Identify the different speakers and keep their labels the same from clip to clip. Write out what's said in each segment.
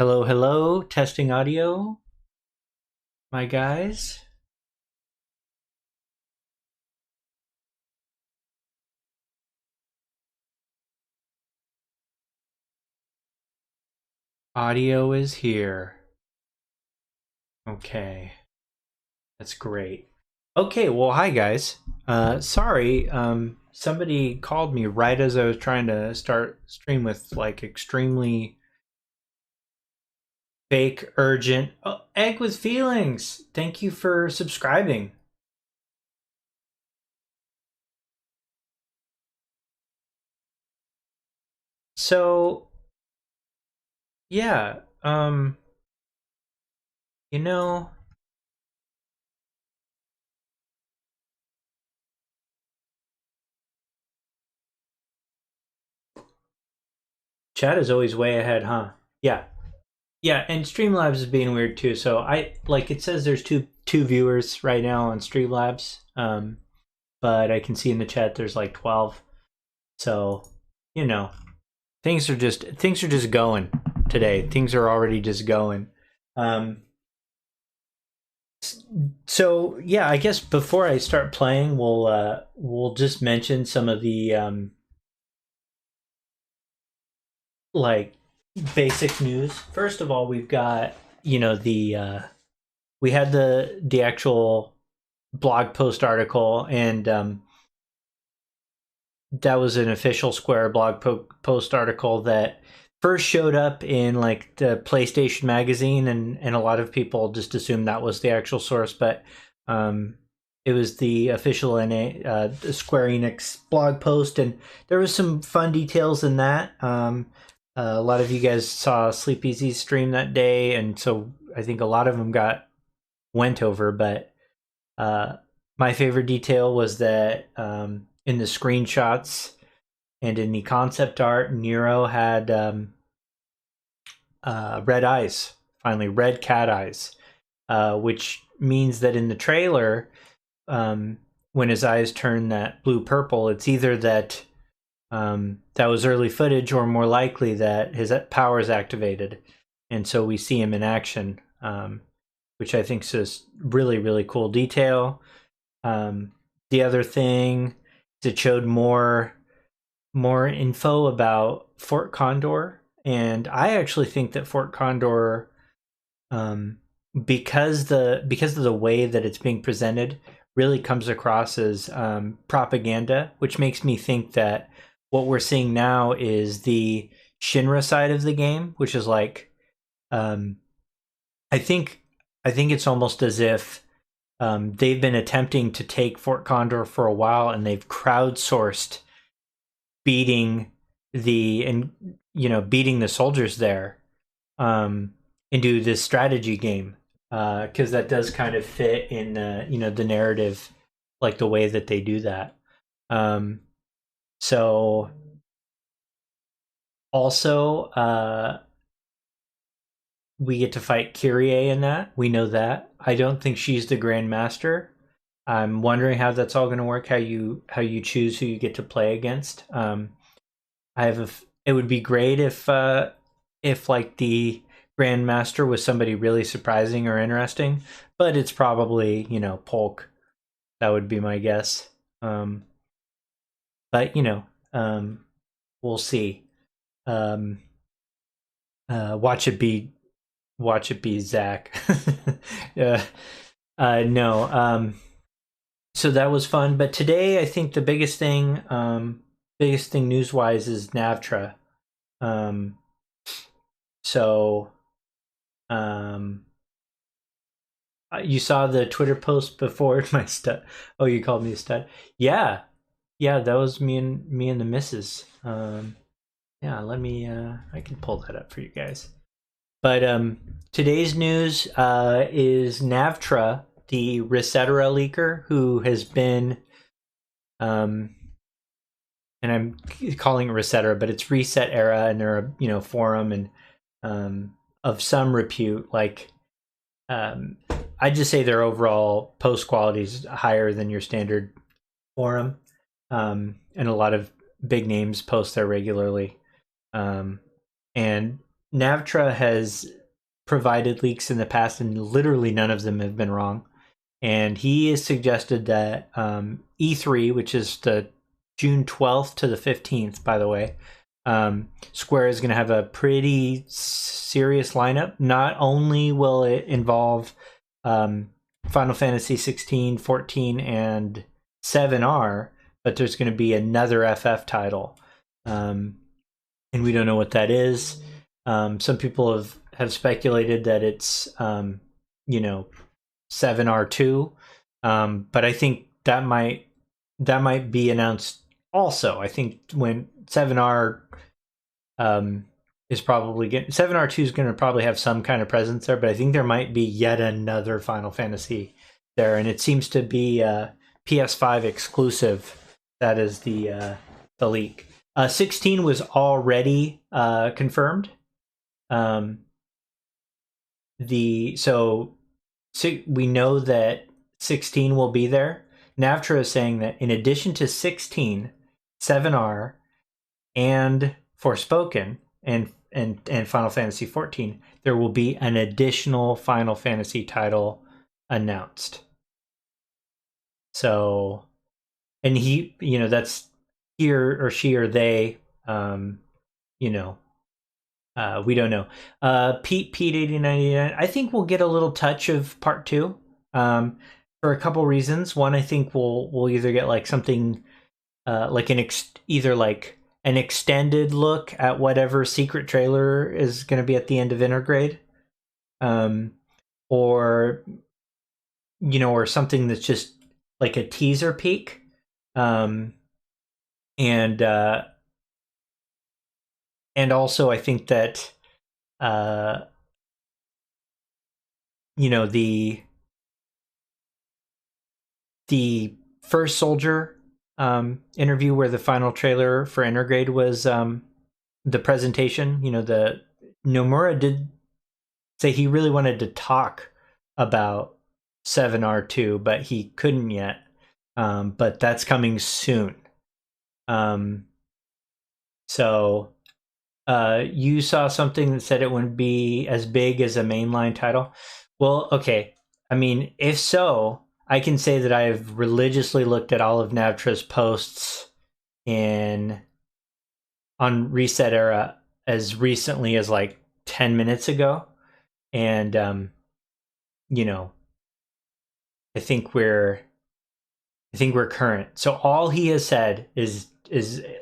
Speaker 1: Hello, hello, testing audio, my guys. Audio is here. Okay, that's great. Okay, well, hi guys. Sorry, somebody called me right as I was trying to start stream with like extremely fake, urgent. Oh, Egg with feelings. Thank you for subscribing. So, yeah, you know, chat is always way ahead, huh? Yeah. Yeah, and Streamlabs is being weird too. So I like it says there's two viewers right now on Streamlabs, but I can see in the chat there's like 12. So you know things are just going today. Things are already just going. Um, so yeah, I guess before I start playing, we'll just mention some of the like basic news. First of all, we've got the we had the actual blog post article, and that was an official Square post article that first showed up in like the PlayStation magazine, and a lot of people just assumed that was the actual source, but um, it was the official the Square Enix blog post, and there was some fun details in that. A lot of you guys saw Sleep Easy stream that day, and so I think a lot of them got went over, but uh, my favorite detail was that in the screenshots and in the concept art, Nero had red eyes, finally, red cat eyes, which means that in the trailer, when his eyes turn that blue purple, it's either that that was early footage, or more likely that his power is activated. And so we see him in action, which I think is just really, really cool detail. Um, the other thing is it showed more info about Fort Condor, and I actually think that Fort Condor, um, because of the way that it's being presented, really comes across as propaganda, which makes me think that what we're seeing now is the Shinra side of the game, which is like um, I think I think it's almost as if they've been attempting to take Fort Condor for a while, and they've crowdsourced beating and beating the soldiers there, um, into this strategy game, because that does kind of fit in the narrative, like the way that they do that. Um, so also, we get to fight Kyrie in that. We know that. I don't think she's the Grand Master. I'm wondering how that's all going to work. How you choose who you get to play against. It would be great if like the Grandmaster was somebody really surprising or interesting, but it's probably Polk. That would be my guess. Um, but we'll see. Um, watch it be Zach. uh, no. So that was fun. But today, I think the biggest thing news wise is Navtra. Um, so um, you saw the Twitter post before my stud. Oh, you called me a stud. Yeah, yeah, that was me and the missus. Yeah, let me. I can pull that up for you guys. But today's news is Navtra, the Resetera leaker, who has been, um, and I'm calling it Resetera, but it's Reset Era, and they're a forum and of some repute. Like, um, I just say their overall post quality is higher than your standard forum, and a lot of big names post there regularly. Um, and Navtra has provided leaks in the past, and literally none of them have been wrong. And he has suggested that E3, which is the June 12th to the 15th, by the way, Square is going to have a pretty serious lineup. Not only will it involve Final Fantasy 16, 14, and 7R, but there's going to be another FF title. And we don't know what that is. Some people have speculated that it's, you know, 7R2, but I think that might be announced also. I think when 7R is probably getting 7R2 is going to probably have some kind of presence there, but I think there might be yet another Final Fantasy there, and it seems to be PS5 exclusive. That is the leak. 16 was already confirmed. We know that 16 will be there. Navtra is saying that in addition to 16, 7R, and Forspoken, and Final Fantasy 14, there will be an additional Final Fantasy title announced. So, and he, that's he or she or they, we don't know. Pete 8099. I think we'll get a little touch of part 2, for a couple reasons. One, I think we'll either get like something like either like an extended look at whatever secret trailer is going to be at the end of Intergrade, or or something that's just like a teaser peek, and also I think that the first soldier interview where the final trailer for Intergrade was the presentation. The Nomura did say he really wanted to talk about 7R2, but he couldn't yet. But that's coming soon. So you saw something that said it wouldn't be as big as a mainline title. Well, okay. I mean, if so, I can say that I have religiously looked at all of Navtra's posts on Reset Era as recently as like 10 minutes ago. And, I think we're current. So all he has said is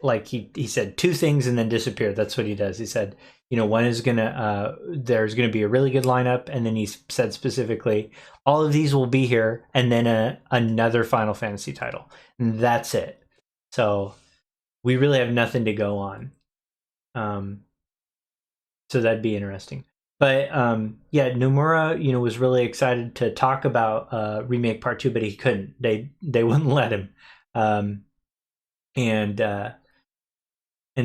Speaker 1: like he said 2 things and then disappeared. That's what he does. He said, one is there's gonna be a really good lineup, and then he said specifically, all of these will be here, and then another Final Fantasy title, and that's it. So we really have nothing to go on. So that'd be interesting. But yeah, Nomura, was really excited to talk about Remake Part 2, but he couldn't. They wouldn't let him. And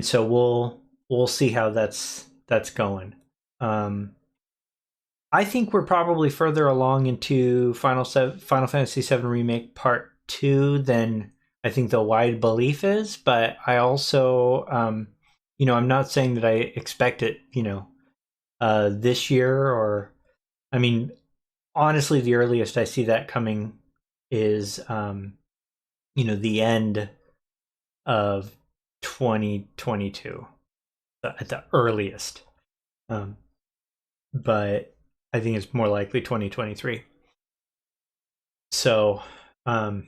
Speaker 1: so we'll see how that's going. I think we're probably further along into Final Fantasy VII Remake Part 2 than I think the wide belief is, but I also I'm not saying that I expect it, this year, or I mean, honestly, the earliest I see that coming is the end of 2022 at the earliest. But I think it's more likely 2023. So who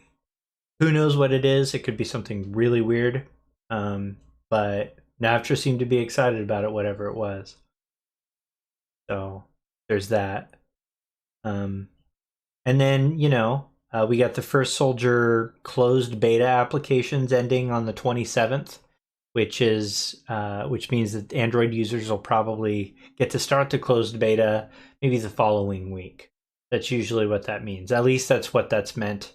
Speaker 1: knows what it is? It could be something really weird. But Navtra seemed to be excited about it, whatever it was. So there's that. And then, we got the First Soldier closed beta applications ending on the 27th, which means that Android users will probably get to start the closed beta maybe the following week. That's usually what that means. At least that's what that's meant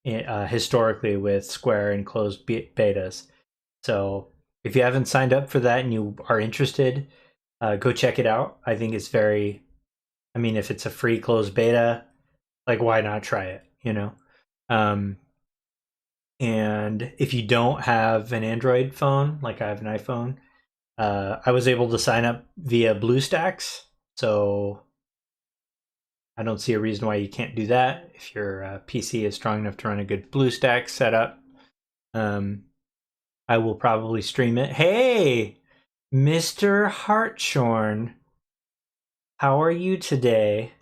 Speaker 1: historically with Square and closed betas. So if you haven't signed up for that and you are interested, go check it out. I think it's if it's a free closed beta, like, why not try it, and if you don't have an Android phone, like I have an iPhone, I was able to sign up via BlueStacks, so I don't see a reason why you can't do that if your PC is strong enough to run a good BlueStacks setup. I will probably stream it. Hey, Mr. Hartshorn, how are you today?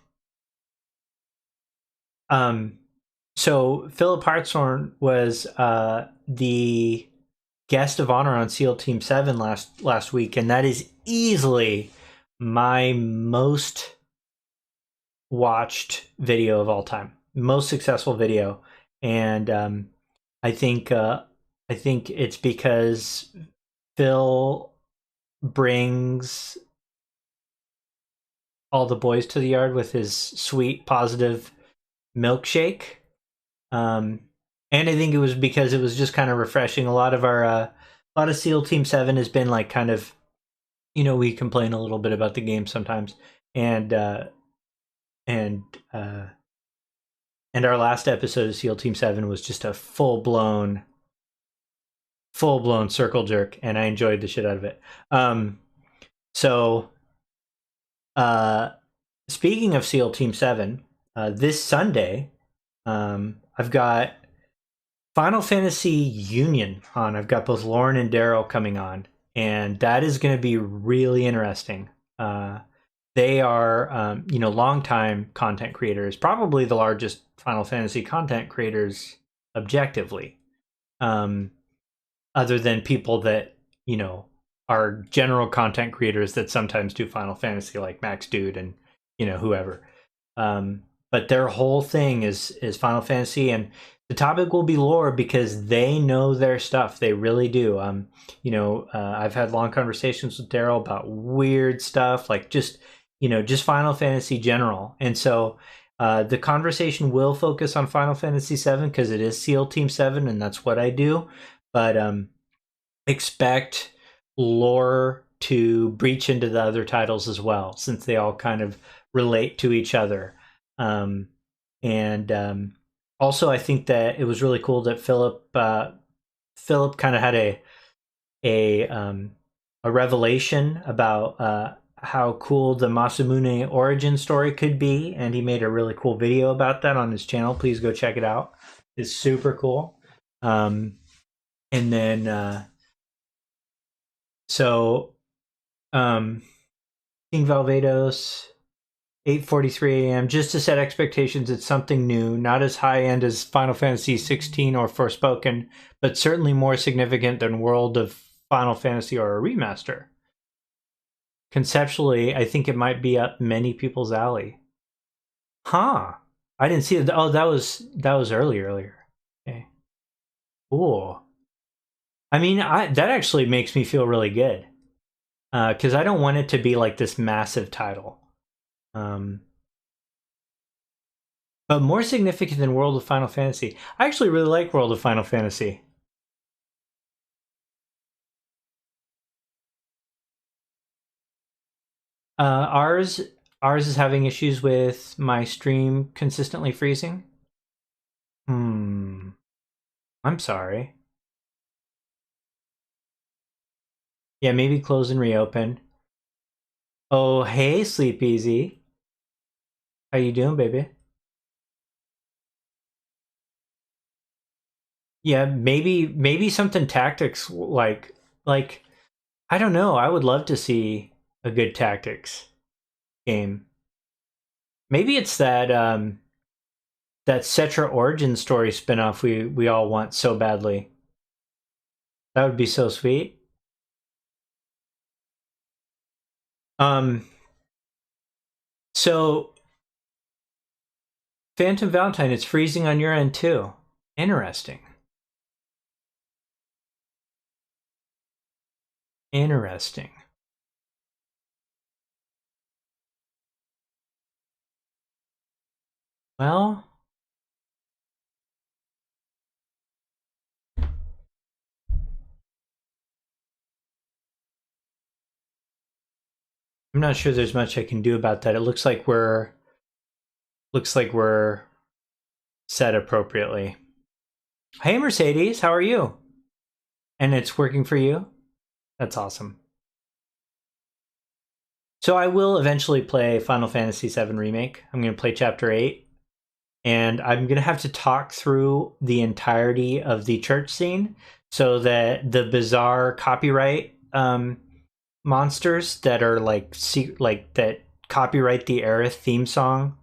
Speaker 1: So Philip Hartshorn was the guest of honor on SEAL Team 7 last week, and that is easily my most watched video of all time, most successful video, and I think it's because Phil brings all the boys to the yard with his sweet, positive milkshake. And I think it was because it was just kind of refreshing. A lot of SEAL Team 7 has been like kind of, we complain a little bit about the game sometimes, and and our last episode of SEAL Team 7 was just a full blown circle jerk, and I enjoyed the shit out of it. So speaking of SEAL Team 7, this Sunday, I've got Final Fantasy Union on. I've got both Lauren and Daryl coming on, and that is going to be really interesting. They are, longtime content creators, probably the largest Final Fantasy content creators objectively, other than people that, are general content creators that sometimes do Final Fantasy, like Max Dude and, whoever. But their whole thing is Final Fantasy, and the topic will be lore because they know their stuff. They really do. I've had long conversations with Daryl about weird stuff, like just Final Fantasy general. And so the conversation will focus on Final Fantasy 7 because it is SEAL Team 7, and that's what I do. But expect lore to breach into the other titles as well, since they all kind of relate to each other. Also, I think that it was really cool that Philip kind of had a revelation about how cool the Masamune origin story could be, and he made a really cool video about that on his channel. Please go check it out. It's super cool. And then King Valvados, 8:43 a.m. Just to set expectations, it's something new, not as high end as Final Fantasy 16 or Forspoken, but certainly more significant than World of Final Fantasy or a remaster. Conceptually, I think it might be up many people's alley. Huh? I didn't see it. Oh, that was earlier. Okay. Cool. I mean, that actually makes me feel really good because I don't want it to be like this massive title. But more significant than World of Final Fantasy. I actually really like World of Final Fantasy. Ours is having issues with my stream consistently freezing. I'm sorry. Yeah, maybe close and reopen. Oh, hey, Sleep Easy. How you doing, baby? Yeah, maybe something tactics like I don't know. I would love to see a good tactics game. Maybe it's that that Cetra origin story spinoff we all want so badly. That would be so sweet. So Phantom Valentine, it's freezing on your end too. Interesting. Interesting. Well, I'm not sure there's much I can do about that. It looks like we're set appropriately. Hey Mercedes, how are you? And it's working for you? That's awesome. So I will eventually play Final Fantasy VII Remake. I'm going to play Chapter 8, and I'm going to have to talk through the entirety of the church scene so that the bizarre copyright monsters that are like that copyright the Aerith theme song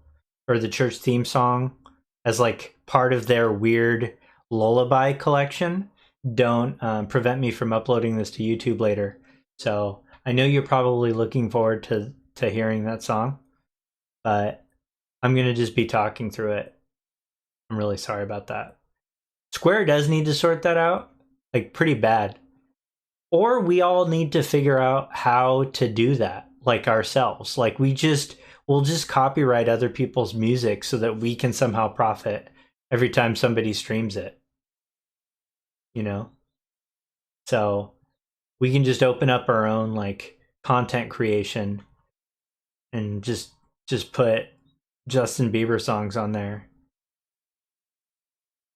Speaker 1: or the church theme song as like part of their weird lullaby collection don't prevent me from uploading this to YouTube later. So I know you're probably looking forward to hearing that song, but I'm gonna just be talking through it. I'm really sorry about that. Square does need to sort that out, like pretty bad. Or we all need to figure out how to do that, like ourselves. Like we'll just copyright other people's music so that we can somehow profit every time somebody streams it, you know? So we can just open up our own like content creation and just put Justin Bieber songs on there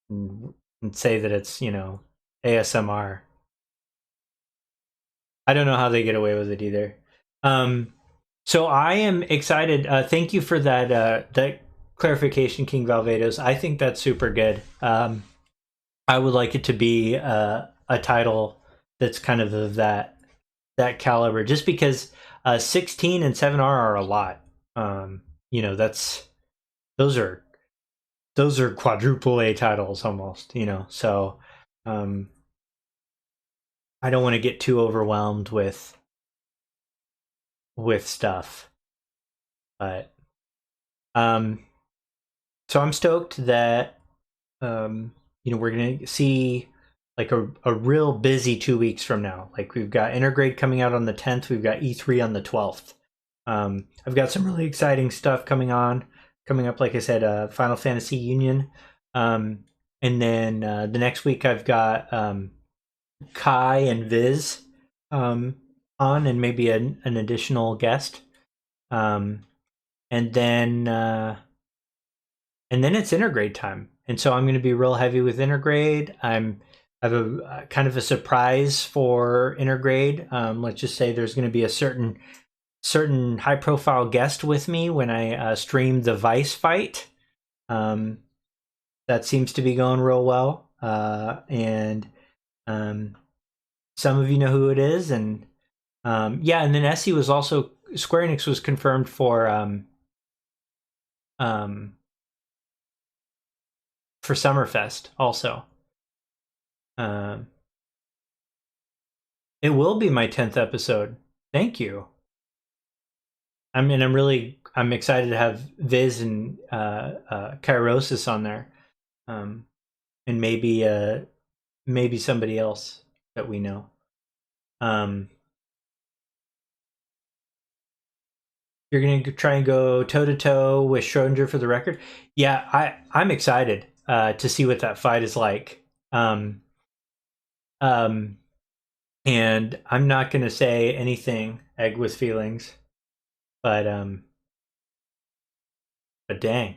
Speaker 1: and say that it's, ASMR. I don't know how they get away with it either. So I am excited. Thank you for that clarification, King Valvados. I think that's super good. I would like it to be a title that's kind of that caliber, just because 16 and 7R are a lot. That's those are quadruple A titles almost. So um, I don't want to get too overwhelmed with stuff, but um, so I'm stoked that we're gonna see like a real busy 2 weeks from now. Like we've got Intergrade coming out on the 10th, we've got E3 on the 12th. I've got some really exciting stuff coming up. Like I said, Final Fantasy Union, and then the next week I've got Kai and Viz on, and maybe an additional guest, um, and then it's Intergrade time, and so I'm going to be real heavy with Intergrade. I have a kind of a surprise for Intergrade. Let's just say there's going to be a certain high profile guest with me when I stream the Vice fight. That seems to be going real well, and some of you know who it is, and and then Essie was also Square Enix was confirmed for Summerfest also. It will be my 10th episode. Thank you. I'm excited to have Viz and Kairosis on there, and maybe somebody else that we know. You're gonna try and go toe to toe with Schrodinger for the record. Yeah, I'm excited to see what that fight is like. Um, and I'm not gonna say anything egg with feelings, but dang,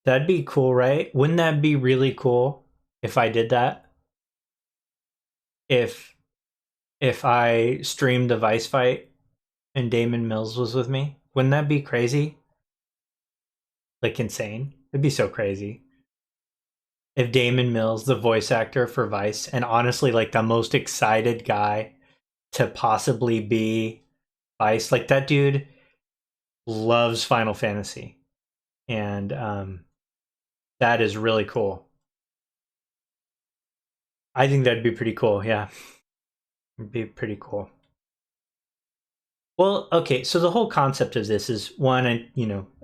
Speaker 1: that'd be cool, right? Wouldn't that be really cool if I did that? If I streamed the Vice fight and Damon Mills was with me, wouldn't that be crazy? Like insane? It'd be so crazy. If Damon Mills, the voice actor for Vice, and honestly, like the most excited guy to possibly be Vice, like that dude loves Final Fantasy, and that is really cool. I think that'd be pretty cool. Yeah, it'd be pretty cool. Well, okay, so the whole concept of this is one,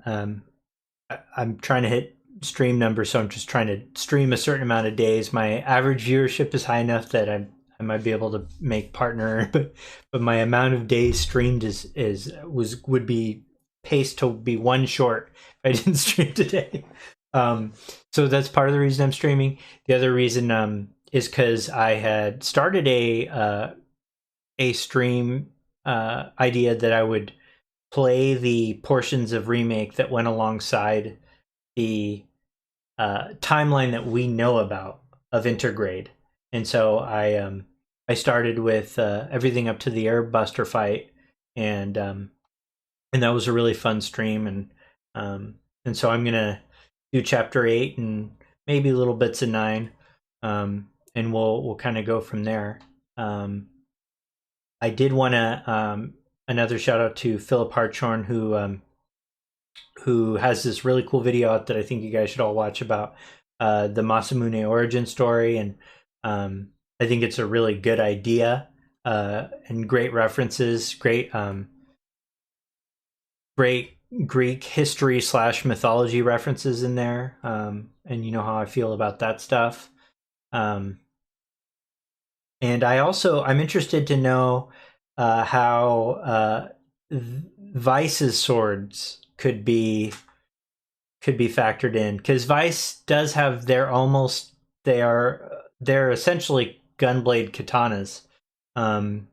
Speaker 1: I'm trying to hit stream numbers, so I'm just trying to stream a certain amount of days. My average viewership is high enough that I might be able to make partner, but my amount of days streamed would be paced to be one short if I didn't stream today. So that's part of the reason I'm streaming. The other reason is because I had started a stream idea that I would play the portions of Remake that went alongside the timeline that we know about of Intergrade. And so I started with everything up to the Herb Buster fight, and and that was a really fun stream. And so I'm gonna do chapter 8 and maybe little bits of 9, and we'll kind of go from there. I did want to another shout out to Philip Hartshorn, who has this really cool video out that I think you guys should all watch about the Masamune origin story, and I think it's a really good idea, and great references, great Greek history / mythology references in there, and you know how I feel about that stuff. And I'm interested to know how Vice's swords could be factored in, because Vice does have they're essentially gunblade katanas, and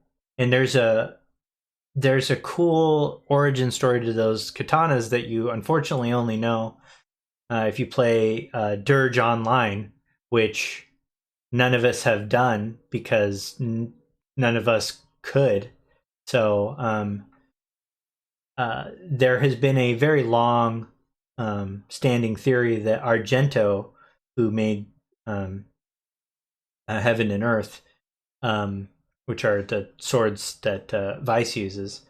Speaker 1: there's a cool origin story to those katanas that you unfortunately only know if you play Dirge Online, which none of us have done because none of us could. So there has been a very long standing theory that Argento, who made Heaven and Earth, which are the swords that Vice uses,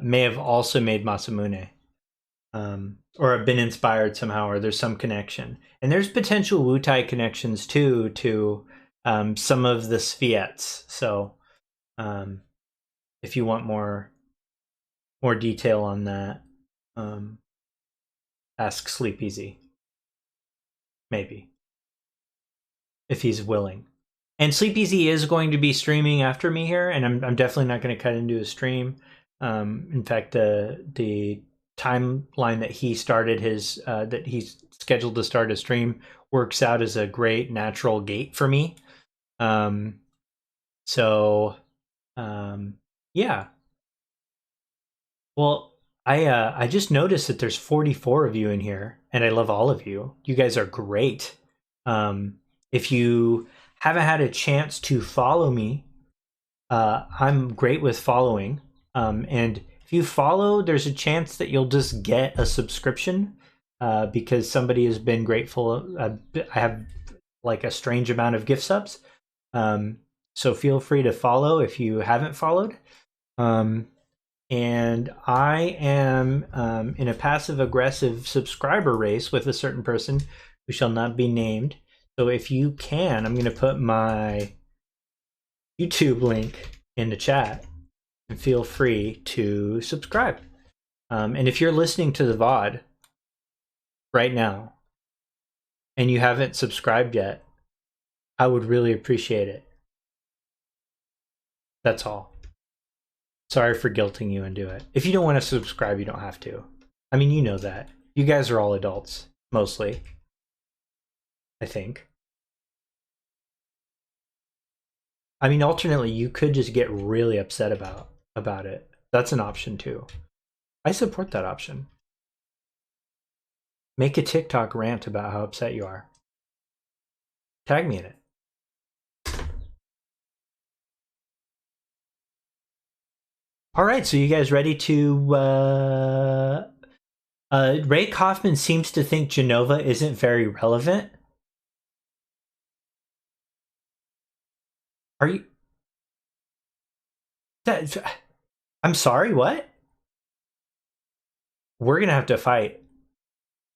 Speaker 1: may have also made Masamune, or have been inspired somehow, or there's some connection. And there's potential Wutai connections too to some of the Sviets. So if you want more detail on that, ask Sleep Easy, maybe, if he's willing. And Sleep Easy is going to be streaming after me here, and I'm definitely not going to cut into his stream. In fact, the timeline that he started that he's scheduled to start a stream works out as a great natural gate for me. Yeah. Well, I just noticed that there's 44 of you in here, and I love all of you. You guys are great. If you haven't had a chance to follow me, I'm great with following. And if you follow, there's a chance that you'll just get a subscription because somebody has been grateful. I have like a strange amount of gift subs. So feel free to follow if you haven't followed. And I am in a passive-aggressive subscriber race with a certain person who shall not be named. So if you can, I'm going to put my YouTube link in the chat, and feel free to subscribe. And if you're listening to the VOD right now and you haven't subscribed yet, I would really appreciate it. That's all. Sorry for guilting you into it. If you don't want to subscribe, you don't have to. I mean, you know that. You guys are all adults, mostly. I think. I mean, alternately, you could just get really upset about it. That's an option too. I support that option. Make a TikTok rant about how upset you are. Tag me in it. All right, so you guys ready to... Ray Kaufman seems to think Genova isn't very relevant. Are you... I'm sorry, what? We're gonna have to fight,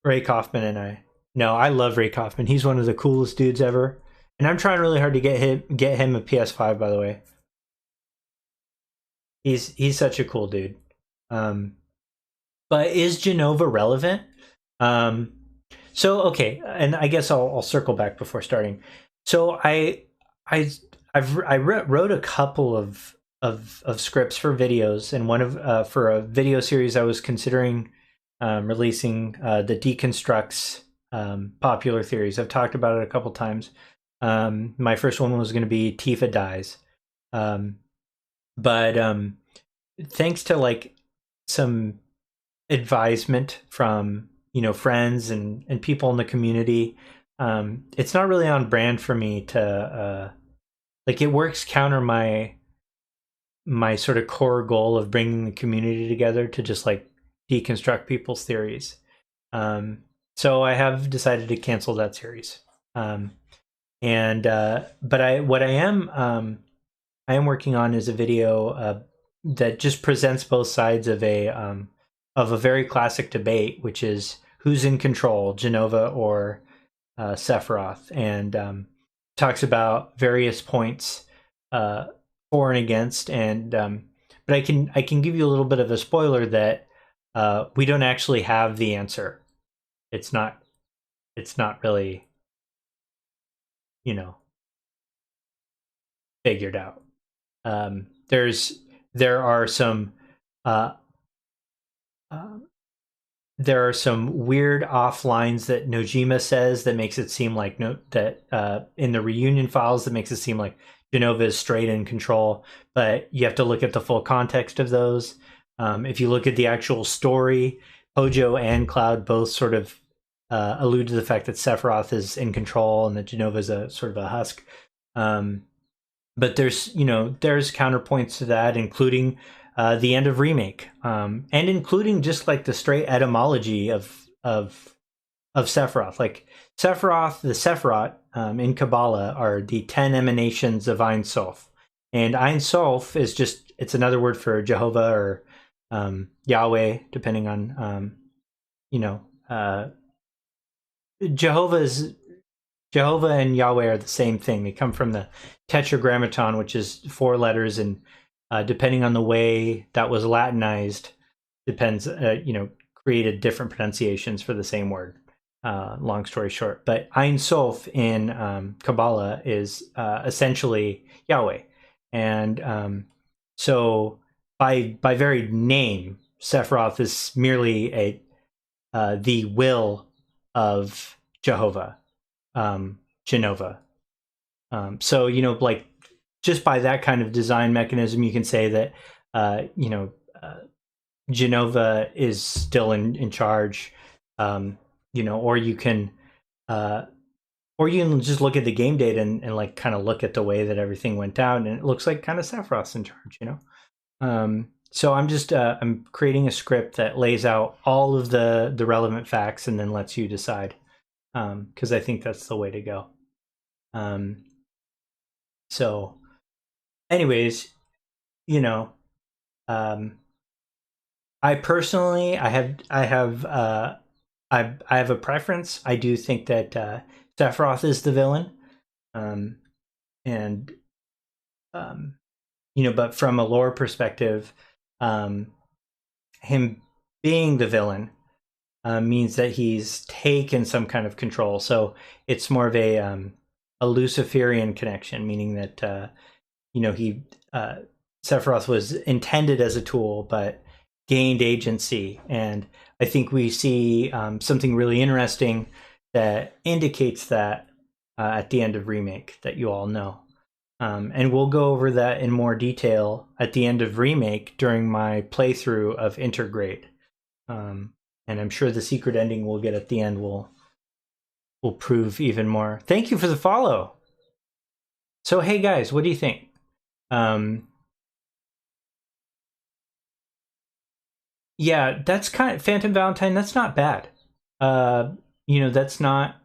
Speaker 1: Ray Kaufman and I. No, I love Ray Kaufman. He's one of the coolest dudes ever. And I'm trying really hard to get him a PS5, by the way. He's such a cool dude. But is Genova relevant? So okay, and I guess I'll circle back before starting. So I wrote a couple of scripts for videos, and one of for a video series I was considering releasing, the Deconstructs popular theories. I've talked about it a couple times. My first one was going to be Tifa dies, but thanks to like some advisement from friends and people in the community, it's not really on brand for me to like, it works counter my sort of core goal of bringing the community together to just like deconstruct people's theories. So I have decided to cancel that series. But I am working on is a video that just presents both sides of a very classic debate, which is who's in control, Genova or Sephiroth, and talks about various points for and against. And but I can give you a little bit of a spoiler that we don't actually have the answer. It's not really, you know, figured out. There are some uh, uh, there are some weird off lines that Nojima says that makes it seem like in the reunion files that makes it seem like Genova is straight in control, but you have to look at the full context of those. If you look at the actual story, Hojo and Cloud both sort of allude to the fact that Sephiroth is in control and that Genova is a sort of a husk. But there's counterpoints to that, including the end of remake, and including just like the straight etymology of Sephiroth. Like Sephiroth, the Sephiroth in Kabbalah are the 10 emanations of Ein Sof, and Ein Sof is it's another word for Jehovah or Yahweh, depending on Jehovah and Yahweh are the same thing. They come from the Tetragrammaton, which is 4 letters, and depending on the way that was Latinized, created different pronunciations for the same word. Long story short, but Ein Sof in Kabbalah is essentially Yahweh, and so by very name, Sephiroth is merely the will of Jehovah. Genova. So, like just by that kind of design mechanism, you can say that, Genova is still in charge, or you can just look at the game data and like kind of look at the way that everything went down, and it looks like kind of Sephiroth's in charge, So I'm just I'm creating a script that lays out all of the relevant facts and then lets you decide, because I think that's the way to go. So anyways, I personally, I have a preference. I do think that Sephiroth is the villain, and but from a lore perspective, him being the villain means that he's taken some kind of control. So it's more of a Luciferian connection, meaning that Sephiroth was intended as a tool, but gained agency. And I think we see something really interesting that indicates that at the end of Remake that you all know. And we'll go over that in more detail at the end of Remake during my playthrough of Intergrade. And I'm sure the secret ending we'll get at the end will prove even more. Thank you for the follow. So, hey guys, what do you think? Yeah, that's kind of Phantom Valentine. That's not bad. That's not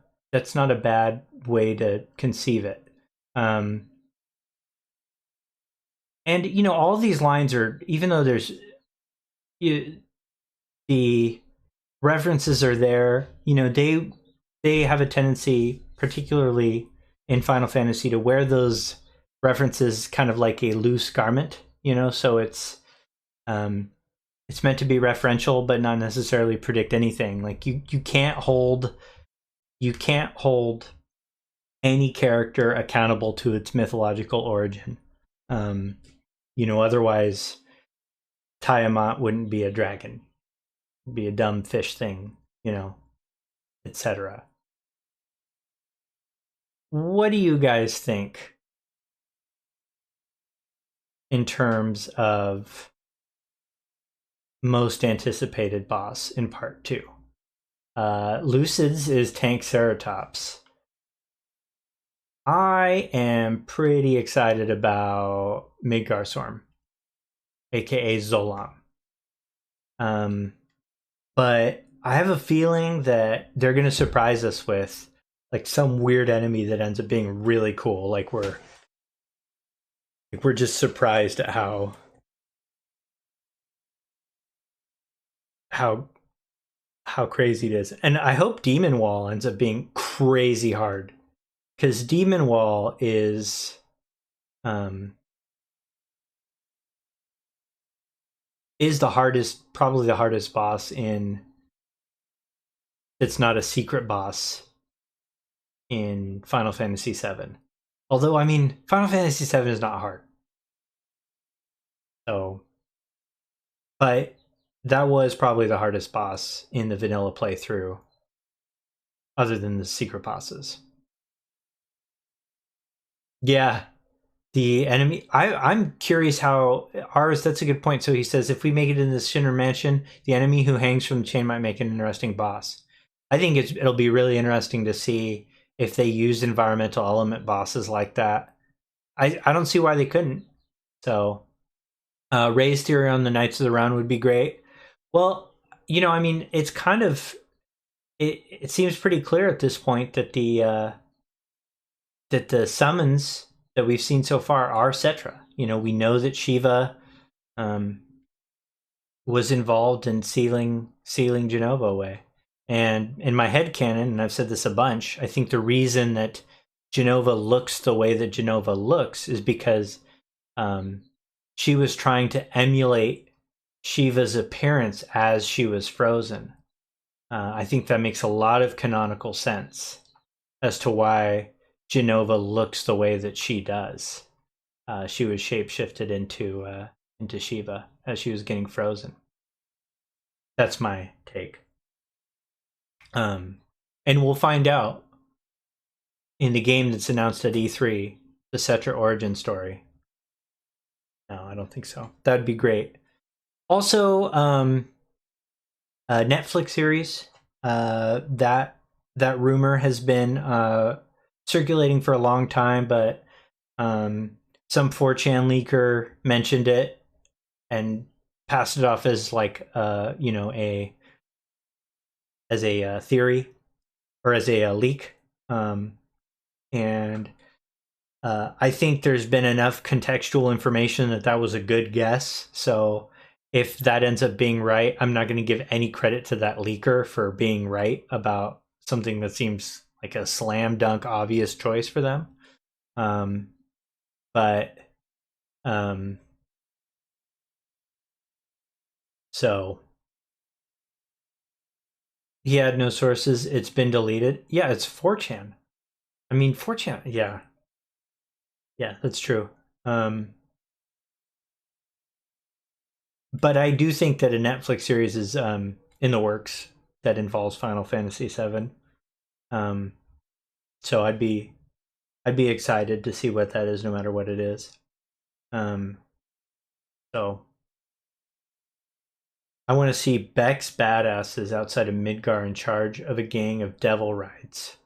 Speaker 1: a bad way to conceive it. And all these lines are, even though there's the references are there, they have a tendency, particularly in Final Fantasy, to wear those references kind of like a loose garment, so it's meant to be referential but not necessarily predict anything. Like you can't hold any character accountable to its mythological origin. Otherwise Tiamat wouldn't be a dragon. It'd be a dumb fish thing, etc. What do you guys think in terms of most anticipated boss in part 2? Lucid's is Tank Ceratops. I am pretty excited about Midgarstorm, aka Zolam. but I have a feeling that they're going to surprise us with like some weird enemy that ends up being really cool. We're just surprised at how how crazy it is. And I hope Demon Wall ends up being crazy hard, because Demon Wall um is the hardest, probably the hardest boss in, it's not a secret boss in Final Fantasy VII. Although, I mean, Final Fantasy VII is not hard. So, but that was probably the hardest boss in the vanilla playthrough, other than the secret bosses. Yeah, the enemy. I'm curious how ours. That's a good point. So he says if we make it in the Shinra Mansion, the enemy who hangs from the chain might make an interesting boss. I think it'll be really interesting to see if they use environmental element bosses like that. I don't see why they couldn't. So Ray's theory on the Knights of the Round would be great. Well, I mean, it's kind of it seems pretty clear at this point that the summons that we've seen so far are Cetra. We know that Shiva um, was involved in sealing Genova away. And in my head canon, and I've said this a bunch, I think the reason that Genova looks the way that Genova looks is because she was trying to emulate Shiva's appearance as she was frozen. I think that makes a lot of canonical sense as to why Genova looks the way that she does. She was shapeshifted into Shiva as she was getting frozen. That's my take. And we'll find out in the game that's announced at E3, the Cetra origin story. No, I don't think so. That'd be great. Also, a Netflix series that rumor has been circulating for a long time, but some 4chan leaker mentioned it and passed it off as like as a theory or as a leak, and I think there's been enough contextual information that was a good guess. So if that ends up being right, I'm not going to give any credit to that leaker for being right about something that seems like a slam dunk obvious choice for them. But so he had no sources. It's been deleted. Yeah, it's 4chan. I mean, 4chan. Yeah, yeah, that's true. But I do think that a Netflix series is in the works that involves Final Fantasy VII. Um, so I'd be excited to see what that is, no matter what it is. Um, so I want to see Beck's badasses outside of Midgar in charge of a gang of devil rides.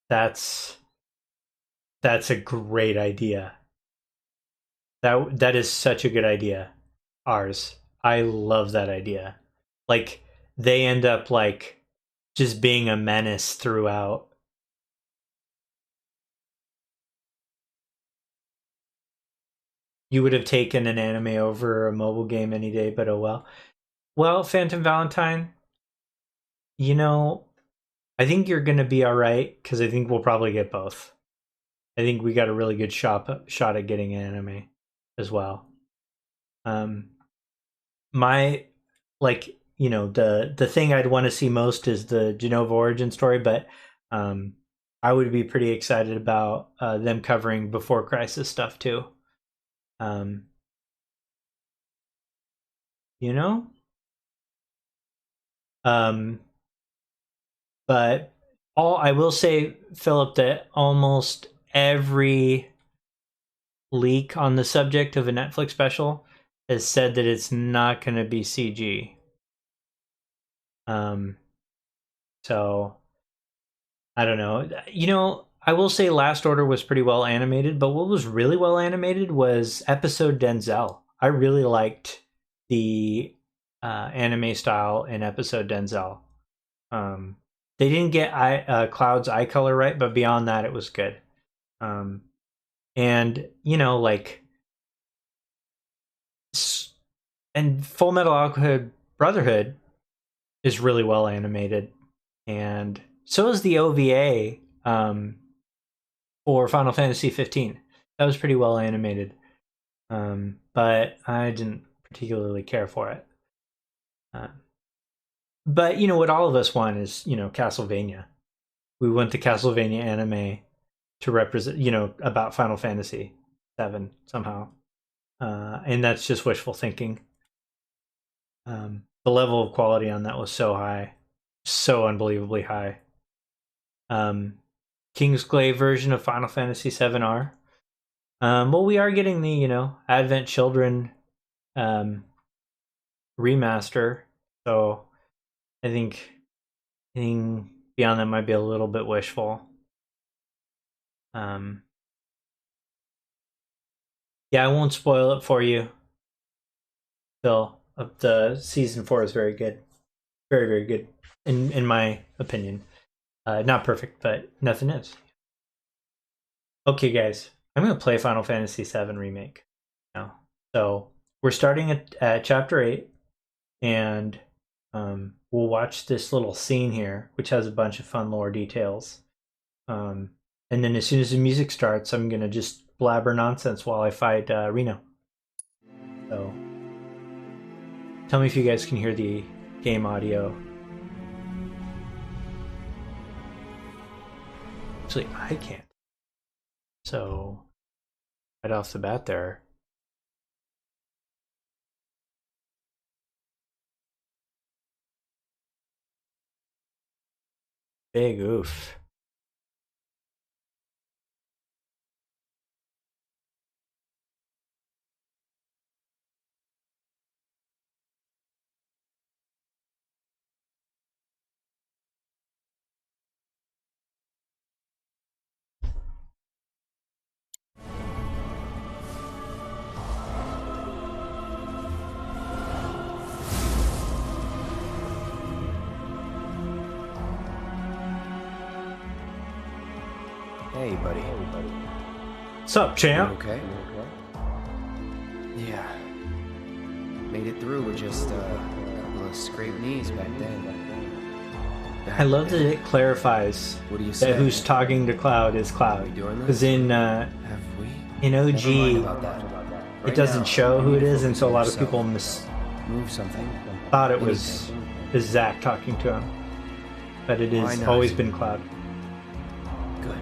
Speaker 1: That's a great idea. That is such a good idea. Ours. I love that idea. Like they end up like just being a menace throughout. You would have taken an anime over a mobile game any day, but oh well. Well, Phantom Valentine, you know, I think you're going to be all right because I think we'll probably get both. I think we got a really good shot at getting an anime as well. Um, my the thing I'd want to see most is the Genova origin story, but I would be pretty excited about them covering Before Crisis stuff too. Um, you know, um, but all I will say, Philip, that almost every leak on the subject of a Netflix special has said that it's not going to be CG. Um, so I don't know. I will say Last Order was pretty well animated, but what was really well animated was episode Denzel. I really liked the anime style in episode Denzel. They didn't get Cloud's eye color right, but beyond that, it was good. And you know, like, and Full Metal Alchemist Brotherhood is really well animated, and so is the OVA for Final Fantasy 15. That was pretty well animated, but I didn't particularly care for it. But you know what all of us want is, you know, Castlevania. We want the Castlevania anime to represent, you know, about Final Fantasy 7 somehow, and that's just wishful thinking. The level of quality on that was so high, so unbelievably high. Kingsglaive version of Final Fantasy 7R. Well, we are getting the, you know, Advent Children remaster, so I think anything beyond that might be a little bit wishful. Yeah, I won't spoil it for you. Still, the season 4 is very good, very, very good in my opinion. Not perfect, but nothing is. Okay, guys, I'm gonna play Final Fantasy VII Remake now. So we're starting at chapter 8, and we'll watch this little scene here, which has a bunch of fun lore details. And then as soon as the music starts, I'm gonna just blabber nonsense while I fight Reno. So tell me if you guys can hear the game audio. Actually, I can't. So right off the bat there. Big oof.
Speaker 2: Hey, buddy.
Speaker 1: What's up, champ?
Speaker 2: You okay? Yeah. Made it through with just a couple of scraped knees back then.
Speaker 1: I love that it clarifies
Speaker 2: What do you say?
Speaker 1: that who's talking to Cloud is Cloud. Because in
Speaker 2: Have we?
Speaker 1: in
Speaker 2: Never
Speaker 1: OG,
Speaker 2: mind about that.
Speaker 1: it
Speaker 2: Right
Speaker 1: doesn't
Speaker 2: now,
Speaker 1: show who it is, and so a lot of
Speaker 2: yourself.
Speaker 1: people
Speaker 2: Move something.
Speaker 1: thought it was Zack talking to him. But it
Speaker 2: Why
Speaker 1: has
Speaker 2: not?
Speaker 1: always been Cloud.
Speaker 2: Good.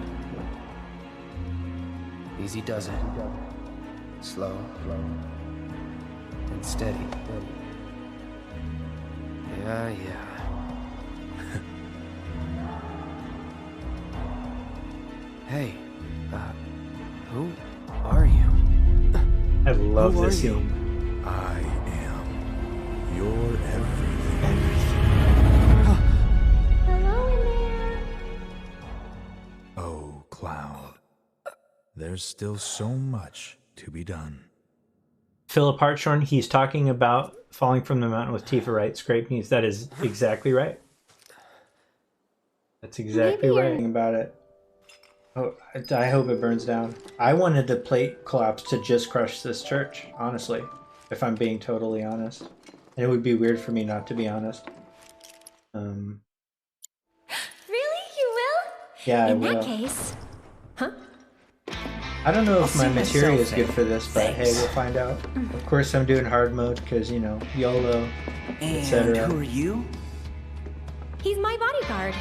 Speaker 2: Easy does it. Slow. And steady. Yeah. Hey, who are you?
Speaker 1: I love
Speaker 2: Who
Speaker 1: this
Speaker 2: are you?
Speaker 1: scene.
Speaker 3: I am your everything.
Speaker 4: Hello in there.
Speaker 3: Oh, Cloud. There's still so much to be done.
Speaker 1: Philip Hartshorn, he's talking about falling from the mountain with Tifa, right? Scrape knees. That is exactly right. That's exactly
Speaker 4: Maybe
Speaker 1: right
Speaker 4: you're-
Speaker 1: about it. Oh, I hope it burns down. I wanted the plate collapse to just crush this church, honestly, if I'm being totally honest. And it would be weird for me not to be honest.
Speaker 4: Really? You will?
Speaker 1: Yeah, I
Speaker 4: In that
Speaker 1: will.
Speaker 4: case. Huh?
Speaker 1: I don't know
Speaker 2: I'll
Speaker 1: if my
Speaker 2: see
Speaker 1: material
Speaker 2: myself
Speaker 1: is good
Speaker 2: in.
Speaker 1: for this, but hey,
Speaker 2: Thanks.
Speaker 1: we'll find out. Of course, I'm doing hard mode because, you know, YOLO,
Speaker 5: And
Speaker 1: etc.
Speaker 5: who are you?
Speaker 4: He's my bodyguard.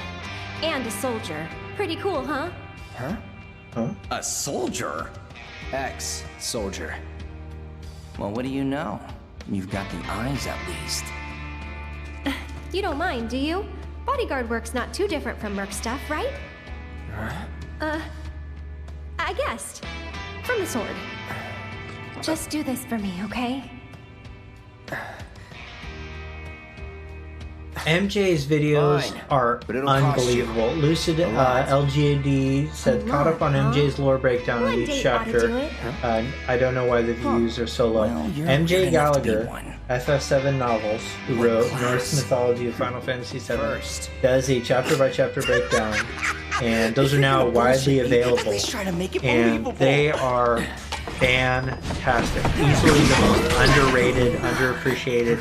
Speaker 4: And a soldier. Pretty cool, huh?
Speaker 2: Huh?
Speaker 1: Huh?
Speaker 5: A soldier?
Speaker 2: Ex-soldier.
Speaker 5: Well, what do you know? You've got the eyes at least.
Speaker 4: You don't mind, do you? Bodyguard work's not too different from merc stuff, right? I guessed. From the sword. Just do this for me, okay?
Speaker 1: MJ's videos
Speaker 2: Fine,
Speaker 1: are
Speaker 2: but it'll cost you
Speaker 1: unbelievable. Lucid
Speaker 2: a lot.
Speaker 1: LGAD said, caught up on MJ's lore breakdown
Speaker 4: One
Speaker 1: in each
Speaker 4: date ought to do
Speaker 1: chapter.
Speaker 4: it.
Speaker 1: I don't know why the views are so low.
Speaker 5: Well, you're
Speaker 1: MJ
Speaker 5: good enough to be
Speaker 1: Gallagher,
Speaker 5: one.
Speaker 1: FF7 Novels, who
Speaker 5: What
Speaker 1: wrote
Speaker 5: class?
Speaker 1: Norse mythology of Final Fantasy VII,
Speaker 2: First.
Speaker 1: does a chapter-by-chapter breakdown, and those are now widely available.
Speaker 5: At least try to make it
Speaker 1: And
Speaker 5: believable.
Speaker 1: they are fantastic. Easily the most underrated, underappreciated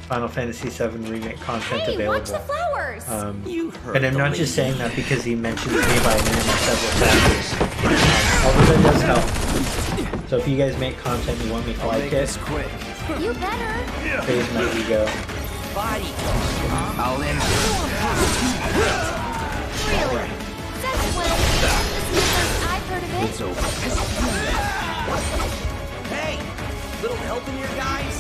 Speaker 1: Final Fantasy VII remake content
Speaker 4: Hey,
Speaker 1: available.
Speaker 4: watch the flowers!
Speaker 5: You heard
Speaker 1: And I'm
Speaker 5: the
Speaker 1: not
Speaker 5: lady.
Speaker 1: just saying that because he mentions me by name in several chapters. Although that does help. So if you guys make content you want me to
Speaker 2: I'll
Speaker 1: like
Speaker 2: make
Speaker 1: it,
Speaker 2: this quick.
Speaker 4: You better!
Speaker 1: phase my ego.
Speaker 5: Body.
Speaker 2: I'll end
Speaker 4: Really? Since when? This is the first I've heard of it.
Speaker 2: It's over.
Speaker 5: Hey, little help in here, guys.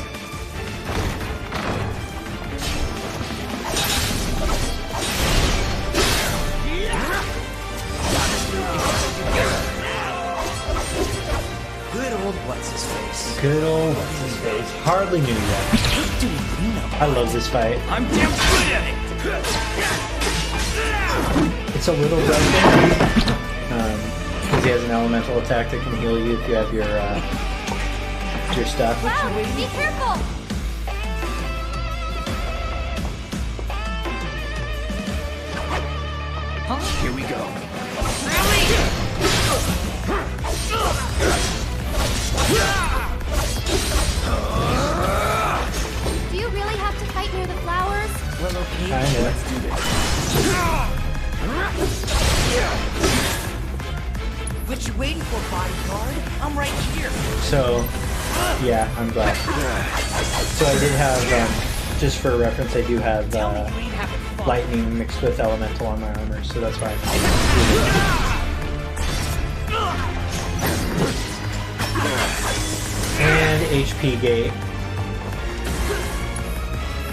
Speaker 5: Good old what's his face.
Speaker 1: Good old what's his face. Hardly knew yet.
Speaker 5: Dude, Reno.
Speaker 1: I love this fight.
Speaker 5: I'm damn good at it.
Speaker 1: It's a little broken. Because he has an elemental attack that can heal you if you have your stuff.
Speaker 4: Cloud, be careful!
Speaker 2: Here we go.
Speaker 4: Do you really have to fight near the flowers?
Speaker 5: Well, okay.
Speaker 1: Kinda.
Speaker 5: Let's do this. What you waiting for, bodyguard? I'm right here.
Speaker 1: So, yeah, I'm glad. So I did have, just for reference, I do have
Speaker 5: Tell me you ain't having fun.
Speaker 1: lightning mixed with elemental on my armor, so that's why and HP gate.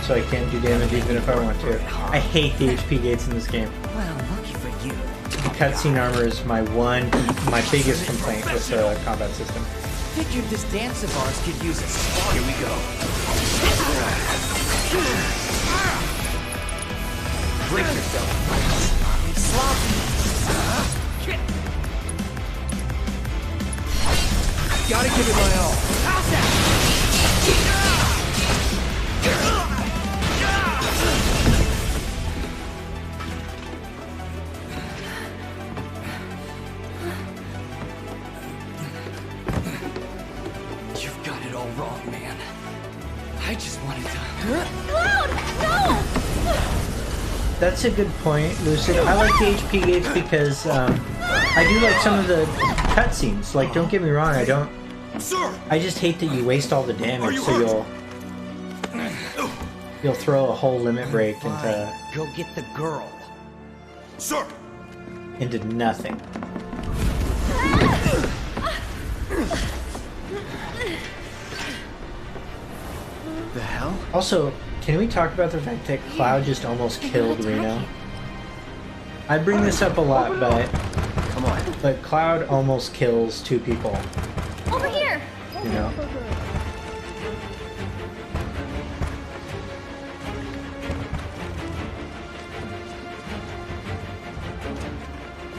Speaker 1: So I can do damage even if I want to. I hate the HP gates in this game.
Speaker 5: Well, lucky for you.
Speaker 1: The cutscene armor is my biggest complaint with the combat system.
Speaker 5: Figured this dance of ours could use a spark.
Speaker 2: Here we go. Break yourself.
Speaker 5: It's sloppy.
Speaker 2: Gotta give it my all.
Speaker 5: How's that? You've got it all wrong, man. I just wanted to...
Speaker 4: Cloud! No!
Speaker 1: That's a good point, Lucid. I like the HP gates because I do like some of the cutscenes. Like, don't get me wrong, I don't.
Speaker 3: Sir!
Speaker 1: I just hate that you waste all the damage, so you'll throw a whole limit break
Speaker 5: Fine. Go get the girl.
Speaker 3: Sir!
Speaker 1: into nothing.
Speaker 2: The hell?
Speaker 1: Also, can we talk about the fact that Cloud just almost killed Reno? I bring this up a lot,
Speaker 2: Come on.
Speaker 1: but Cloud almost kills two people.
Speaker 4: Over here!
Speaker 1: You know.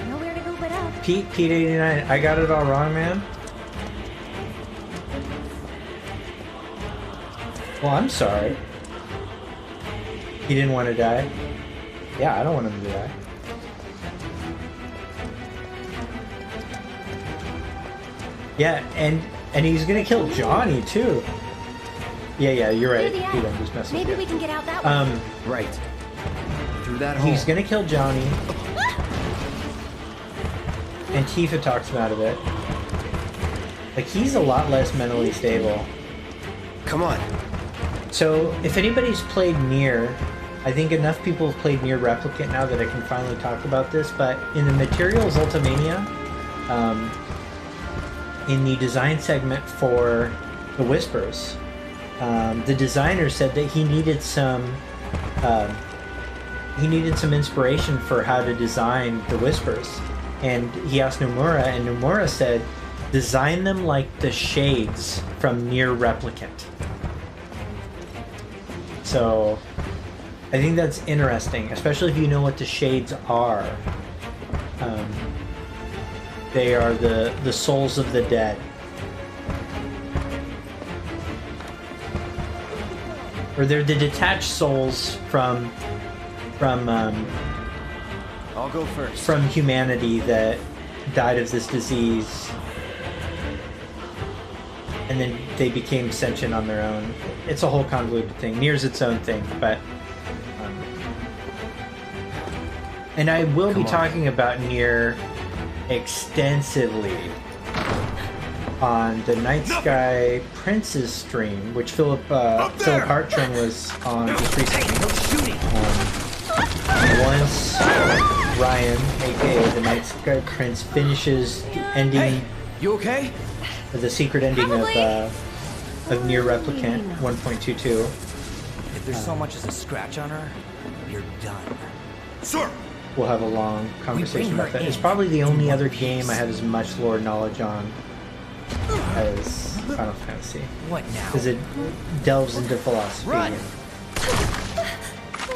Speaker 4: Nowhere to go but up.
Speaker 1: Pete 89, I got it all wrong, man. Well, I'm sorry. He didn't want to die. Yeah, I don't want him to die. Yeah, and he's gonna kill Johnny too. Yeah, you're right.
Speaker 4: Through the
Speaker 1: Pete,
Speaker 4: attic.
Speaker 1: I'm just messing
Speaker 4: Maybe
Speaker 1: with
Speaker 4: we
Speaker 1: you.
Speaker 4: can get out that way.
Speaker 2: Right. Through that hole.
Speaker 1: He's gonna kill Johnny. And Tifa talks him out of it. Like, he's a lot less mentally stable.
Speaker 2: Come on.
Speaker 1: So, if anybody's played Nier, I think enough people have played Nier Replicant now that I can finally talk about this, but in the Materials Ultimania, in the design segment for the Whispers, the designer said that he needed some inspiration for how to design the Whispers. And he asked Nomura, and Nomura said, design them like the shades from Nier Replicant. So, I think that's interesting, especially if you know what the shades are. They are the souls of the dead. Or they're the detached souls from
Speaker 2: I'll go first.
Speaker 1: from humanity that died of this disease, and then they became sentient on their own. It's a whole convoluted thing. Nier's its own thing, but and I will be talking about Nier extensively on the Night Sky Prince's stream, which Philip Hartran was on just recently. Once Ryan, aka the Night Sky Prince, finishes the ending,
Speaker 2: Hey, you okay?
Speaker 1: the secret ending
Speaker 4: Probably.
Speaker 1: of Nier Replicant 1.22,
Speaker 2: If there's so much as a scratch on her, you're done.
Speaker 6: Sir!
Speaker 1: we'll have a long conversation
Speaker 2: bring her
Speaker 1: about that.
Speaker 2: in
Speaker 1: It's probably the only other game I have as much lore knowledge on as Final Fantasy,
Speaker 2: What now?
Speaker 1: because it delves into philosophy.
Speaker 2: Run!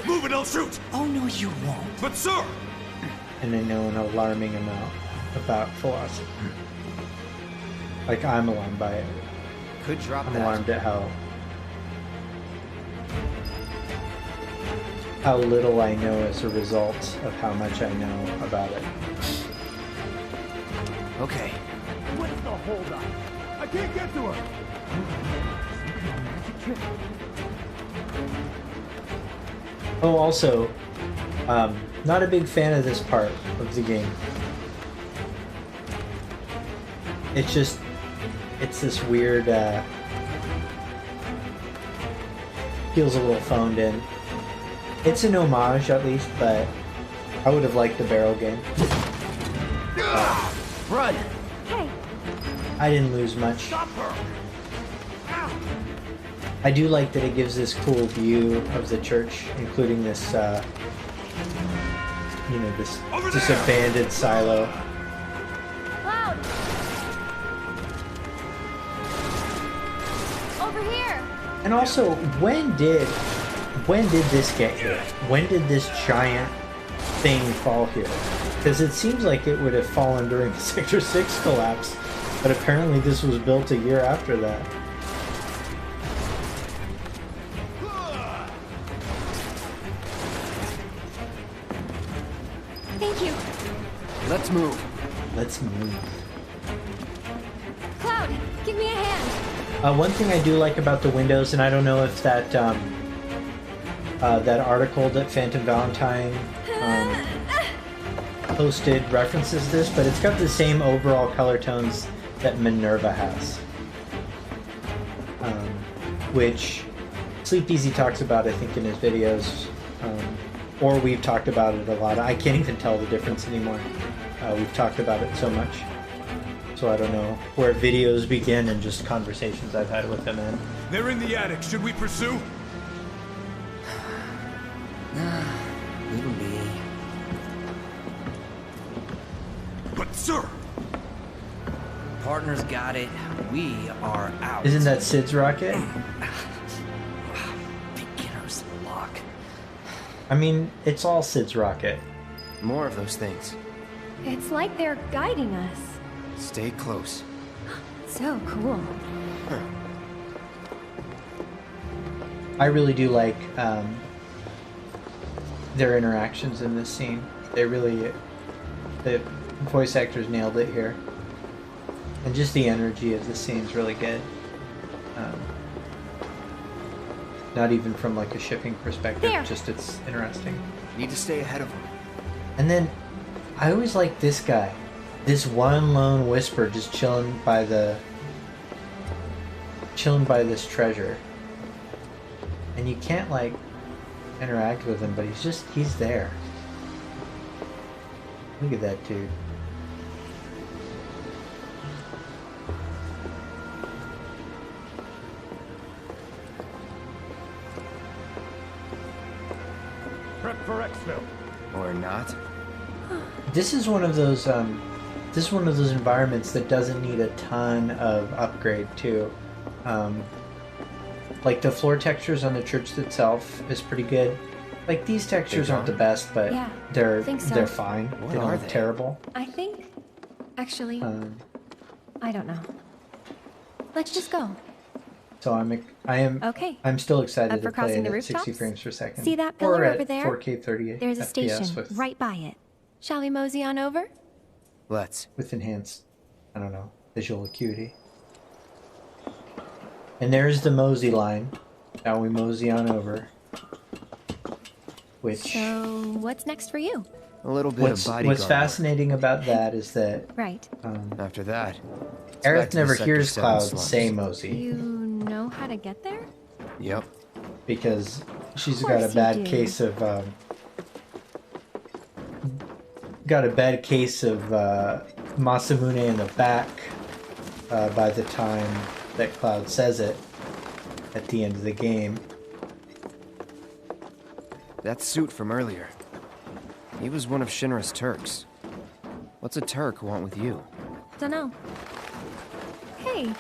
Speaker 6: Move it, I'll shoot!
Speaker 2: Oh no, you won't.
Speaker 6: But sir!
Speaker 1: And I know an alarming amount about philosophy. Like, I'm alarmed by it.
Speaker 2: Could drop
Speaker 1: I'm
Speaker 2: that.
Speaker 1: alarmed at how little I know as a result of how much I know about it.
Speaker 2: Okay.
Speaker 6: What's the holdup? I can't get to her!
Speaker 1: Oh, also, not a big fan of this part of the game. It's just, it's this weird, feels a little phoned in. It's an homage, at least, but I would have liked the barrel game.
Speaker 2: Run!
Speaker 4: Hey,
Speaker 1: I didn't lose much.
Speaker 6: Stop her!
Speaker 1: I do like that it gives this cool view of the church, including this, you know, this abandoned silo.
Speaker 4: Cloud! Over here!
Speaker 1: And also, when did this get here? When did this giant thing fall here? Because it seems like it would have fallen during the Sector 6 collapse, but apparently this was built a year after that.
Speaker 4: Thank you.
Speaker 2: Let's move.
Speaker 1: Let's move.
Speaker 4: Cloud, give me a hand.
Speaker 1: One thing I do like about the windows, and I don't know if that that article that Phantom Valentine posted references this, but it's got the same overall color tones that Minerva has, which Sleep Easy talks about, I think, in his videos, or we've talked about it a lot. I can't even tell the difference anymore. We've talked about it so much. So I don't know where videos begin and just conversations I've had with him end.
Speaker 6: They're in the attic. Should we pursue?
Speaker 2: Leave him be.
Speaker 6: But sir!
Speaker 2: Partner's got it. We are out.
Speaker 1: Isn't that Sid's rocket?
Speaker 2: Beginner's luck.
Speaker 1: I mean, it's all Sid's rocket.
Speaker 2: More of those things.
Speaker 4: It's like they're guiding us.
Speaker 2: Stay close.
Speaker 4: So cool.
Speaker 1: I really do like their interactions in this scene. They really, the voice actors nailed it here. And just the energy of the scene's really good. Not even from like a shipping perspective,
Speaker 4: There.
Speaker 1: just it's interesting.
Speaker 2: Need to stay ahead of him.
Speaker 1: And then, I always like this guy. This one lone whisper just chilling by this treasure. And you can't like interact with him, but he's there. Look at that dude.
Speaker 6: Prep for exfil.
Speaker 2: Or not.
Speaker 1: This is one of those environments that doesn't need a ton of upgrade too. Like the floor textures on the church itself is pretty good. Like these textures aren't the
Speaker 2: gone?
Speaker 1: best, but
Speaker 4: Yeah,
Speaker 1: they're
Speaker 4: think so.
Speaker 1: they're fine.
Speaker 2: What
Speaker 1: They don't
Speaker 2: are
Speaker 1: look
Speaker 2: they?
Speaker 1: terrible.
Speaker 4: I think. Actually,
Speaker 1: Um,
Speaker 4: I don't know. Let's just go.
Speaker 1: so
Speaker 4: Okay.
Speaker 1: I'm still excited
Speaker 4: Up for
Speaker 1: to play
Speaker 4: crossing
Speaker 1: it
Speaker 4: the
Speaker 1: at 60
Speaker 4: rooftops?
Speaker 1: frames per second.
Speaker 4: See that
Speaker 1: or
Speaker 4: pillar
Speaker 1: at
Speaker 4: over there?
Speaker 1: 4K 30
Speaker 4: There's a
Speaker 1: FPS
Speaker 4: station
Speaker 1: with
Speaker 4: right by it. Shall we mosey on over?
Speaker 2: Let's.
Speaker 1: with enhanced, I don't know, visual acuity. And there's the mosey line. Now we mosey on over. Which
Speaker 4: So, what's next for you?
Speaker 2: A little bit
Speaker 1: what's
Speaker 2: of bodyguard
Speaker 1: what's
Speaker 2: work.
Speaker 1: fascinating about that is that
Speaker 4: Right.
Speaker 2: After that, it's back
Speaker 1: Aerith
Speaker 2: to the
Speaker 1: never
Speaker 2: Sector
Speaker 1: hears
Speaker 2: 7
Speaker 1: Cloud
Speaker 2: slums.
Speaker 1: say mosey
Speaker 4: You know how to get there?
Speaker 2: Yep.
Speaker 1: because she's
Speaker 4: Of
Speaker 1: got a
Speaker 4: course you
Speaker 1: bad
Speaker 4: do.
Speaker 1: case of Masamune in the back by the time that Cloud says it at the end of the game.
Speaker 2: That suit from earlier. He was one of Shinra's Turks. What's a Turk want with you?
Speaker 4: Dunno. Hey,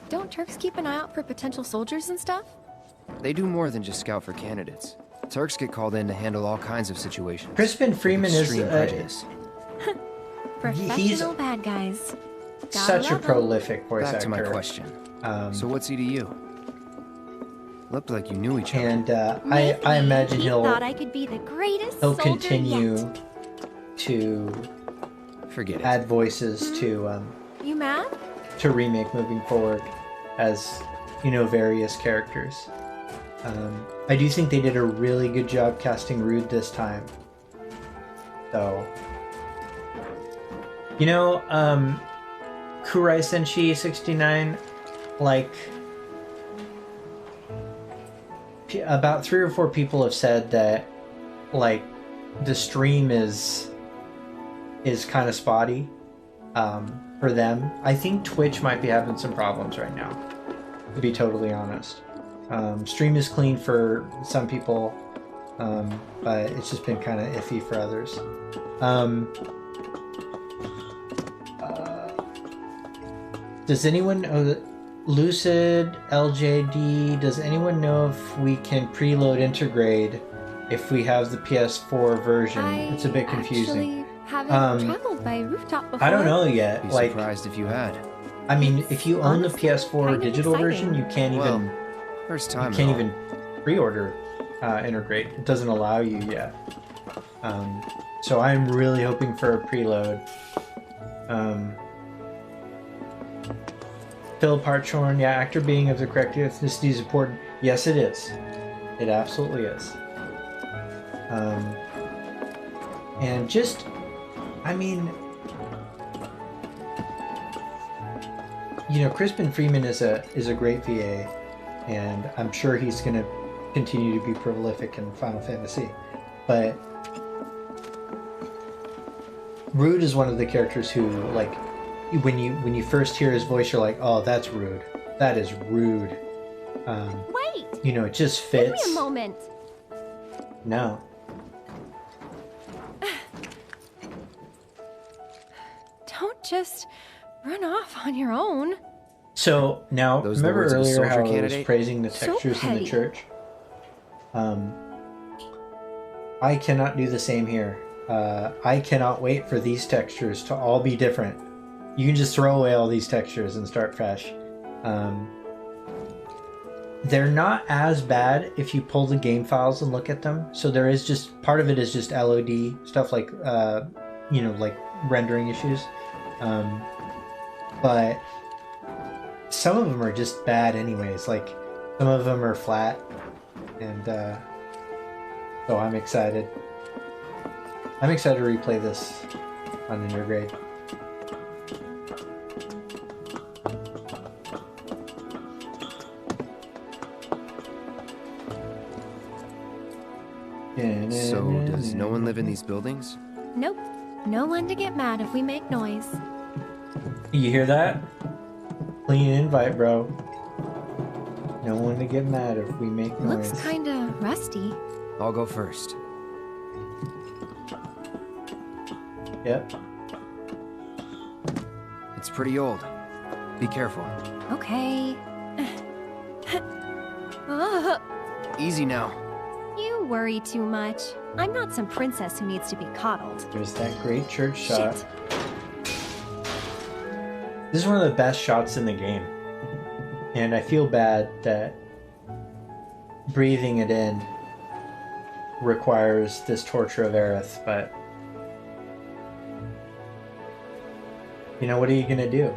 Speaker 4: don't Turks keep an eye out for potential soldiers and stuff?
Speaker 2: They do more than just scout for candidates. Turks get called in to handle all kinds of situations.
Speaker 1: Crispin
Speaker 2: with
Speaker 1: Freeman is
Speaker 2: extreme prejudice.
Speaker 4: Professional bad guys. Gotta
Speaker 1: such a
Speaker 4: love 'em.
Speaker 1: prolific voice
Speaker 2: Back
Speaker 1: actor.
Speaker 2: to my question. So what's he to you? Looked like you knew each other.
Speaker 1: And
Speaker 4: Maybe
Speaker 1: I imagine
Speaker 4: he
Speaker 1: he'll
Speaker 4: thought I could be the greatest
Speaker 1: he'll
Speaker 4: soldier
Speaker 1: continue
Speaker 4: yet.
Speaker 1: to
Speaker 2: Forget it.
Speaker 1: add voices
Speaker 4: You mad?
Speaker 1: to remake moving forward as various characters. I do think they did a really good job casting Rude this time. So Kurai Senshi 69, like about 3 or 4 people have said that like the stream is kind of spotty for them. I think Twitch might be having some problems right now, to be totally honest. Stream is clean for some people, but it's just been kind of iffy for others. Does anyone know Lucid LJD? Does anyone know if we can preload intergrade if we have the PS4 version? It's a bit confusing.
Speaker 4: I haven't traveled by rooftop before.
Speaker 1: I don't know yet.
Speaker 2: Be
Speaker 1: Like,
Speaker 2: surprised if you had.
Speaker 1: I mean, if you own the
Speaker 4: honestly
Speaker 1: PS4
Speaker 4: kind of
Speaker 1: digital
Speaker 4: exciting.
Speaker 1: version, you can't
Speaker 2: Well,
Speaker 1: even
Speaker 2: First time.
Speaker 1: you can't
Speaker 2: and all.
Speaker 1: even pre-order integrate. It doesn't allow you yet. So I'm really hoping for a preload. Philip Hartshorn, yeah, actor being of the correct ethnicity is important. Yes, it is. It absolutely is. And just, I mean, Crispin Freeman is a great VA, and I'm sure he's going to continue to be prolific in Final Fantasy. But Rude is one of the characters who, like, when you first hear his voice, you're like, oh, that's Rude. That is Rude.
Speaker 4: Wait!
Speaker 1: It just
Speaker 4: Give
Speaker 1: fits.
Speaker 4: me a moment.
Speaker 1: No.
Speaker 4: Don't just run off on your own.
Speaker 1: So now,
Speaker 2: Those are the
Speaker 1: remember
Speaker 2: words of a
Speaker 1: earlier
Speaker 2: soldier
Speaker 1: how I was
Speaker 2: candidate?
Speaker 1: praising the
Speaker 4: So
Speaker 1: textures in the
Speaker 4: petty.
Speaker 1: church? I cannot do the same here. I cannot wait for these textures to all be different. You can just throw away all these textures and start fresh. They're not as bad if you pull the game files and look at them. So there is just, part of it is just LOD stuff like, like rendering issues. But some of them are just bad anyways. Like, some of them are flat. And so I'm excited. I'm excited to replay this on Intergrade.
Speaker 2: So, does no one live in these buildings?
Speaker 4: Nope. No one to get mad if we make noise.
Speaker 1: You hear that? Clean invite, bro. No one to get mad if we make noise.
Speaker 4: Looks kinda rusty.
Speaker 2: I'll go first.
Speaker 1: Yep.
Speaker 2: It's pretty old. Be careful.
Speaker 4: Okay. Ugh,
Speaker 2: Easy now.
Speaker 4: you Don't worry too much. I'm not some princess who needs to be coddled.
Speaker 1: There's that great church shot.
Speaker 4: Shit.
Speaker 1: This is one of the best shots in the game. And I feel bad that breathing it in requires this torture of Aerith, but you know, what are you gonna do?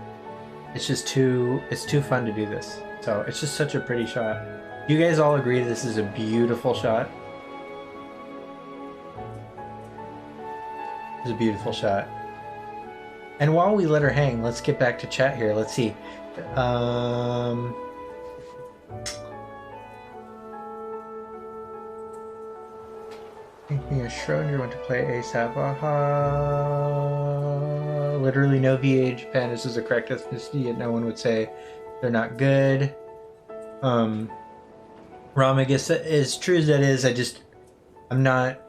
Speaker 1: It's too fun to do this. So it's just such a pretty shot. You guys all agree this is a beautiful shot? It's a beautiful shot. And while we let her hang, let's get back to chat here. Let's see. Thinking a Schrodinger went to play ASAP. Literally no VA in Japan. This is a correct ethnicity, yet no one would say they're not good. Rom, I guess as true as that is, I'm not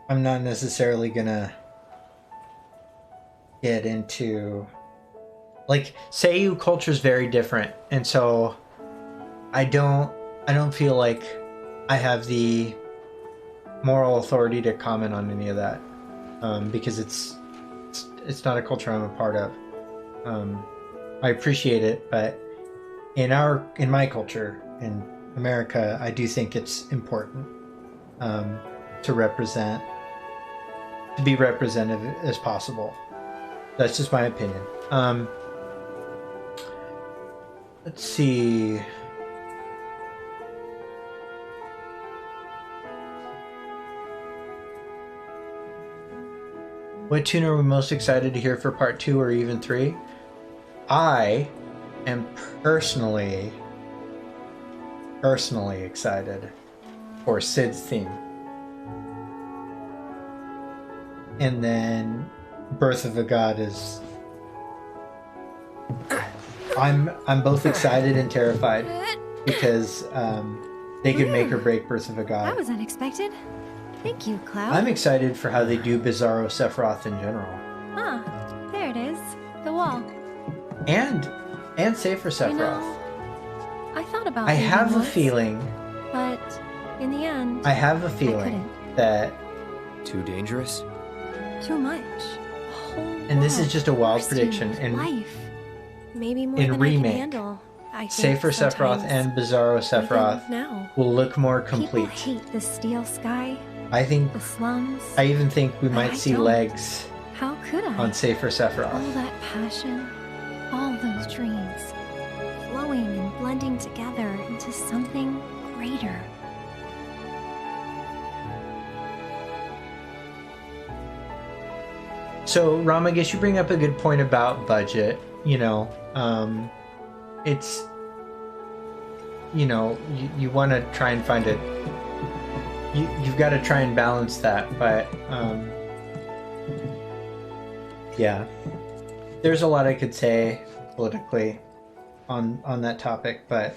Speaker 1: necessarily gonna get into, like, Seiyu culture is very different, and so I don't feel like I have the moral authority to comment on any of that, because it's not a culture I'm a part of. I appreciate it, but in my culture in America, I do think it's important to be representative as possible. That's just my opinion. Let's see. What tune are we most excited to hear for part 2 or even 3? I am personally excited for Sid's theme. And then Birth of a God is... I'm both excited and terrified because they could make or break Birth of a God.
Speaker 4: That was unexpected. Thank you, Cloud.
Speaker 1: I'm excited for how they do Bizarro Sephiroth in general.
Speaker 4: Ah, there it is. The wall.
Speaker 1: And Safer Sephiroth.
Speaker 4: You know, I thought about
Speaker 1: I
Speaker 4: leaving
Speaker 1: have a
Speaker 4: once,
Speaker 1: feeling...
Speaker 4: but in the end,
Speaker 1: I have a
Speaker 4: I
Speaker 1: feeling
Speaker 4: couldn't.
Speaker 1: that...
Speaker 2: Too dangerous?
Speaker 4: Too much. A whole
Speaker 1: And this is
Speaker 4: world
Speaker 1: just a wild
Speaker 4: bursting
Speaker 1: prediction.
Speaker 4: with
Speaker 1: In
Speaker 4: life. Maybe more
Speaker 1: in
Speaker 4: than
Speaker 1: remake,
Speaker 4: I can handle. I think
Speaker 1: Safer Sephiroth
Speaker 4: sometimes.
Speaker 1: and Bizarro
Speaker 4: Even
Speaker 1: Sephiroth
Speaker 4: now.
Speaker 1: will look more
Speaker 4: People
Speaker 1: complete.
Speaker 4: hate the steel sky,
Speaker 1: I think...
Speaker 4: the slums.
Speaker 1: I even think we
Speaker 4: But
Speaker 1: might
Speaker 4: I
Speaker 1: see
Speaker 4: don't.
Speaker 1: legs
Speaker 4: How could I?
Speaker 1: on Safer
Speaker 4: All
Speaker 1: Sephiroth.
Speaker 4: that passion, all those dreams, flowing and blending together into something greater.
Speaker 1: So, Ram, I guess you bring up a good point about budget. You know, it's... You know, you want to try and find it... You've got to try and balance that, but... yeah. There's a lot I could say politically on that topic, but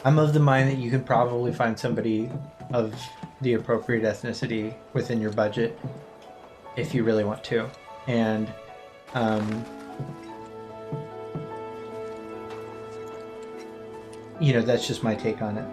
Speaker 1: I'm of the mind that you can probably find somebody of the appropriate ethnicity within your budget if you really want to. And you know, that's just my take on it.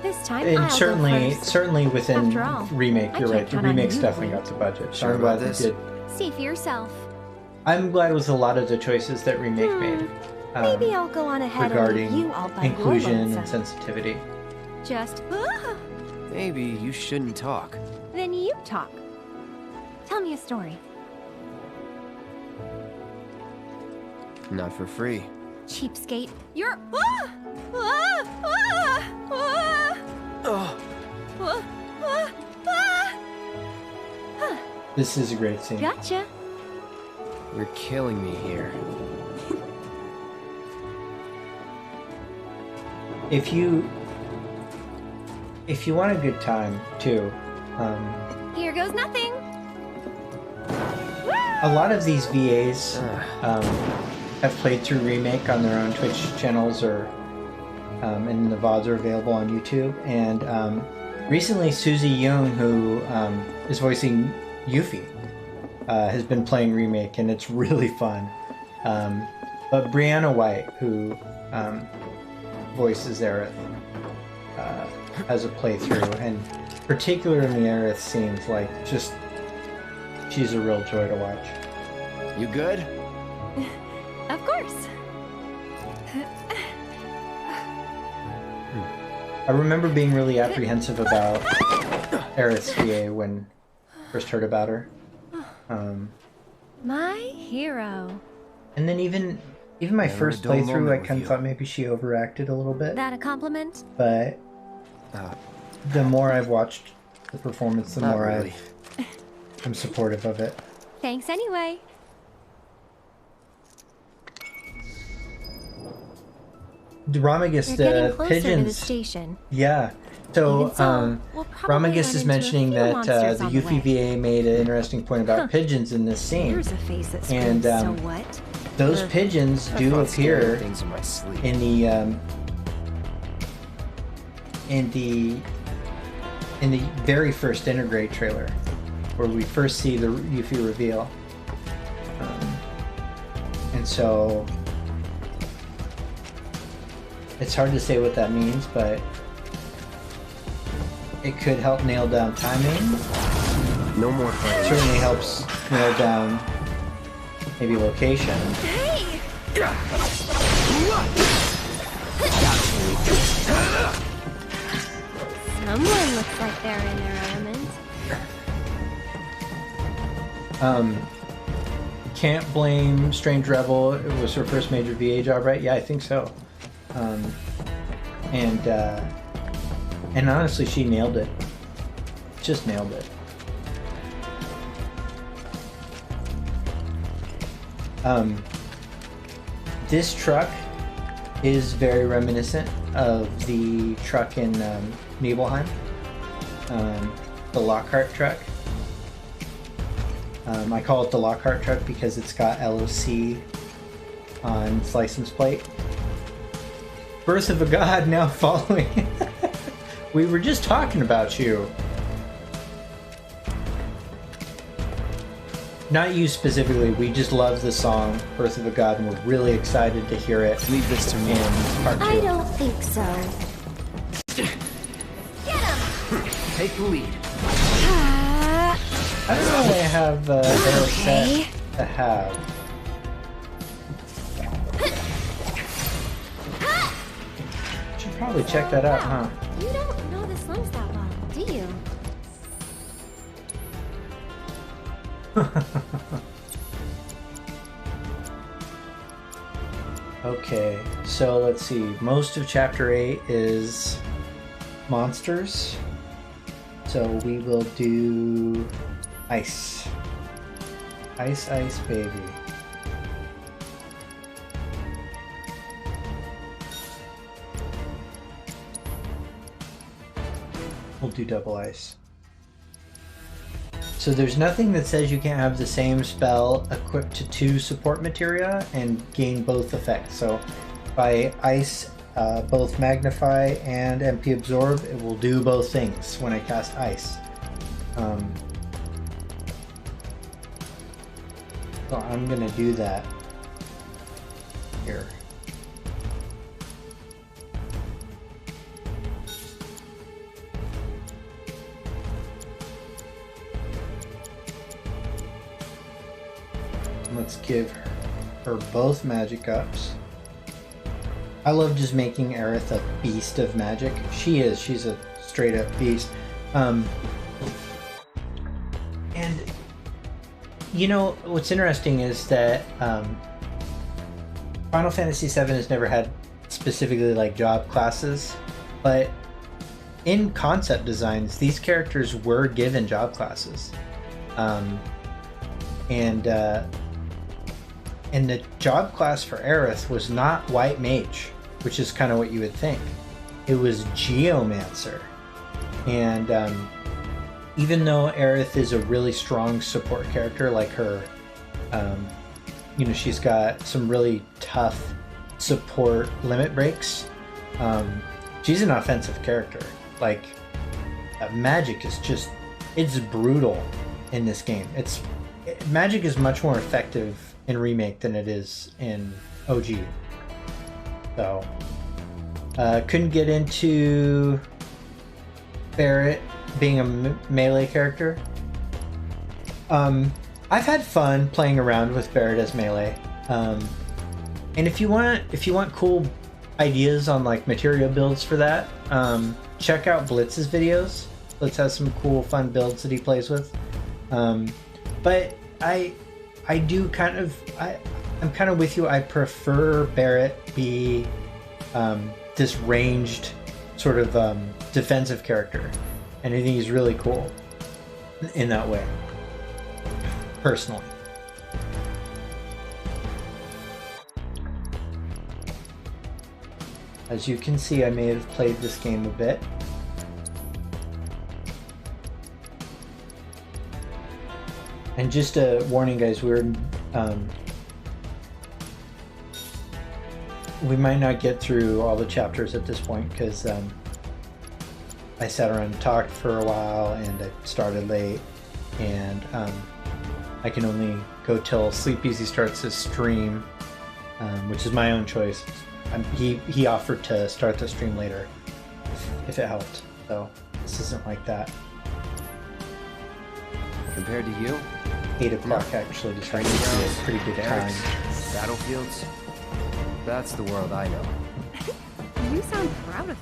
Speaker 4: This time,
Speaker 1: And
Speaker 4: I'll go first.
Speaker 1: certainly within
Speaker 4: After all,
Speaker 1: remake,
Speaker 4: I
Speaker 1: you're
Speaker 4: can't
Speaker 1: right. The
Speaker 4: count on
Speaker 1: remake's
Speaker 4: you,
Speaker 1: definitely
Speaker 4: Clint.
Speaker 1: got the budget. So
Speaker 2: Sure
Speaker 1: I'm glad
Speaker 2: about
Speaker 1: they
Speaker 2: this?
Speaker 1: did.
Speaker 4: See for yourself.
Speaker 1: I'm glad with a lot of the choices that remake made
Speaker 4: Maybe I'll go on ahead and
Speaker 1: regarding
Speaker 4: leave you all by
Speaker 1: inclusion
Speaker 4: your
Speaker 1: and sensitivity.
Speaker 4: Just,
Speaker 2: Maybe you shouldn't talk.
Speaker 4: then you talk. Tell me a story.
Speaker 2: Not for free.
Speaker 4: Cheapskate. You're.
Speaker 1: This is a great scene.
Speaker 4: Gotcha.
Speaker 2: You're killing me here.
Speaker 1: If you want a good time too,
Speaker 4: Here goes nothing.
Speaker 1: a lot of these VAs have played through remake on their own Twitch channels, or and the VODs are available on YouTube. And Recently, Suzy Young, who is voicing Yuffie, has been playing Remake, and it's really fun. But Brianna White, who voices Aerith, has a playthrough, and particularly in the Aerith scenes, like, just, she's a real joy to watch.
Speaker 2: You good?
Speaker 4: Of course.
Speaker 1: I remember being really apprehensive about Aerith's VA when I first heard about her.
Speaker 4: My hero.
Speaker 1: And then even my
Speaker 2: Never
Speaker 1: first
Speaker 2: a dull
Speaker 1: playthrough,
Speaker 2: moment
Speaker 1: I
Speaker 2: with
Speaker 1: kind of
Speaker 2: you.
Speaker 1: thought maybe she overacted a little bit.
Speaker 4: That a compliment?
Speaker 1: But the more I've watched the performance, the
Speaker 2: Not
Speaker 1: more
Speaker 2: really.
Speaker 1: I'm supportive of it.
Speaker 4: Thanks anyway.
Speaker 1: The Ramagist
Speaker 4: You're getting closer to the
Speaker 1: pigeons.
Speaker 4: station.
Speaker 1: Yeah. So,
Speaker 4: Even so, we'll probably
Speaker 1: Ramagist
Speaker 4: run
Speaker 1: is
Speaker 4: into a
Speaker 1: mentioning
Speaker 4: few
Speaker 1: that
Speaker 4: monsters
Speaker 1: the
Speaker 4: on the
Speaker 1: Yuffie
Speaker 4: way.
Speaker 1: VA made an interesting point about pigeons in this scene.
Speaker 4: Here's a face that
Speaker 1: And,
Speaker 4: screams, so what?
Speaker 1: Those pigeons
Speaker 2: I
Speaker 1: do
Speaker 2: thought scary
Speaker 1: appear
Speaker 2: things in my sleep.
Speaker 1: in the very first Integrate trailer, where we first see the Yuffie reveal. And so it's hard to say what that means, but it could help nail down timing.
Speaker 2: No more fighting.
Speaker 1: Certainly helps nail down maybe location.
Speaker 4: Hey! Someone looks like they're in their element.
Speaker 1: Can't blame Strange Rebel. It was her first major VA job, right? Yeah, I think so. And honestly, she nailed it. Just nailed it. This truck is very reminiscent of the truck in Nibelheim, the Lockhart truck. I call it the Lockhart truck because it's got LOC on its license plate. Birth of a God now following. We were just talking about you. Not you specifically, we just love the song Birth of a God, and we're really excited to hear it.
Speaker 2: Leave this to me.
Speaker 1: In part 2.
Speaker 4: I don't think so.
Speaker 2: Take the lead.
Speaker 1: I don't know if I have arrow
Speaker 4: Okay.
Speaker 1: set to have. Should probably check that out, huh?
Speaker 4: You don't know the songs that well, do you?
Speaker 1: Okay, so let's see. Most of chapter 8 is monsters. So we will do ice. Ice, ice, baby. We'll do double ice. So there's nothing that says you can't have the same spell equipped to 2 support materia and gain both effects. So by ice, both magnify and MP absorb, it will do both things when I cast ice. So I'm gonna do that here. Let's give her both magic ups. I love just making Aerith a beast of magic. She is. She's a straight up beast. And you know what's interesting is that Final Fantasy VII has never had specifically like job classes, but in concept designs, these characters were given job classes, and the job class for Aerith was not White Mage, which is kind of what you would think. It was Geomancer. And even though Aerith is a really strong support character, like her, you know, she's got some really tough support limit breaks. She's an offensive character. Like, magic is just, it's brutal in this game. Magic is much more effective in Remake than it is in OG. So, couldn't get into Barrett being a melee character. I've had fun playing around with Barrett as melee. And if you want cool ideas on like materia builds for that, check out Blitz's videos. Blitz has some cool fun builds that he plays with. But I'm kind of with you. I prefer Barrett be this ranged sort of defensive character, and I think he's really cool in that way, personally. As you can see, I may have played this game a bit. And just a warning, guys, we might not get through all the chapters at this point because I sat around and talked for a while and I started late, and I can only go till Sleep Easy starts his stream, which is my own choice. He offered to start the stream later if it helped, so this isn't like that.
Speaker 2: Compared to you?
Speaker 1: 8 o'clock actually just right now is a pretty good time.
Speaker 2: Battlefields? That's the world I know.
Speaker 4: You sound proud of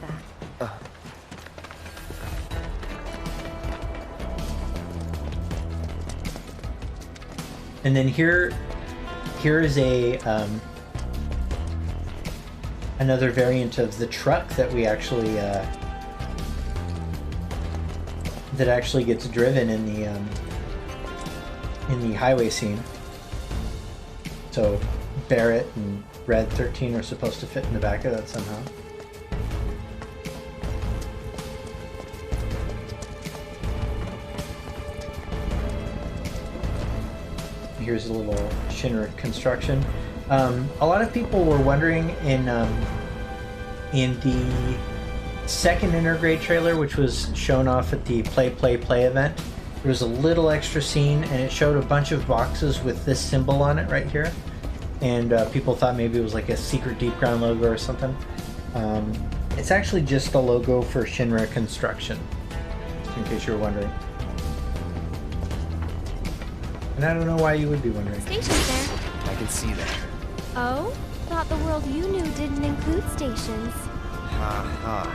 Speaker 4: that.
Speaker 1: And then here is a another variant of the truck that we actually that actually gets driven in the highway scene. So Barrett and Red 13 are supposed to fit in the back of that somehow. Here's a little Shinra construction. A lot of people were wondering in the second Intergrade trailer, which was shown off at the Play event, there was a little extra scene and it showed a bunch of boxes with this symbol on it right here, and people thought maybe it was like a secret Deep Ground logo or something. It's actually just the logo for Shinra Construction, just in case you were wondering. And I don't know why you would be wondering.
Speaker 4: Station's there.
Speaker 2: I can see that.
Speaker 4: Oh? Thought the world you knew didn't include stations.
Speaker 2: Ha ha.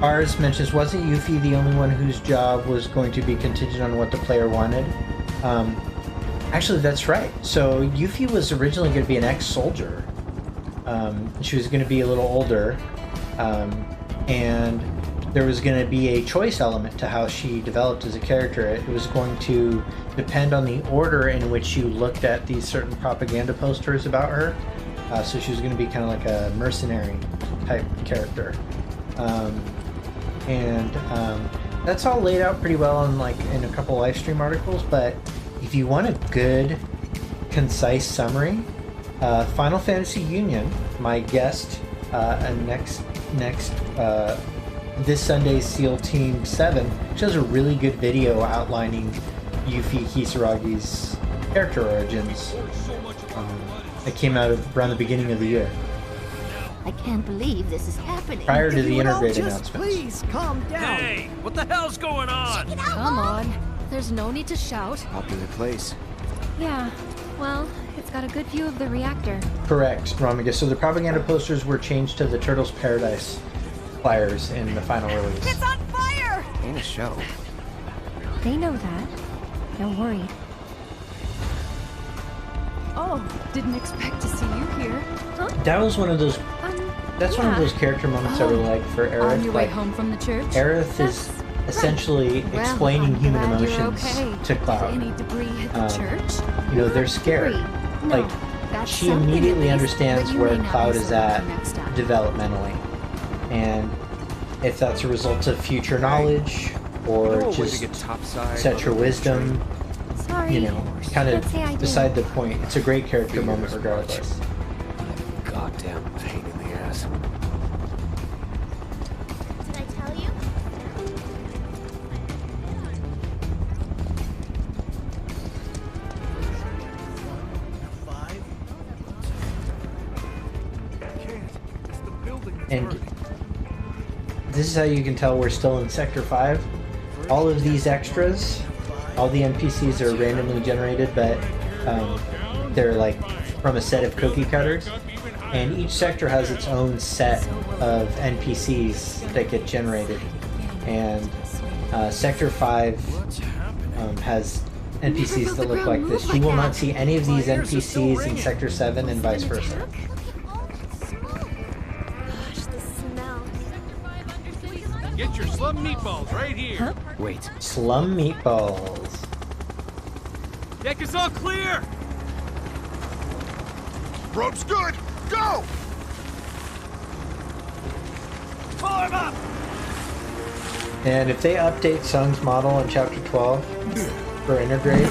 Speaker 1: Ours mentions, wasn't Yuffie the only one whose job was going to be contingent on what the player wanted? Actually, that's right. So Yuffie was originally going to be an ex-soldier. She was going to be a little older, and there was going to be a choice element to how she developed as a character. It was going to depend on the order in which you looked at these certain propaganda posters about her. So she was going to be kind of like a mercenary type character. That's all laid out pretty well in a couple live stream articles, but if you want a good, concise summary, Final Fantasy Union, my guest, and next this Sunday's SEAL Team 7, which has a really good video outlining Yuffie Kisaragi's character origins. It came out around the beginning of the year.
Speaker 7: I can't believe this is happening.
Speaker 1: Prior to
Speaker 6: If
Speaker 1: the
Speaker 6: you would all
Speaker 1: Intergrade
Speaker 6: just
Speaker 1: announcements.
Speaker 6: Please calm down.
Speaker 8: Hey, what the hell's going on?
Speaker 7: Come on. There's no need to shout.
Speaker 2: Popular place.
Speaker 4: Yeah, well, it's got a good view of the reactor.
Speaker 1: Correct, Romiga. So the propaganda posters were changed to the Turtles Paradise flyers in the final release.
Speaker 7: It's on fire!
Speaker 2: Ain't a show.
Speaker 4: They know that. They're worried.
Speaker 7: Oh, didn't expect to see you here. Huh?
Speaker 1: That was one of those. That's one of
Speaker 4: yeah.
Speaker 1: those character moments I really like for Aerith.
Speaker 7: On your way home from the church?
Speaker 1: Aerith is essentially
Speaker 7: Well,
Speaker 1: explaining
Speaker 7: I'm
Speaker 1: human
Speaker 7: glad you're
Speaker 1: emotions
Speaker 7: okay.
Speaker 1: to
Speaker 7: Did
Speaker 1: Cloud.
Speaker 7: any debris hit the church?
Speaker 1: You know, they're scared.
Speaker 7: Debris? No,
Speaker 1: Like,
Speaker 7: that's
Speaker 1: she
Speaker 7: something
Speaker 1: immediately
Speaker 7: at least,
Speaker 1: understands
Speaker 7: but you
Speaker 1: where
Speaker 7: may not
Speaker 1: Cloud
Speaker 7: be
Speaker 1: is
Speaker 7: certain
Speaker 1: at
Speaker 7: for next time.
Speaker 1: developmentally. And if that's a result of future knowledge or
Speaker 2: No way to
Speaker 1: just
Speaker 2: get topside
Speaker 1: such her
Speaker 2: on the
Speaker 1: wisdom,
Speaker 4: Sorry.
Speaker 1: you know, kind
Speaker 4: Let's say I
Speaker 1: of
Speaker 4: do.
Speaker 1: beside the point. It's a great character moment regardless.
Speaker 2: Goddamn pain in the ass.
Speaker 9: Did I tell you?
Speaker 1: And this is how you can tell we're still in Sector 5. All of these extras, all the NPCs are randomly generated, but they're like from a set of cookie cutters. And each sector has its own set of NPCs that get generated. And Sector 5 has NPCs that look like this. You will not see any of these NPCs in Sector 7 and vice versa.
Speaker 9: Gosh, the smell.
Speaker 8: Get your slum meatballs right here.
Speaker 4: Huh?
Speaker 2: Wait.
Speaker 1: Slum meatballs.
Speaker 8: Deck is all clear.
Speaker 6: Rope's good! Go!
Speaker 8: Pull him up.
Speaker 1: And if they update Sung's model in Chapter 12 for Intergrade,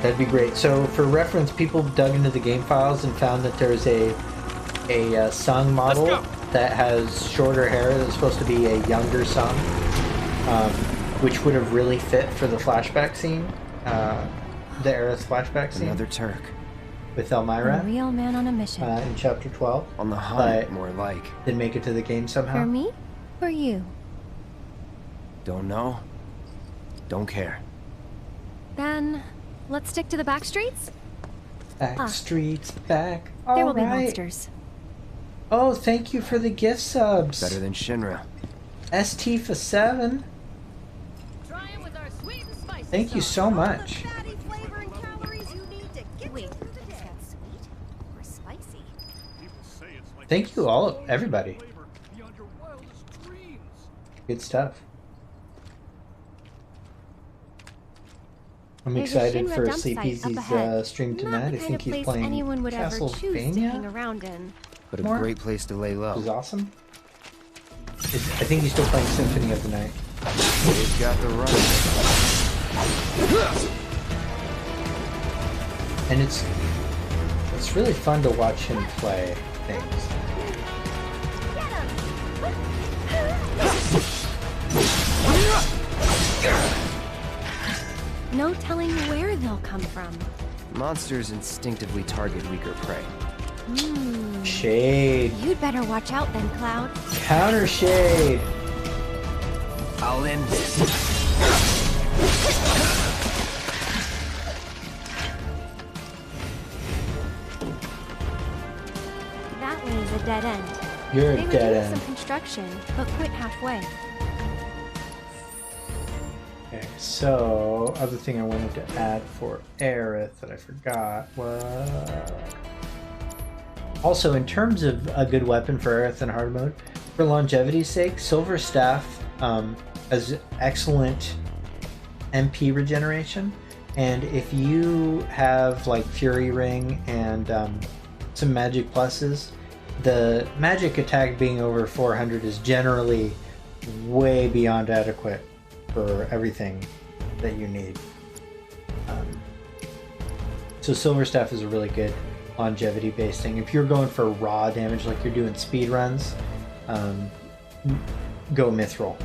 Speaker 1: that'd be great. So for reference, people dug into the game files and found that there's a Sung model that has shorter hair that's supposed to be a younger Sung, which would have really fit for the flashback scene, the Aerith flashback scene.
Speaker 2: Another Turk.
Speaker 1: With
Speaker 4: A
Speaker 1: Elmira
Speaker 4: real man on a mission.
Speaker 1: in Chapter 12.
Speaker 2: On the hunt,
Speaker 1: But
Speaker 2: more like.
Speaker 1: didn't make it to the game somehow.
Speaker 4: For me? For you?
Speaker 2: Don't know. Don't care.
Speaker 4: Then, let's stick to the back streets?
Speaker 1: Back streets, back.
Speaker 4: There will be
Speaker 1: Alright.
Speaker 4: monsters.
Speaker 1: Oh, thank you for the gift subs.
Speaker 2: Better than Shinra.
Speaker 1: ST for 7. Thank you so much.
Speaker 9: Wait, is that sweet or spicy?
Speaker 1: Thank you all, everybody. Good stuff. I'm
Speaker 4: There's a
Speaker 1: excited
Speaker 4: Shinra
Speaker 1: for
Speaker 4: dump site
Speaker 1: Sleepy's
Speaker 4: up ahead.
Speaker 1: stream
Speaker 4: Not
Speaker 1: tonight.
Speaker 4: the
Speaker 1: I
Speaker 4: kind
Speaker 1: think
Speaker 4: of
Speaker 1: he's
Speaker 4: place
Speaker 1: playing
Speaker 4: anyone would ever choose to hang
Speaker 1: Castlevania.
Speaker 4: around in.
Speaker 2: But a
Speaker 1: More?
Speaker 2: great place to lay low.
Speaker 1: Which is awesome. I think he's still playing Symphony of the Night.
Speaker 2: They've got the run.
Speaker 1: And it's really fun to watch him play things.
Speaker 4: No telling where they'll come from.
Speaker 2: Monsters instinctively target weaker prey.
Speaker 1: Shade.
Speaker 4: You'd better watch out then, Cloud.
Speaker 1: Counter shade.
Speaker 2: I'll end this.
Speaker 4: That way is a dead end.
Speaker 1: You're
Speaker 4: They
Speaker 1: a
Speaker 4: were
Speaker 1: dead
Speaker 4: doing
Speaker 1: end.
Speaker 4: some construction, but quit halfway.
Speaker 1: Okay, so other thing I wanted to add for Aerith that I forgot was also in terms of a good weapon for Aerith in hard mode, for longevity's sake, Silver Staff has excellent MP regeneration, and if you have like Fury Ring and some magic pluses, the magic attack being over 400 is generally way beyond adequate for everything that you need. So Silver Staff is a really good longevity based thing. If you're going for raw damage like you're doing speed runs, go Mithril.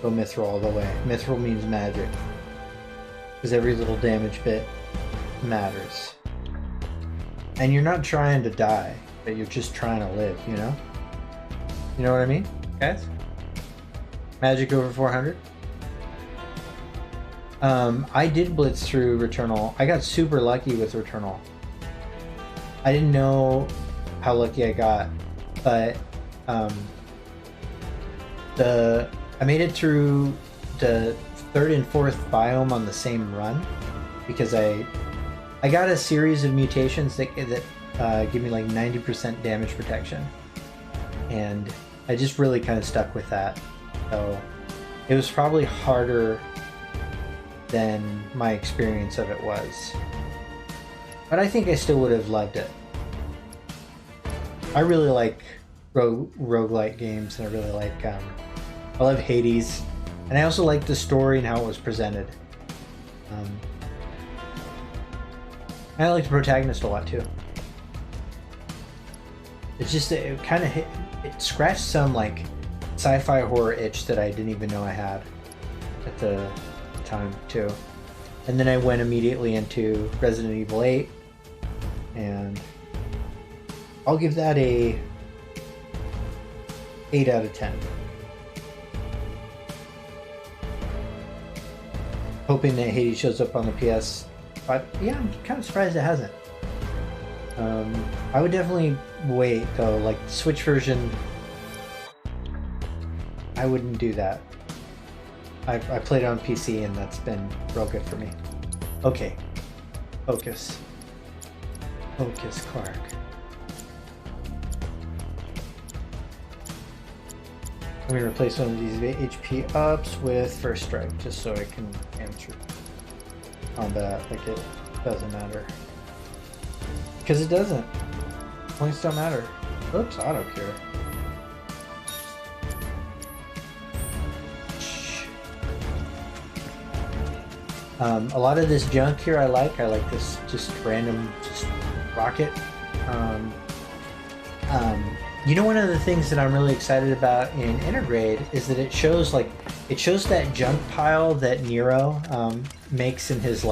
Speaker 1: Go Mithril all the way. Mithril means magic. Because every little damage bit matters. And you're not trying to die, but you're just trying to live, you know? You know what I mean, guys? Magic over 400. I did blitz through Returnal. I got super lucky with Returnal. I didn't know how lucky I got, but I made it through the third and fourth biome on the same run because I got a series of mutations that give me like 90% damage protection, and I just really kind of stuck with that. So it was probably harder than my experience of it was, but I think I still would have loved it. I really like roguelike games, and I really like I love Hades, and I also like the story and how it was presented. I like the protagonist a lot too. It's just that it kind of it scratched some like sci-fi horror itch that I didn't even know I had at the time too. And then I went immediately into Resident Evil 8, and I'll give that a 8 out of 10. Hoping that Hades shows up on the PS. But yeah, I'm kind of surprised it hasn't. I would definitely wait though. Like the Switch version, I wouldn't do that. I played it on PC and that's been real good for me. Okay, focus, Clark. I'm gonna replace one of these HP ups with First Strike just so I can answer combat like it doesn't matter. Because it doesn't. Points don't matter. Oops, auto cure. A lot of this junk here I like this just random rocket. You know, one of the things that I'm really excited about in Intergrade is that it shows that junk pile that Nero makes in his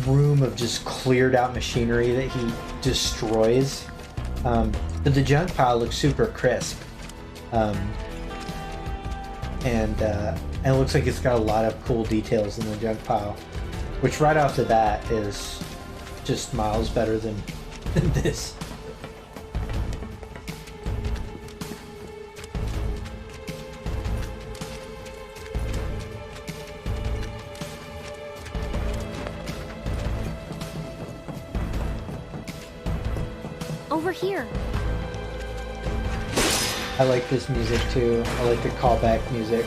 Speaker 1: room of just cleared out machinery that he destroys. But the junk pile looks super crisp. And it looks like it's got a lot of cool details in the junk pile, which right off the bat is just miles better than this.
Speaker 4: Over here.
Speaker 1: I like this music too. I like the callback music.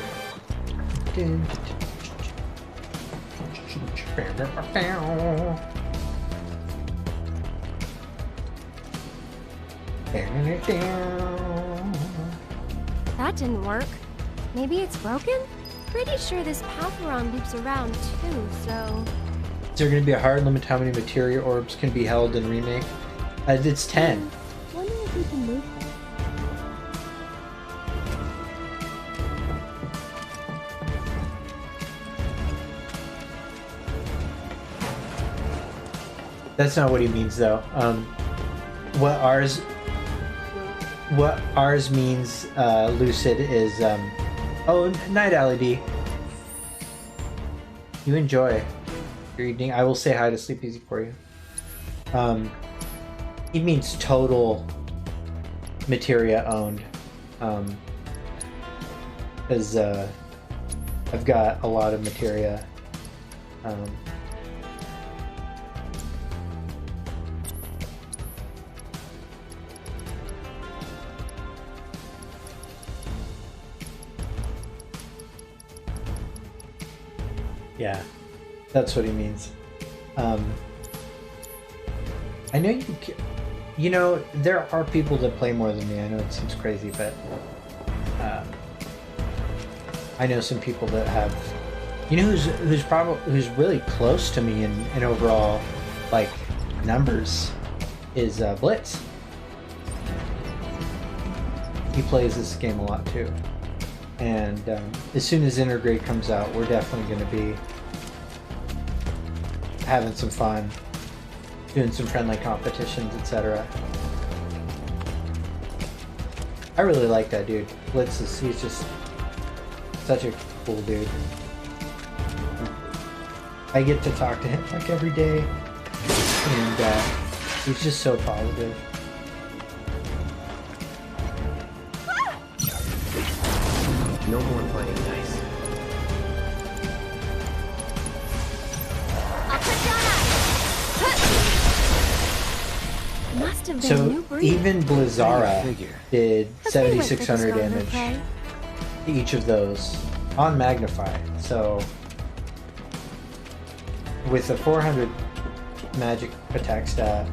Speaker 4: That didn't work. Maybe it's broken? Pretty sure this path we're on loops around too, so...
Speaker 1: Is there going to be a hard limit to how many materia orbs can be held in Remake? It's 10.
Speaker 4: Wonder if we can move them.
Speaker 1: That's not what he means though. What ours means, Lucid, is oh, night Alley D. You enjoy your evening. I will say hi to Sleep Easy for you. He means total materia owned. Because I've got a lot of materia. Yeah, that's what he means. I know you know, there are people that play more than me. I know it seems crazy, but I know some people that have. You know who's really close to me in overall like numbers is Blitz. He plays this game a lot too. And as soon as Intergrade comes out, we're definitely going to be having some fun, doing some friendly competitions, etc. I really like that dude. Blitz he's just such a cool dude. I get to talk to him like every day, and he's just so positive.
Speaker 2: No more playing nice.
Speaker 4: I'll put you on ice. Must have been a
Speaker 1: So
Speaker 4: new breed.
Speaker 1: even Blizzara
Speaker 2: Figure.
Speaker 1: did
Speaker 4: Let's wait for
Speaker 1: 7,600
Speaker 4: the stronger
Speaker 1: damage
Speaker 4: prey.
Speaker 1: to each of those on Magnify. So with a 400 magic attack stat,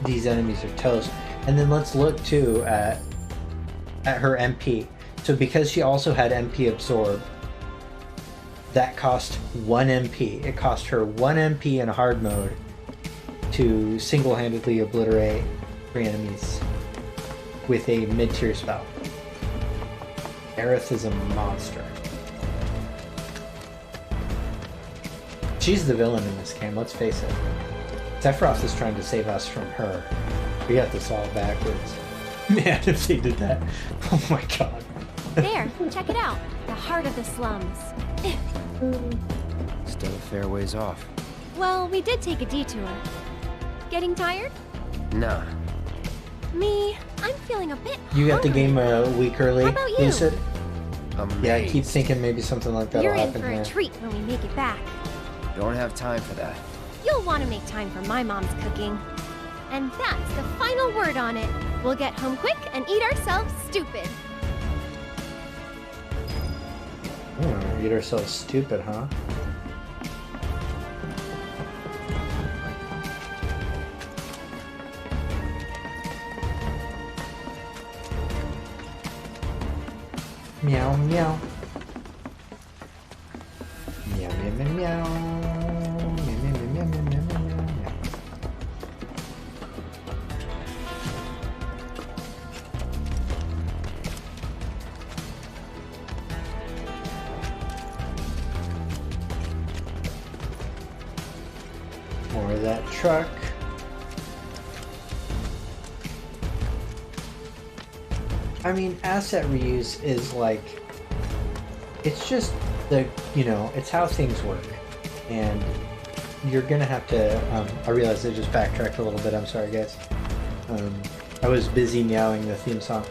Speaker 1: these enemies are toast. And then let's look too at her MP. So because she also had MP absorb, that cost 1 MP. It cost her 1 MP in hard mode to single-handedly obliterate 3 enemies with a mid-tier spell. Aerith is a monster. She's the villain in this game, let's face it. Sephiroth is trying to save us from her. We got this all backwards. Man, if they did that. Oh my god.
Speaker 4: There, check it out. The heart of the slums.
Speaker 2: Still a fair ways off.
Speaker 4: Well, we did take a detour. Getting tired?
Speaker 2: Nah.
Speaker 4: Me, I'm feeling a bit
Speaker 1: You got the
Speaker 4: hungry.
Speaker 1: game a week early,
Speaker 4: How about you?
Speaker 1: Lucid?
Speaker 2: Amazed.
Speaker 1: Yeah, I keep thinking maybe something like that'll
Speaker 4: You're in
Speaker 1: happen
Speaker 4: for
Speaker 1: here.
Speaker 4: a treat when we make it back.
Speaker 2: Don't have time for that.
Speaker 4: You'll want to make time for my mom's cooking. And that's the final word on it. We'll get home quick and eat ourselves stupid.
Speaker 1: Eat ourselves stupid, huh? Meow meow. Meow meow meow meow. Meow meow meow meow meow meow meow. More of that truck. I mean, asset reuse is like, it's just the, you know, it's how things work. And you're gonna have to, I realized I just backtracked a little bit, I'm sorry guys. I was busy meowing the theme song.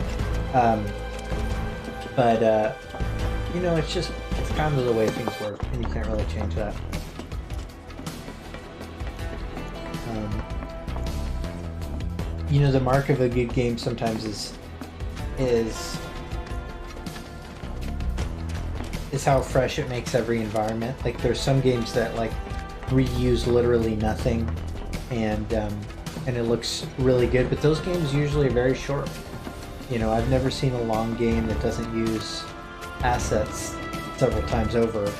Speaker 1: You know, it's just, it's kind of the way things work, and you can't really change that. You know, the mark of a good game sometimes is how fresh it makes every environment. Like there's some games that like reuse literally nothing, and it looks really good, but those games usually are very short. You know, I've never seen a long game that doesn't use assets several times over,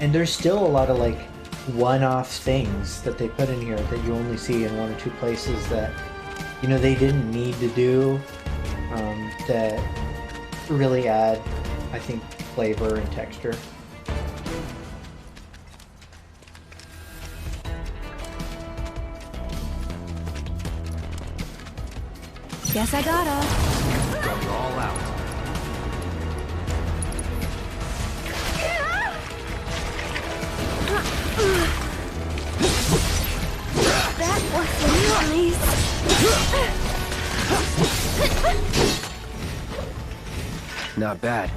Speaker 1: and there's still a lot of like one-off things that they put in here that you only see in 1 or 2 places that, you know, they didn't need to do, that really add, I think, flavor and texture.
Speaker 7: Guess I gotta.
Speaker 2: Going all out.
Speaker 4: That was nice.
Speaker 2: Not bad.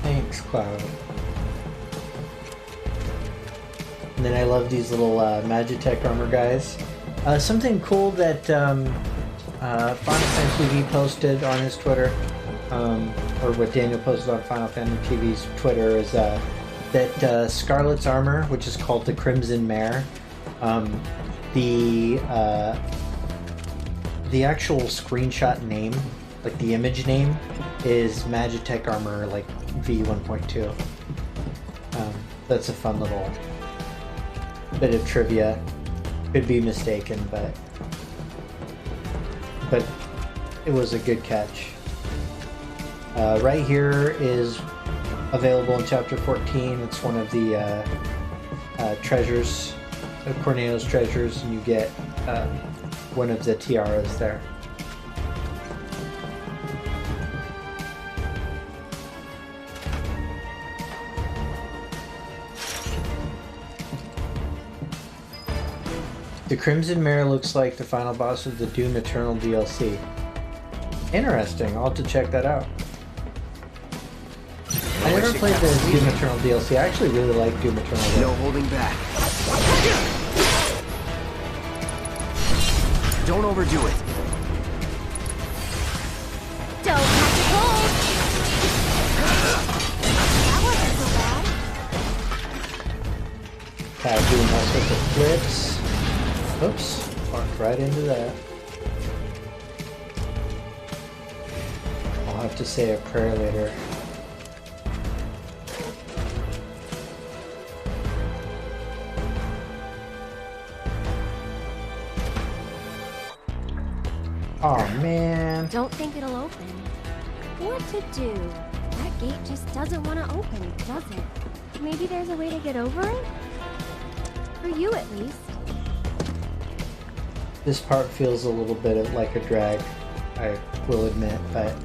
Speaker 1: Thanks, Cloud. And then I love these little Magitech armor guys. Something cool that Final Fan TV posted on his Twitter, or what Daniel posted on Final Fan TV's Twitter, is that Scarlet's armor, which is called the Crimson Mare, the actual screenshot name, like the image name, is Magitech armor like V1.2. That's a fun little bit of trivia. Could be mistaken, but it was a good catch. Right here is available in Chapter 14. It's one of the treasures, Corneo's treasures, and you get one of the tiaras there. The Crimson Mare looks like the final boss of the Doom Eternal DLC. Interesting, I'll have to check that out. I never played the Doom Eternal DLC. I actually really like Doom Eternal.
Speaker 2: No holding back. Don't overdo it.
Speaker 4: Don't have to hold. That wasn't so bad.
Speaker 1: Doing all sorts of flips. Oops. Walked right into that. I'll have to say a prayer later. Oh man.
Speaker 4: Don't think it'll open. What to do? That gate just doesn't want to open, does it? Maybe there's a way to get over it? For you, at least.
Speaker 1: This part feels a little bit like a drag, I will admit, but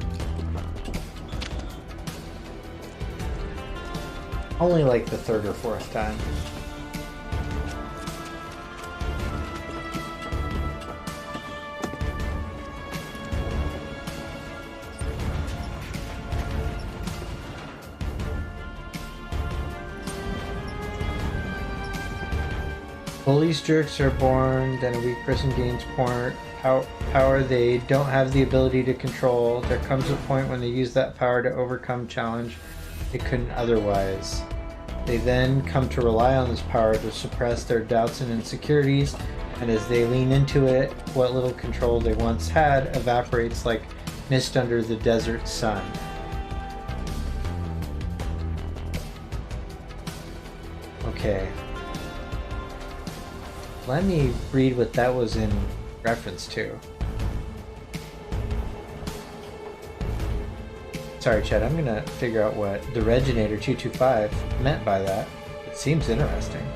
Speaker 1: only like the third or fourth time. Bullies jerks are born, then a weak person gains power they don't have the ability to control. There comes a point when they use that power to overcome challenge they couldn't otherwise. They then come to rely on this power to suppress their doubts and insecurities, and as they lean into it, what little control they once had evaporates like mist under the desert sun. Okay. Let me read what that was in reference to. Sorry, Chad, I'm gonna figure out what the Reginator 225 meant by that. It seems interesting.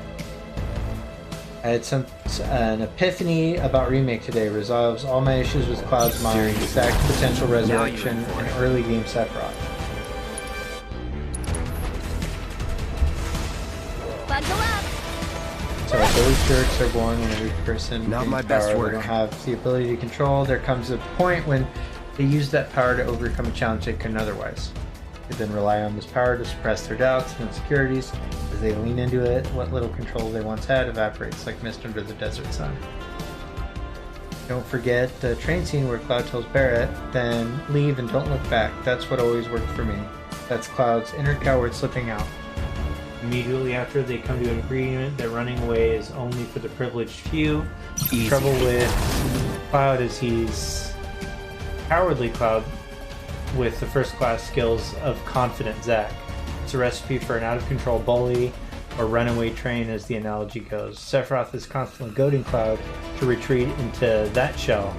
Speaker 1: I had an epiphany about Remake today. Resolves all my issues with Cloud's mind, stacked potential resurrection, and early game Sephiroth.
Speaker 4: Bundle up!
Speaker 1: So those jerks are born when a weak person
Speaker 2: Not
Speaker 1: gains
Speaker 2: my best
Speaker 1: power
Speaker 2: work.
Speaker 1: they don't have the ability to control. There comes a point when they use that power to overcome a challenge they couldn't otherwise. They then rely on this power to suppress their doubts and insecurities. As they lean into it, what little control they once had evaporates like mist under the desert sun. Don't forget the train scene where Cloud tells Barrett, then leave and don't look back. That's what always worked for me. That's Cloud's inner coward slipping out. Immediately after, they come to an agreement that running away is only for the privileged few. The trouble with Cloud is he's cowardly Cloud with the first-class skills of confident Zack. It's a recipe for an out-of-control bully or runaway train, as the analogy goes. Sephiroth is constantly goading Cloud to retreat into that shell.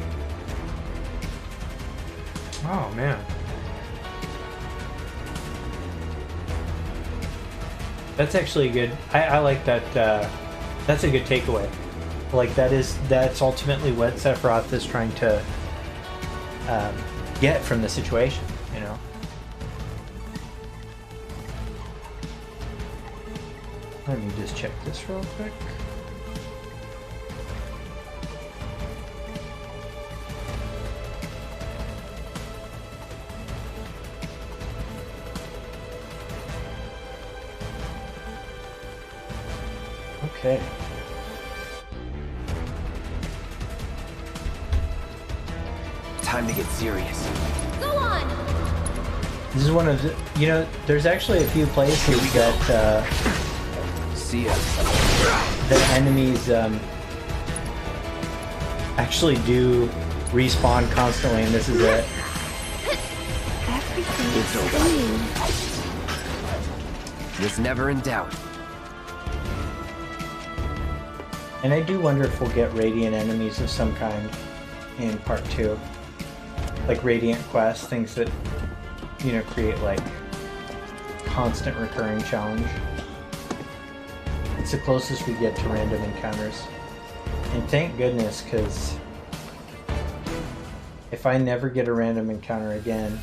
Speaker 1: Oh, man. That's actually good. I like that. That's a good takeaway. Like that's ultimately what Sephiroth is trying to get from the situation. You know. Let me just check this real quick. Okay.
Speaker 2: Time to get serious.
Speaker 4: Go on!
Speaker 1: This is one of the, there's actually a few places that
Speaker 2: See ya.
Speaker 1: the enemies actually do respawn constantly, and this is it.
Speaker 4: Everything's spinning.
Speaker 2: Was never in doubt.
Speaker 1: And I do wonder if we'll get Radiant enemies of some kind in part 2. Like Radiant quests, things that, create like constant recurring challenge. It's the closest we get to random encounters. And thank goodness, because if I never get a random encounter again,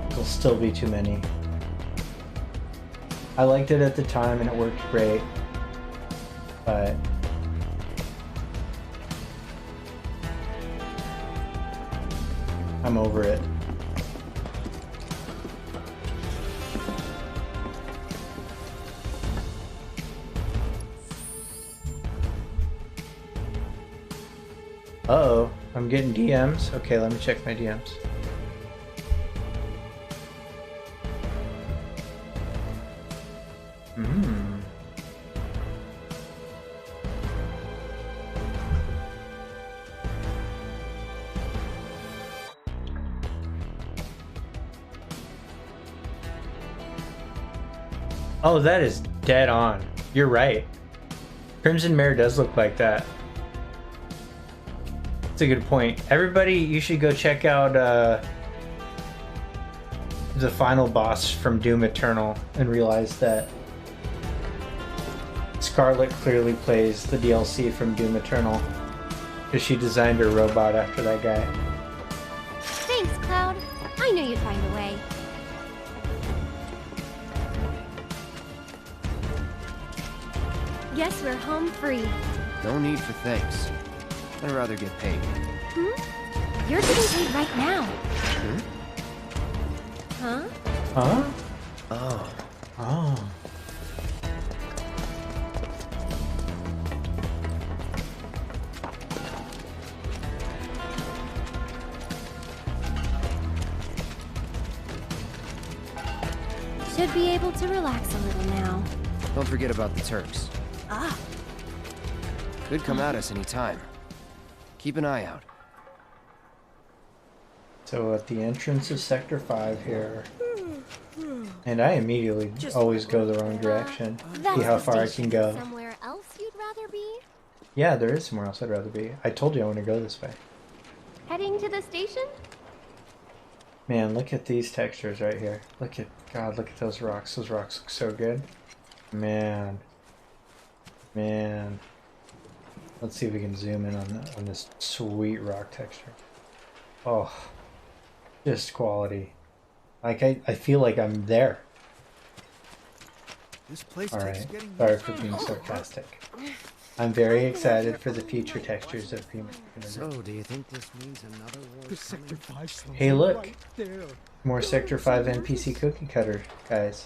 Speaker 1: there'll still be too many. I liked it at the time and it worked great. But I'm over it. Uh-oh, I'm getting DMs. Okay, let me check my DMs. Oh, that is dead on. You're right. Crimson Mare does look like that. That's a good point. Everybody, you should go check out the final boss from Doom Eternal and realize that Scarlet clearly plays the DLC from Doom Eternal because she designed her robot after that guy.
Speaker 4: Thanks, Cloud. I knew you'd find a way. Guess we're home free.
Speaker 2: No need for thanks. I'd rather get paid.
Speaker 4: Hmm? You're getting paid right now. Huh?
Speaker 1: Huh?
Speaker 2: Oh.
Speaker 1: Oh.
Speaker 4: Should be able to relax a little now.
Speaker 2: Don't forget about the Turks.
Speaker 4: Ah.
Speaker 2: Could come at us any time. Keep an eye out.
Speaker 1: So at the entrance of Sector 5 here. And I immediately always go the wrong direction. See how far I can go.
Speaker 4: Somewhere else you'd rather be?
Speaker 1: Yeah, there is somewhere else I'd rather be. I told you I want to go this way.
Speaker 4: Heading to the station?
Speaker 1: Man, look at these textures right here. Look at, God, look at those rocks. Those rocks look so good. Man. Man. Let's see if we can zoom in on this sweet rock texture. Oh. Just quality. Like, I feel like I'm there.
Speaker 6: This place
Speaker 1: Alright, sorry for being sarcastic. I'm very excited for the future textures of Human.
Speaker 2: So, do you think this means another war
Speaker 6: Sector 5.
Speaker 1: Hey, look!
Speaker 6: Right there.
Speaker 1: More Sector 5 NPC cookie cutter, guys.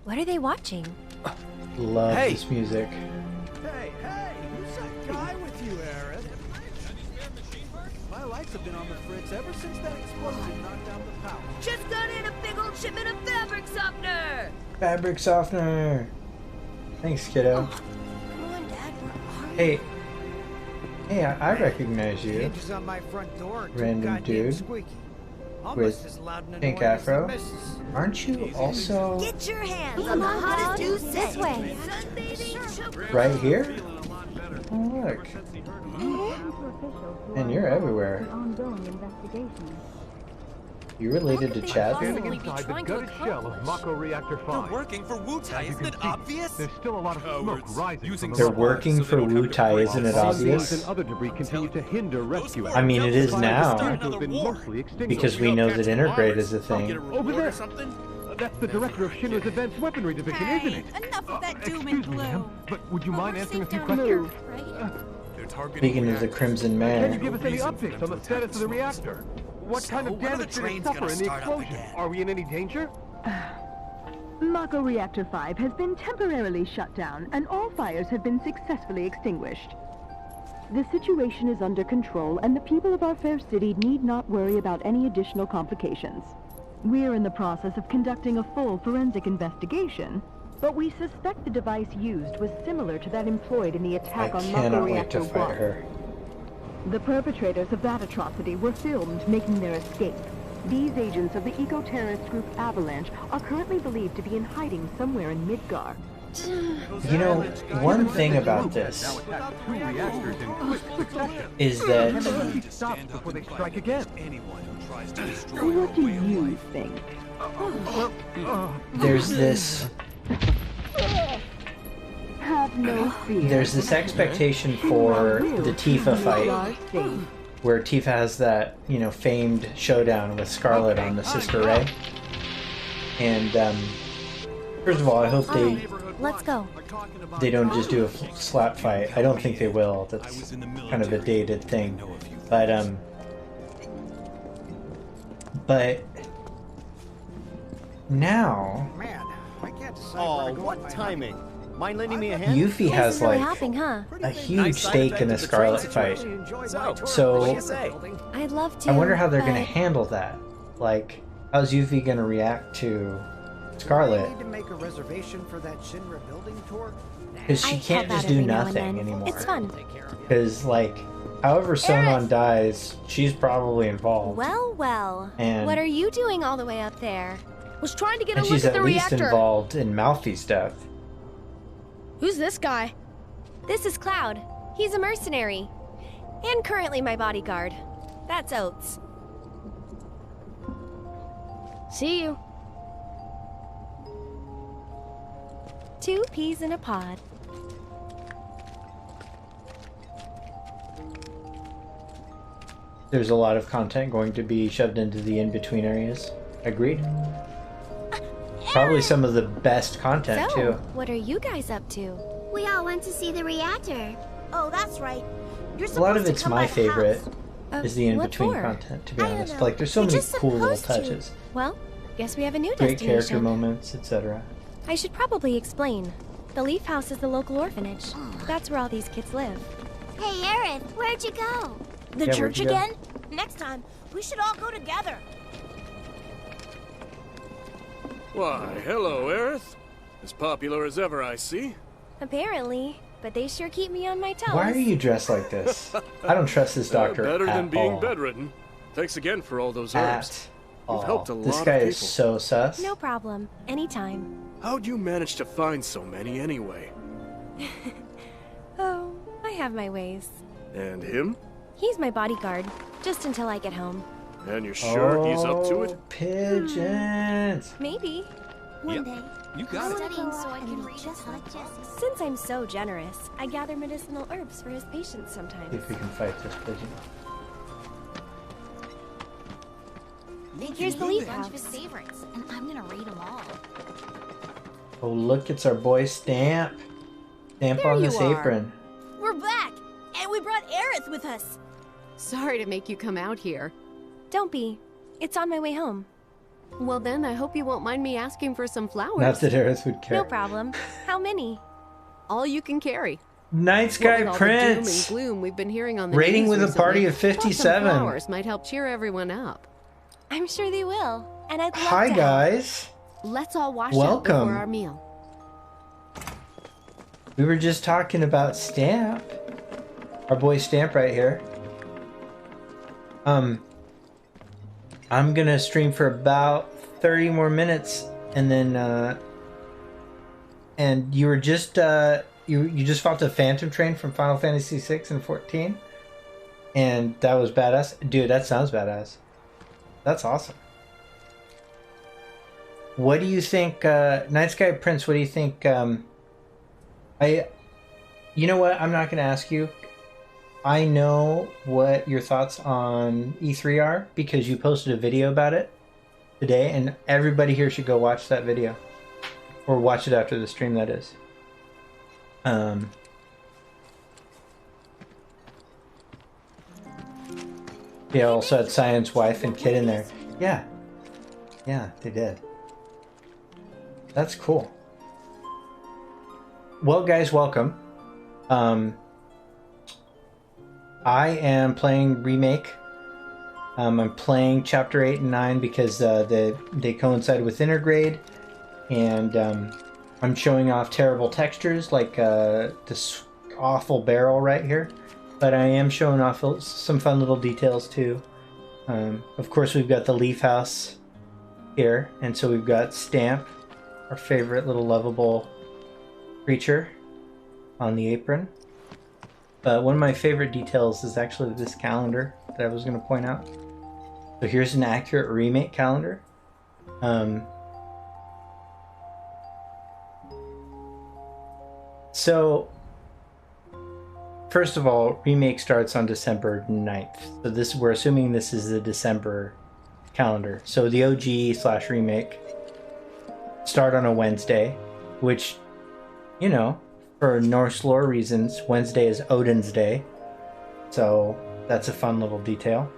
Speaker 4: What are they watching?
Speaker 1: Love
Speaker 2: Hey!
Speaker 1: this music.
Speaker 6: Hey, who's that guy with you, Aaron? My lights have been on the fritz ever since that explosion knocked out the power.
Speaker 9: Just got in a big old shipment of fabric softener.
Speaker 1: Fabric softener! Thanks, kiddo.
Speaker 9: Come on, Dad, where are you?
Speaker 1: Hey. Hey, I recognize you.
Speaker 6: Hinges on my front door are too
Speaker 1: Random
Speaker 6: goddamn
Speaker 1: dude
Speaker 6: squeaky.
Speaker 1: with
Speaker 6: Almost as loud and
Speaker 1: pink
Speaker 6: annoying as the
Speaker 1: afro.
Speaker 6: missus.
Speaker 1: Aren't you also
Speaker 9: Get your hands on
Speaker 4: Come
Speaker 9: the
Speaker 4: on,
Speaker 9: hottest
Speaker 4: Cloud.
Speaker 9: new
Speaker 4: This
Speaker 9: set.
Speaker 4: way.
Speaker 9: Sunbathing choker.
Speaker 1: right here? Oh, look. And you're everywhere. You related to Chad?
Speaker 6: Standing inside the gutted shell of Mako Reactor 5.
Speaker 8: Working for Wu-Tai, isn't it obvious?
Speaker 6: There's still a lot of smoke rising from the
Speaker 1: They're
Speaker 6: rubble.
Speaker 1: working for Wu-Tai, isn't it
Speaker 6: Remains
Speaker 1: obvious?
Speaker 6: and other debris continue to hinder rescue
Speaker 1: I mean, it is
Speaker 6: efforts.
Speaker 1: now,
Speaker 6: Fires appear to have been mostly extinguished.
Speaker 1: because we know that Intergrade is a thing.
Speaker 6: Over there. That's the director of Shinra's Advanced Weaponry Division, isn't it?
Speaker 9: Enough of that doom and
Speaker 6: Excuse me, ma'am,
Speaker 9: gloom.
Speaker 6: but would you mind answering a few
Speaker 9: Down
Speaker 6: questions?
Speaker 9: right?
Speaker 1: Speaking of the Crimson
Speaker 6: Can
Speaker 1: Mare,
Speaker 6: you give us any updates on the status of the reactor? What kind of damage did it suffer in the explosion? Are we in any danger?
Speaker 10: Mako Reactor 5 has been temporarily shut down, and all fires have been successfully extinguished. The situation is under control, and the people of our fair city need not worry about any additional complications. We're in the process of conducting a full forensic investigation, but we suspect the device used was similar to that employed in the
Speaker 1: I
Speaker 10: attack on Mako
Speaker 1: cannot wait
Speaker 10: Reactor
Speaker 1: to
Speaker 10: 1.
Speaker 1: fight her.
Speaker 10: The perpetrators of that atrocity were filmed making their escape. These agents of the eco-terrorist group Avalanche are currently believed to be in hiding somewhere in Midgar.
Speaker 1: You know, one thing about this is that
Speaker 6: Stop before they strike again.
Speaker 10: What do you think?
Speaker 1: there's this
Speaker 10: Have no fear.
Speaker 1: there's this expectation for the Tifa fight where Tifa has that, you know, famed showdown with Scarlet on the Sister Ray. And first of all, I hope
Speaker 4: Let's go.
Speaker 1: they don't just do a slap fight. I don't think they will. That's kind of a dated thing. But now
Speaker 6: Man, I can't decide
Speaker 11: Oh, what timing? Mind lending me a hand?
Speaker 1: Yuffie
Speaker 4: This
Speaker 1: has
Speaker 4: is really
Speaker 1: like
Speaker 4: happening, huh?
Speaker 1: a huge stake in the Scarlet fight.
Speaker 11: So,
Speaker 1: So-
Speaker 11: what do you say?
Speaker 4: I'd love to.
Speaker 1: I wonder how they're
Speaker 4: but
Speaker 1: gonna handle that. Like, how's Yuffie gonna react to Scarlet?
Speaker 6: need to make a reservation for that Shinra building tour?
Speaker 1: Because she
Speaker 4: I
Speaker 1: can't
Speaker 4: help
Speaker 1: just
Speaker 4: out
Speaker 1: do
Speaker 4: every now and
Speaker 1: nothing
Speaker 4: then.
Speaker 1: anymore.
Speaker 4: It's fun.
Speaker 1: Because, like, However Sonon dies, she's probably involved.
Speaker 4: Well, well.
Speaker 1: And
Speaker 4: what are you doing all the way up there?
Speaker 9: Was trying to get a
Speaker 1: and
Speaker 9: look
Speaker 1: she's
Speaker 9: at the
Speaker 1: at least
Speaker 9: reactor.
Speaker 1: involved in Malfi's death.
Speaker 9: Who's this guy?
Speaker 4: This is Cloud. He's a mercenary. And currently my bodyguard. That's Oates.
Speaker 9: See you.
Speaker 4: 2 peas in a pod.
Speaker 1: There's a lot of content going to be shoved into the in-between areas. Agreed. Probably some of the best content,
Speaker 4: So,
Speaker 1: too.
Speaker 4: what are you guys up to?
Speaker 12: We all went to see the reactor.
Speaker 13: Oh, that's right. You're
Speaker 1: A lot of
Speaker 13: supposed to
Speaker 1: it's
Speaker 13: come
Speaker 1: my
Speaker 13: by the
Speaker 1: favorite,
Speaker 13: house.
Speaker 1: is the
Speaker 4: What
Speaker 1: in-between
Speaker 4: for?
Speaker 1: content, to be
Speaker 13: I don't
Speaker 1: honest.
Speaker 13: know.
Speaker 1: Like, there's so
Speaker 13: You're
Speaker 1: many
Speaker 13: just
Speaker 1: cool little
Speaker 13: supposed to.
Speaker 1: touches.
Speaker 4: Well, guess we have a new
Speaker 1: Great
Speaker 4: destination.
Speaker 1: character moments, etc.
Speaker 4: I should probably explain. The Leaf House is the local orphanage. That's where all these kids live.
Speaker 12: Hey, Aerith, where'd you go?
Speaker 13: The
Speaker 1: Yeah, where'd
Speaker 13: church
Speaker 1: you go?
Speaker 13: again? Next time, we should all go together.
Speaker 14: Why, hello, Aerith. As popular as ever, I see.
Speaker 4: Apparently, but they sure keep me on my toes.
Speaker 1: Why are you dressed like this? I don't trust this doctor
Speaker 14: Better
Speaker 1: at
Speaker 14: than being
Speaker 1: all.
Speaker 14: bedridden. Thanks again for all those herbs.
Speaker 1: At
Speaker 14: You've helped a
Speaker 1: all.
Speaker 14: lot
Speaker 1: This
Speaker 14: of
Speaker 1: guy
Speaker 14: people.
Speaker 1: is so sus.
Speaker 4: No problem. Anytime.
Speaker 14: How'd you manage to find so many anyway?
Speaker 4: Oh, I have my ways.
Speaker 14: And him?
Speaker 4: He's my bodyguard, just until I get home.
Speaker 14: And you're sure he's up to it?
Speaker 1: Oh, pigeons!
Speaker 4: Maybe.
Speaker 12: One day,
Speaker 8: You
Speaker 12: I'm
Speaker 8: got it.
Speaker 12: studying so I can read just like Jesse.
Speaker 4: Since I'm so generous, I gather medicinal herbs for his patients sometimes.
Speaker 1: See if we can fight this pigeon.
Speaker 4: Here's the Leaf
Speaker 12: A bunch of his
Speaker 4: House.
Speaker 12: favorites, and I'm gonna read them all.
Speaker 1: Oh, look, it's our boy Stamp. Stamp
Speaker 7: There
Speaker 1: on
Speaker 7: you
Speaker 1: this
Speaker 7: are.
Speaker 1: apron.
Speaker 13: We're back, and we brought Aerith with us.
Speaker 7: Sorry to make you come out here.
Speaker 4: Don't be. It's on my way home.
Speaker 7: Well then, I hope you won't mind me asking for some flowers.
Speaker 1: Not that Aerith would care.
Speaker 4: No problem. How many?
Speaker 7: All you can carry.
Speaker 1: Night
Speaker 7: What
Speaker 1: Sky
Speaker 7: with all the doom and
Speaker 1: Prince!
Speaker 7: gloom we've been hearing on the
Speaker 1: Rating
Speaker 7: news
Speaker 1: with a
Speaker 7: recently,
Speaker 1: party of
Speaker 7: thought some
Speaker 1: 57.
Speaker 7: flowers might help cheer everyone up.
Speaker 4: I'm sure they will. And I'd love
Speaker 1: Hi,
Speaker 4: to help.
Speaker 1: guys.
Speaker 7: Let's all wash
Speaker 1: Welcome.
Speaker 7: up before our meal.
Speaker 1: We were just talking about Stamp. Our boy Stamp right here. I'm gonna stream for about 30 more minutes, and then and you were just you just fought the Phantom Train from Final Fantasy 6 and 14, and that was badass. Dude, that sounds badass. That's awesome. What do you think, Night Sky Prince? What do you think? You know what? I'm not going to ask you. I know what your thoughts on E3 are because you posted a video about it today, and everybody here should go watch that video, or watch it after the stream. That is. They also had Cyan's wife and kid in there. Yeah, they did. That's cool. Well, guys, welcome. I am playing Remake. I'm playing Chapter 8 and 9 because they coincide with Intergrade, and I'm showing off terrible textures like this awful barrel right here, but I am showing off some fun little details too. Of course, we've got the Leaf House here, and so we've got Stamp, our favorite little lovable creature, on the apron. But one of my favorite details is actually this calendar that I was going to point out. So here's an accurate Remake calendar. So first of all, Remake starts on December 9th. So we're assuming this is the December calendar. So the OG / Remake start on a Wednesday, which, you know, for Norse lore reasons, Wednesday is Odin's Day. So that's a fun little detail.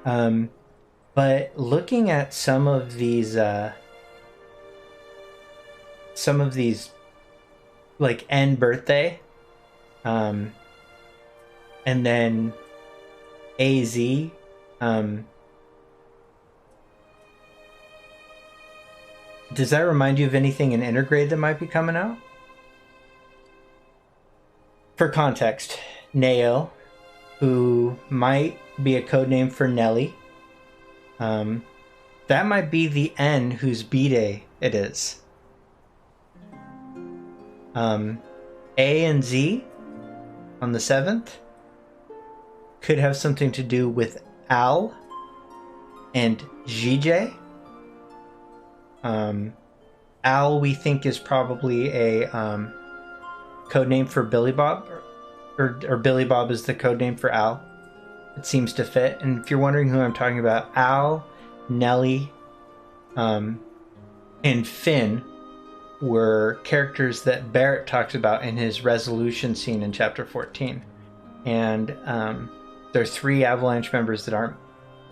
Speaker 1: But looking at some of these like end birthday, and then AZ, does that remind you of anything in Intergrade that might be coming out? For context, Neo who might be a code name for Nelly. That might be the N whose B-Day it is. A and Z on the 7th could have something to do with Al and GJ. Al, we think, is probably a code name for Billy Bob, or Billy Bob is the code name for Al. It seems to fit. And if you're wondering who I'm talking about, Al, Nelly, and Finn were characters that Barrett talks about in his resolution scene in chapter 14. And there are 3 Avalanche members that aren't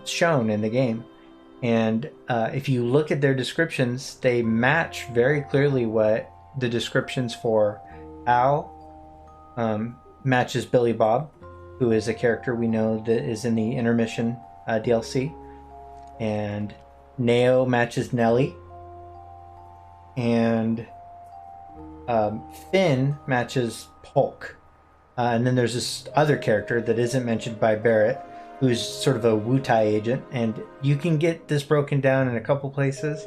Speaker 1: shown in the game. And if you look at their descriptions, they match very clearly what the descriptions for Al matches Billy Bob, who is a character we know that is in the intermission DLC. And Neo matches Nelly. And Finn matches Polk. And then there's this other character that isn't mentioned by Barrett, who's sort of a Wutai agent. And you can get this broken down in a couple places.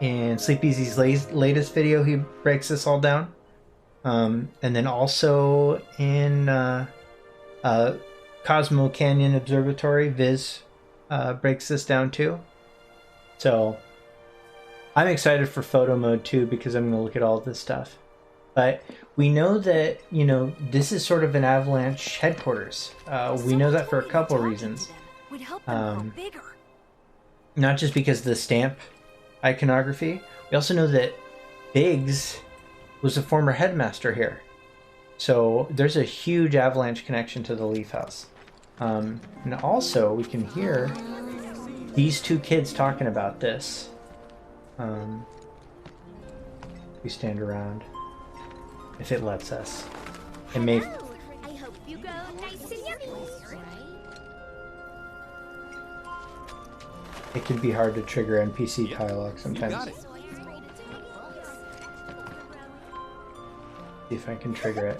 Speaker 1: In Sleep Easy's latest video, he breaks this all down. And then also in Cosmo Canyon Observatory, Viz breaks this down too. So I'm excited for photo mode too, because I'm going to look at all of this stuff. But we know that, you know, this is sort of an Avalanche headquarters. We know that for a couple reasons. Not just because of the stamp iconography. We also know that Biggs was a former headmaster here. So there's a huge Avalanche connection to the Leaf House. And also we can hear these 2 kids talking about this. We stand around. If it lets us. It may...
Speaker 9: I hope you go nice and yummy.
Speaker 1: It can be hard to trigger NPC dialogue sometimes. See if I can trigger it.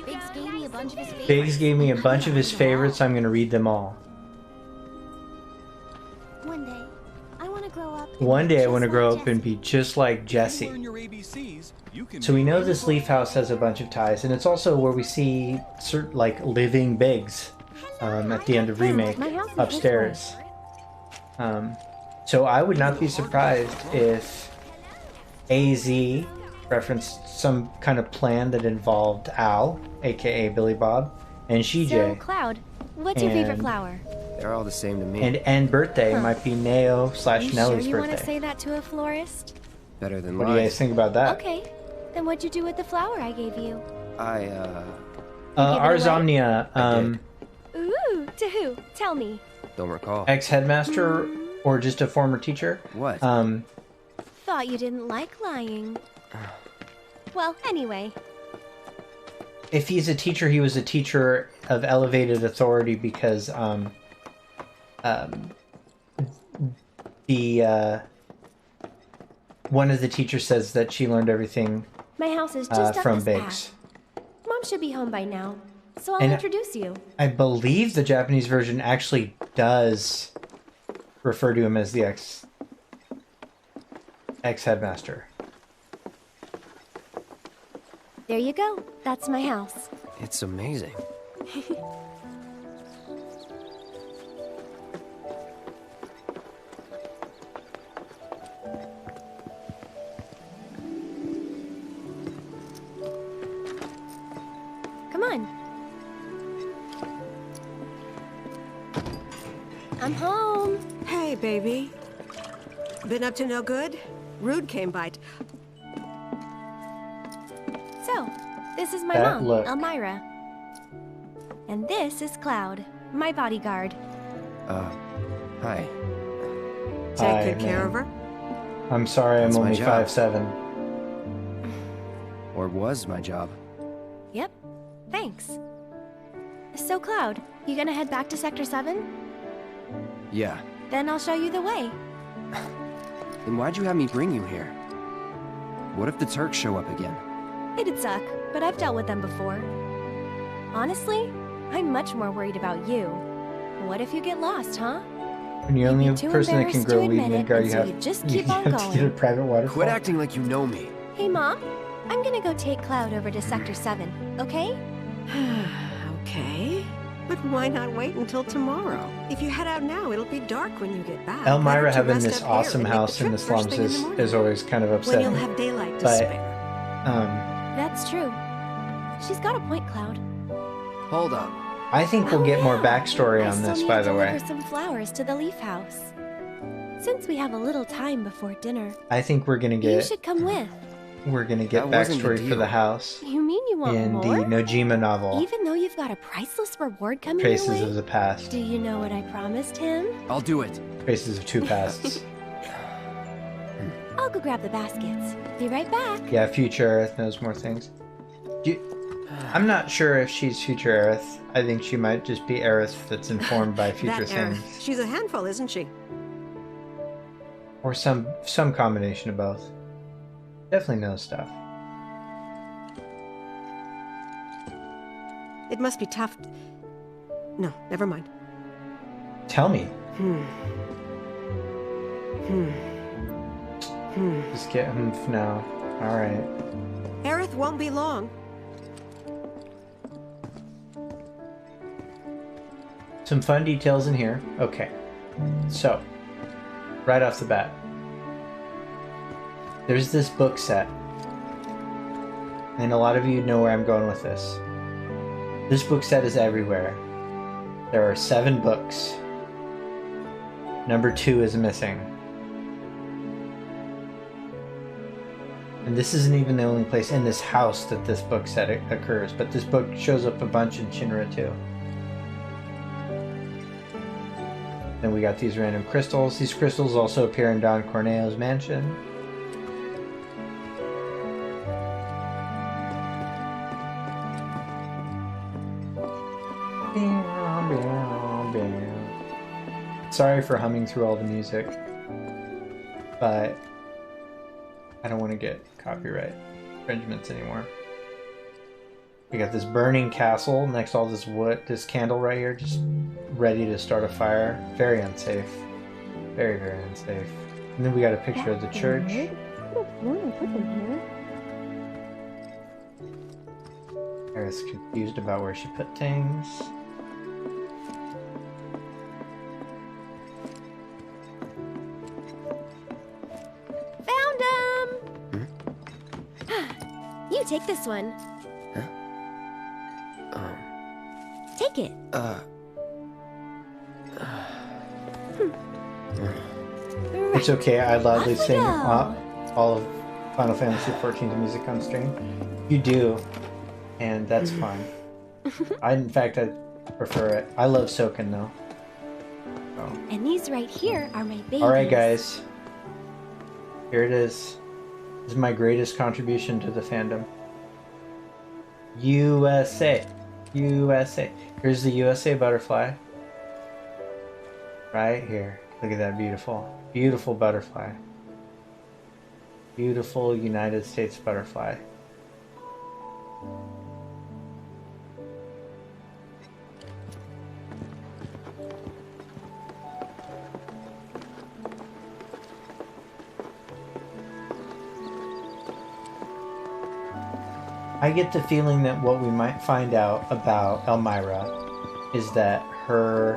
Speaker 12: Biggs gave me a bunch of his favorites.
Speaker 1: Biggs gave me a bunch of his favorites. I'm going to read them all.
Speaker 12: One day, I want to grow up.
Speaker 1: One day I want to grow up and be just like Jesse. So we know this Leaf House has a bunch of ties, and it's also where we see certain, like, living Biggs at the end of Remake upstairs. So I would not be surprised if AZ referenced some kind of plan that involved Al, aka Billy Bob, and CJ.
Speaker 4: So, Cloud, what's your favorite flower?
Speaker 2: They're all the same to me.
Speaker 1: And birthday might be Neo / Nelly's
Speaker 4: sure you want to
Speaker 1: birthday.
Speaker 4: say that to a florist?
Speaker 2: Better than
Speaker 1: What do you guys think about that?
Speaker 4: Okay, then what'd you do with the flower I gave you?
Speaker 1: Ars Omnia,
Speaker 4: Ooh, to who? Tell me.
Speaker 2: Don't recall.
Speaker 1: ex-headmaster or just a former teacher?
Speaker 2: What?
Speaker 4: Thought you didn't like lying. Well, anyway.
Speaker 1: If he's a teacher, he was a teacher of elevated authority because one of the teachers says that she learned everything
Speaker 4: My house is just up
Speaker 1: from
Speaker 4: this
Speaker 1: Biggs.
Speaker 4: path. Mom should be home by now, so I'll
Speaker 1: And
Speaker 4: introduce you.
Speaker 1: I believe the Japanese version actually does refer to him as the ex-headmaster.
Speaker 4: There you go. That's my house.
Speaker 2: It's amazing.
Speaker 4: Come on. I'm home.
Speaker 15: Hey, baby. Been up to no good? Rude came by.
Speaker 4: So, this is my
Speaker 1: That
Speaker 4: mom,
Speaker 1: look.
Speaker 4: Elmira. And this is Cloud, my bodyguard.
Speaker 2: Hi.
Speaker 15: Take
Speaker 1: Hi,
Speaker 15: good care
Speaker 1: man.
Speaker 15: of her?
Speaker 1: I'm sorry,
Speaker 2: That's
Speaker 1: I'm
Speaker 2: my
Speaker 1: only
Speaker 2: job.
Speaker 1: 5'7".
Speaker 2: Or was my job.
Speaker 4: Yep, thanks. So, Cloud, you gonna head back to Sector 7?
Speaker 2: Yeah.
Speaker 4: Then I'll show you the way.
Speaker 2: Then why'd you have me bring you here? What if the Turks show up again?
Speaker 4: It'd suck, but I've dealt with them before. Honestly, I'm much more worried about you. What if you get lost, huh?
Speaker 1: When you're only a
Speaker 4: Too
Speaker 1: person that can
Speaker 4: embarrassed
Speaker 1: grow
Speaker 4: to
Speaker 1: weed in
Speaker 4: admit it,
Speaker 1: Midgard,
Speaker 4: and
Speaker 1: you
Speaker 4: so
Speaker 1: have,
Speaker 4: you just
Speaker 1: you
Speaker 4: keep on
Speaker 1: have to get a
Speaker 4: going.
Speaker 1: private waterfall.
Speaker 2: Quit acting like you know me.
Speaker 4: Hey, Mom. I'm gonna go take Cloud over to Sector 7, okay?
Speaker 15: Okay. But why not wait until tomorrow? If you head out now, it'll be dark when you get back.
Speaker 1: Elmira
Speaker 15: Why don't you
Speaker 1: having
Speaker 15: rest
Speaker 1: this
Speaker 15: up here
Speaker 1: awesome
Speaker 15: and make
Speaker 1: house in
Speaker 15: trip
Speaker 1: the
Speaker 15: first
Speaker 1: slums
Speaker 15: thing in the morning,
Speaker 1: is always kind of
Speaker 15: when
Speaker 1: upsetting.
Speaker 15: you'll have daylight to
Speaker 1: But,
Speaker 15: spare.
Speaker 4: That's true. She's got a point, Cloud.
Speaker 2: Hold up.
Speaker 1: I think we'll get more backstory on this, by the
Speaker 4: I
Speaker 1: way.
Speaker 4: still need to deliver some flowers to the Leaf House. Since we have a little time before dinner,
Speaker 1: I think we're gonna
Speaker 4: you
Speaker 1: get
Speaker 4: should come with.
Speaker 2: That wasn't the
Speaker 1: backstory for
Speaker 2: deal.
Speaker 1: the house
Speaker 4: You mean you want
Speaker 1: in
Speaker 4: more?
Speaker 1: the Nojima novel,
Speaker 4: Even though you've got a priceless reward coming
Speaker 1: Traces
Speaker 4: your way?
Speaker 1: of the Past.
Speaker 4: Do you know what I promised him?
Speaker 2: I'll do it.
Speaker 1: Traces of Two Pasts.
Speaker 4: I'll go grab the baskets. Be right back.
Speaker 1: Yeah, Future Aerith knows more things. I'm not sure if she's Future Aerith. I think she might just be Aerith that's informed by future
Speaker 15: That Aerith.
Speaker 1: things.
Speaker 15: She's a handful, isn't she?
Speaker 1: Or some combination of both. Definitely knows stuff.
Speaker 15: It must be tough. No, never mind.
Speaker 1: Tell me. Just get humph now. Alright.
Speaker 15: Aerith won't be long.
Speaker 1: Some fun details in here. Okay. So, right off the bat, there's this book set. And a lot of you know where I'm going with this. This book set is everywhere. There are 7 books. Number 2 is missing. And this isn't even the only place in this house that this book set occurs, but this book shows up a bunch in Shinra too. Then we got these random crystals. These crystals also appear in Don Corneo's mansion. Sorry for humming through all the music, but I don't want to get copyright infringements anymore. We got this burning castle next to all this wood, this candle right here, just ready to start a fire. Very unsafe. Very, very unsafe. And then we got a picture of the church. Aerith's confused about where she put things.
Speaker 4: Found him! You take this one. Take it.
Speaker 1: It's okay, I loudly sing all of Final Fantasy XIV's music on stream. You do, and that's fine. In fact, I prefer it. I love Soken though. So.
Speaker 4: And these right here are my babies.
Speaker 1: Alright guys, here it is. This is my greatest contribution to the fandom. USA. USA. Here's the USA butterfly. Right here. Look at that beautiful, beautiful butterfly. Beautiful United States butterfly. I get the feeling that what we might find out about Elmira is that her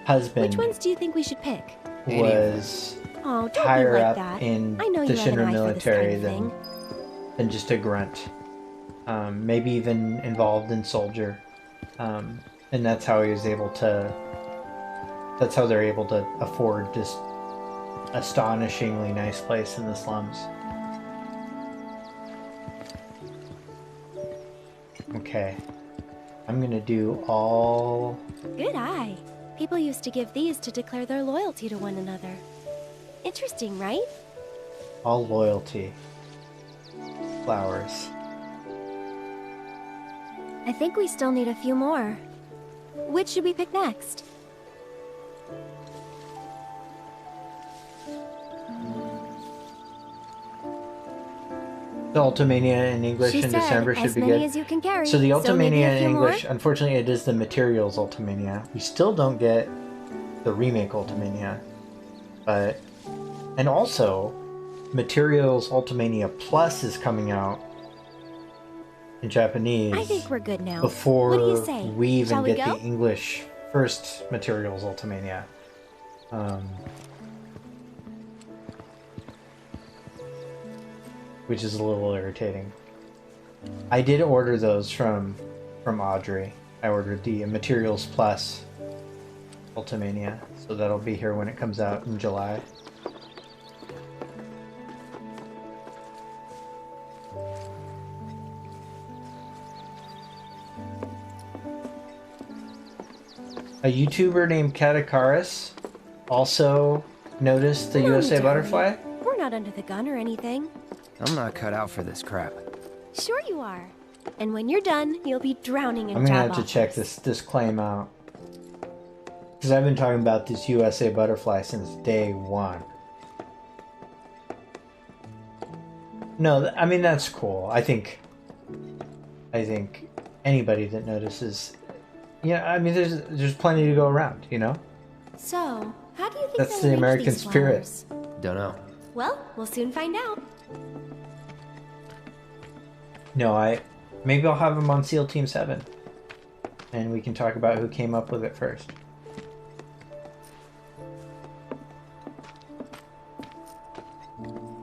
Speaker 1: husband
Speaker 4: Which ones do you think we should pick?
Speaker 1: was
Speaker 4: Oh, don't
Speaker 1: higher
Speaker 4: be like
Speaker 1: up
Speaker 4: that.
Speaker 1: in
Speaker 4: I know
Speaker 1: the
Speaker 4: you have an
Speaker 1: Shinra
Speaker 4: eye for this
Speaker 1: military
Speaker 4: kind of
Speaker 1: than just a grunt. Maybe even involved in soldier. And that's how he was able to... That's how they're able to afford this astonishingly nice place in the slums. Okay. I'm gonna do all...
Speaker 4: Good eye. People used to give these to declare their loyalty to one another. Interesting, right?
Speaker 1: all loyalty. Flowers.
Speaker 4: I think we still need a few more. Which should we pick next?
Speaker 1: The Ultimania in English
Speaker 4: She
Speaker 1: in
Speaker 4: said,
Speaker 1: December should
Speaker 4: as
Speaker 1: be
Speaker 4: many
Speaker 1: good.
Speaker 4: as you can carry.
Speaker 1: So the
Speaker 4: So maybe
Speaker 1: Ultimania
Speaker 4: a
Speaker 1: in
Speaker 4: few
Speaker 1: English,
Speaker 4: more?
Speaker 1: unfortunately, it is the Materials Ultimania. We still don't get the remake Ultimania, but and also Materials Ultimania Plus is coming out in Japanese.
Speaker 4: I think we're good now.
Speaker 1: Before
Speaker 4: What do you say?
Speaker 1: we even
Speaker 4: Shall we
Speaker 1: get
Speaker 4: go?
Speaker 1: the English first Materials Ultimania. Which is a little irritating. I did order those from Audrey. I ordered the Materials Plus Ultimania, so that'll be here when it comes out in July. A YouTuber named Katakaris also noticed the
Speaker 4: No,
Speaker 1: USA
Speaker 4: darling.
Speaker 1: butterfly.
Speaker 4: We're not under the gun or anything.
Speaker 2: I'm not cut out for this crap.
Speaker 4: Sure you are. And when you're done, you'll be drowning in
Speaker 1: I'm gonna
Speaker 4: job
Speaker 1: have to check this claim out, because I've been talking about this USA butterfly since day one. No, I mean that's cool. I think anybody that notices, yeah, I mean there's plenty to go around, you know.
Speaker 4: So, how do you think
Speaker 1: That's
Speaker 4: they'll
Speaker 1: the
Speaker 4: arrange
Speaker 1: American
Speaker 4: these
Speaker 1: spirit.
Speaker 4: flowers?
Speaker 2: Don't know.
Speaker 4: Well, we'll soon find out.
Speaker 1: No, maybe I'll have them on SEAL Team 7, and we can talk about who came up with it first.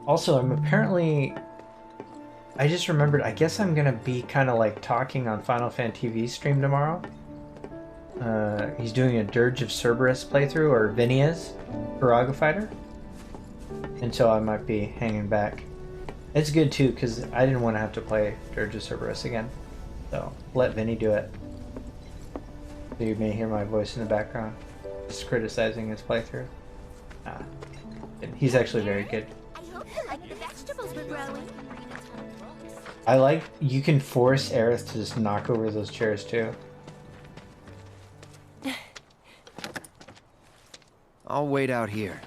Speaker 1: Also, I just remembered, I guess I'm gonna be kind of like talking on Final Fan TV's stream tomorrow. He's doing a Dirge of Cerberus playthrough, or Vinia's Firaga Fighter. And so I might be hanging back. It's good too, because I didn't want to have to play Dirge of Cerberus again. So, let Vinny do it. So you may hear my voice in the background, just criticizing his playthrough. He's actually very good.
Speaker 9: I hope you like the vegetables we're growing.
Speaker 1: You can force Aerith to just knock over those chairs too.
Speaker 2: I'll wait out here.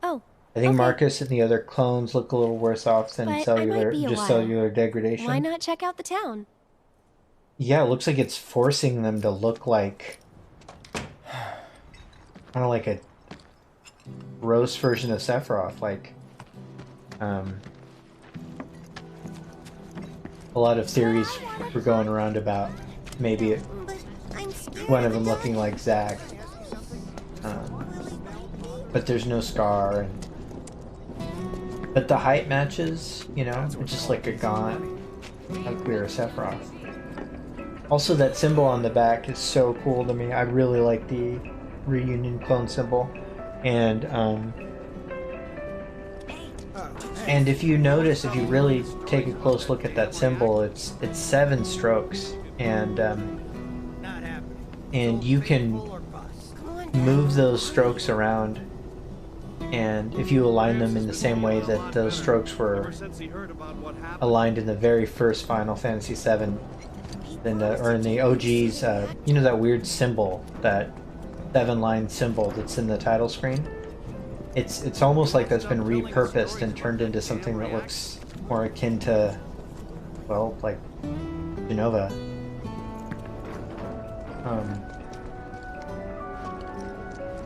Speaker 4: Oh.
Speaker 1: I think
Speaker 4: okay.
Speaker 1: Marcus and the other clones look a little worse off than
Speaker 4: But I might be a while.
Speaker 1: cellular degradation.
Speaker 4: Why not check out the town?
Speaker 1: Yeah, it looks like it's forcing them to look like kind of like a gross version of Sephiroth, like a lot of theories were going around about maybe one of them looking like Zack, but there's no scar, but the height matches, you know, it's just like a gaunt, unclear Sephiroth. Also, that symbol on the back is so cool to me. I really like the reunion clone symbol. And if you notice, if you really take a close look at that symbol, it's 7 strokes, and you can move those strokes around, and if you align them in the same way that those strokes were aligned in the very first Final Fantasy VII, or in the OG's, you know, that weird symbol, that 7-line symbol that's in the title screen? It's almost like that's been repurposed and turned into something that looks more akin to, well, like Genova.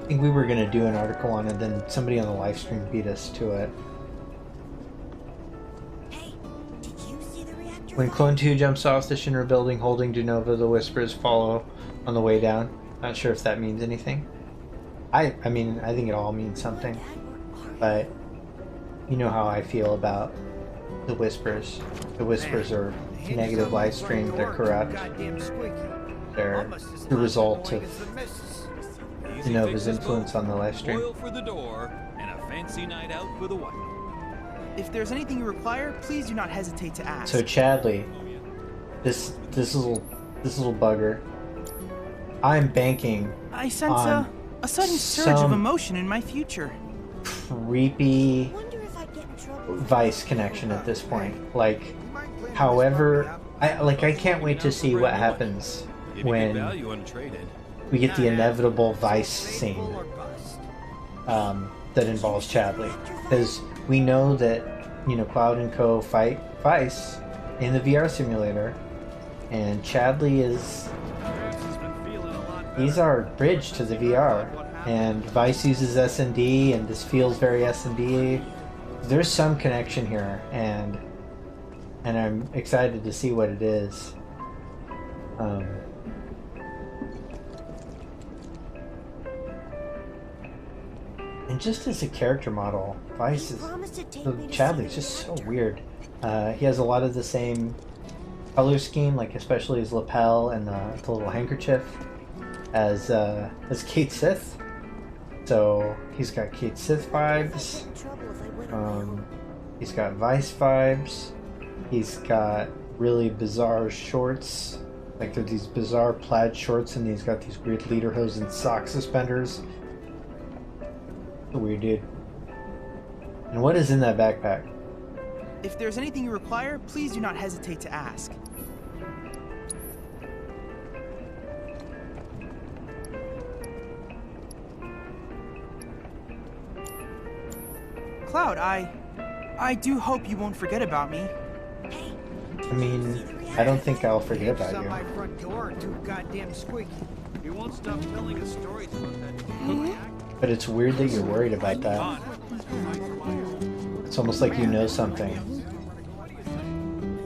Speaker 1: I think we were gonna do an article on it, then somebody on the live stream beat us to it. When Clone 2 jumps off the Shinra building holding Genova, the Whispers follow on the way down. Not sure if that means anything. I mean, I think it all means something. But you know how I feel about the Whispers. The Whispers are negative live stream, they're corrupt. They're the result of Genova's influence on the live stream.
Speaker 6: Oil for the door and a fancy night out for the wife. If there's anything you require, please do not hesitate to ask.
Speaker 1: So Chadley, this little bugger, I'm banking.
Speaker 6: I sense a sudden surge of emotion in my future.
Speaker 1: Creepy Vice connection at this point. Like, however, I can't wait to see what happens when we get the inevitable Vice scene that involves Chadley, because we know that Cloud and Co. fight Vice in the VR simulator, and Chadley he's our bridge to the VR, and Vice uses S&D, and this feels very S&D. There's some connection here, and I'm excited to see what it is. And just as a character model, Vice is Chadley's just so weird. He has a lot of the same color scheme, like especially his lapel and the little handkerchief, as Kate Sith. So he's got Kate Sith vibes. He's got Vice vibes. He's got really bizarre shorts, like they're these bizarre plaid shorts, and he's got these weird lederhosen sock suspenders. A weird dude. And what is in that backpack?
Speaker 16: If there's anything you require, please do not hesitate to ask. Cloud, I do hope you won't forget about me.
Speaker 1: I mean, I don't think I'll forget about you.
Speaker 6: My front door too goddamn squeaky. He won't stop telling us stories about that.
Speaker 1: But it's weird that you're worried about that. It's almost like you know something.